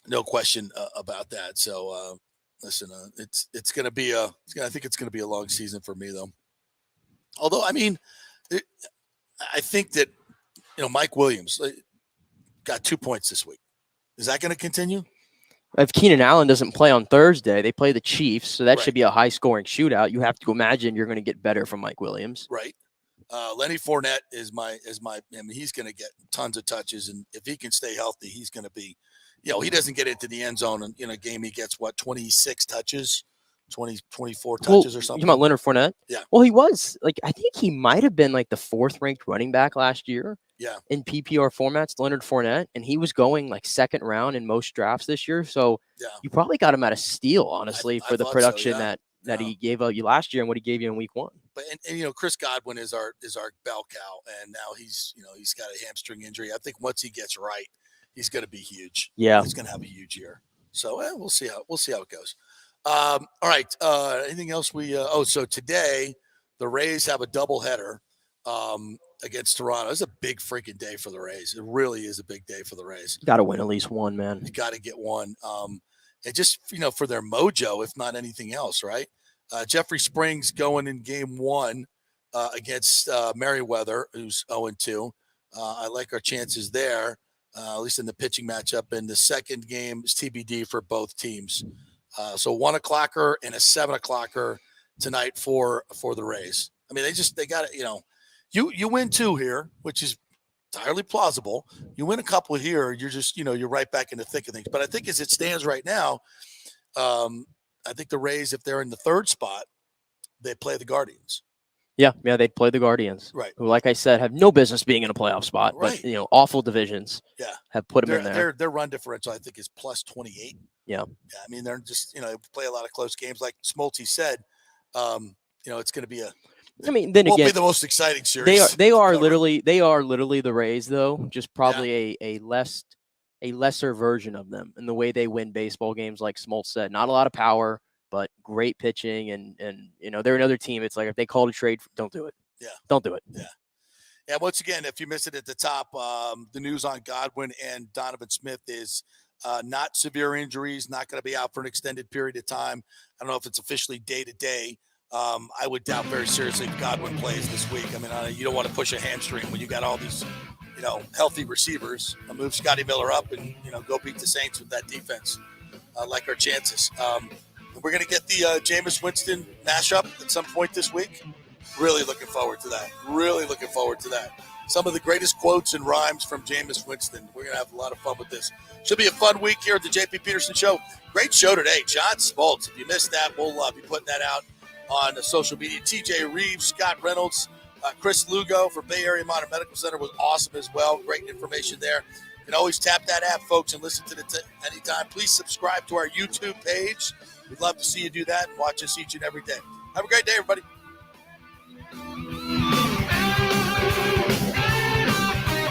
[SPEAKER 3] No question about that. So Listen, it's going to be I think it's going to be a long season for me, though. Although, I mean, I think that, Mike Williams got 2 points this week. Is that going to continue?
[SPEAKER 5] If Keenan Allen doesn't play on Thursday, they play the Chiefs, so that should be a high-scoring shootout. You have to imagine you're going to get better from Mike Williams.
[SPEAKER 3] Right. Lenny Fournette is my. I mean, he's going to get tons of touches, and if he can stay healthy, he's going to be. He doesn't get into the end zone in a game. He gets 26 touches, 24 touches or something.
[SPEAKER 5] You talking about Leonard Fournette?
[SPEAKER 3] Yeah.
[SPEAKER 5] Well, he was I think he might have been the 4th ranked running back last year.
[SPEAKER 3] Yeah.
[SPEAKER 5] In PPR formats, Leonard Fournette, and he was going 2nd round in most drafts this year. So you probably got him at a steal, honestly, for the production that he gave you last year and what he gave you in week 1.
[SPEAKER 3] But and Chris Godwin is our bell cow, and now he's got a hamstring injury. I think once he gets right, he's going to be huge.
[SPEAKER 5] Yeah,
[SPEAKER 3] he's going to have a huge year. So we'll see how it goes. All right. Anything else? So today the Rays have a doubleheader against Toronto. It's a big freaking day for the Rays. It really is a big day for the Rays.
[SPEAKER 5] Got to win at least one, man.
[SPEAKER 3] You got to get one. And just for their mojo, if not anything else, right? Jeffrey Springs going in game 1 against Merriweather, who's 0-2. I like our chances there, at least in the pitching matchup. And the second game is TBD for both teams. So 1 o'clocker and a 7 o'clocker tonight for the Rays. I mean, they got it. You win 2 here, which is entirely plausible. You win a couple here, you're just you're right back in the thick of things. But I think as it stands right now, I think the Rays, if they're in the 3rd spot, they play the Guardians.
[SPEAKER 5] Yeah, they'd play the Guardians,
[SPEAKER 3] right?
[SPEAKER 5] Who, like I said, have no business being in a playoff spot,
[SPEAKER 3] right.
[SPEAKER 5] But awful divisions.
[SPEAKER 3] Yeah,
[SPEAKER 5] have put them in there.
[SPEAKER 3] Their run differential, I think, is plus 28.
[SPEAKER 5] Yeah.
[SPEAKER 3] I mean, they're just they play a lot of close games, like Smoltz said. It's going to be
[SPEAKER 5] then
[SPEAKER 3] won't
[SPEAKER 5] again,
[SPEAKER 3] be the most exciting series.
[SPEAKER 5] They are literally the Rays, though. Just probably a lesser version of them in the way they win baseball games. Like Smoltz said, not a lot of power, but great pitching, and they're another team. It's like if they call a trade, don't do it.
[SPEAKER 3] Yeah,
[SPEAKER 5] don't do it.
[SPEAKER 3] Yeah. And once again, if you missed it at the top, the news on Godwin and Donovan Smith is not severe injuries, not going to be out for an extended period of time. I don't know if it's officially day to day. I would doubt very seriously if Godwin plays this week. I mean, you don't want to push a hamstring when you got all these, healthy receivers. Move Scotty Miller up and, go beat the Saints with that defense. I like our chances. We're going to get the Jameis Winston mashup at some point this week. Really looking forward to that. Some of the greatest quotes and rhymes from Jameis Winston. We're going to have a lot of fun with this. Should be a fun week here at the JP Peterson Show. Great show today. John Smoltz. If you missed that, we'll be putting that out on the social media. TJ Rives, Scott Reynolds, Chris Lugo for Bay Area Modern Medical Center was awesome as well. Great information there. You can always tap that app, folks, and listen to it anytime. Please subscribe to our YouTube page. We'd love to see you do that and watch us each and every day. Have a great day, everybody.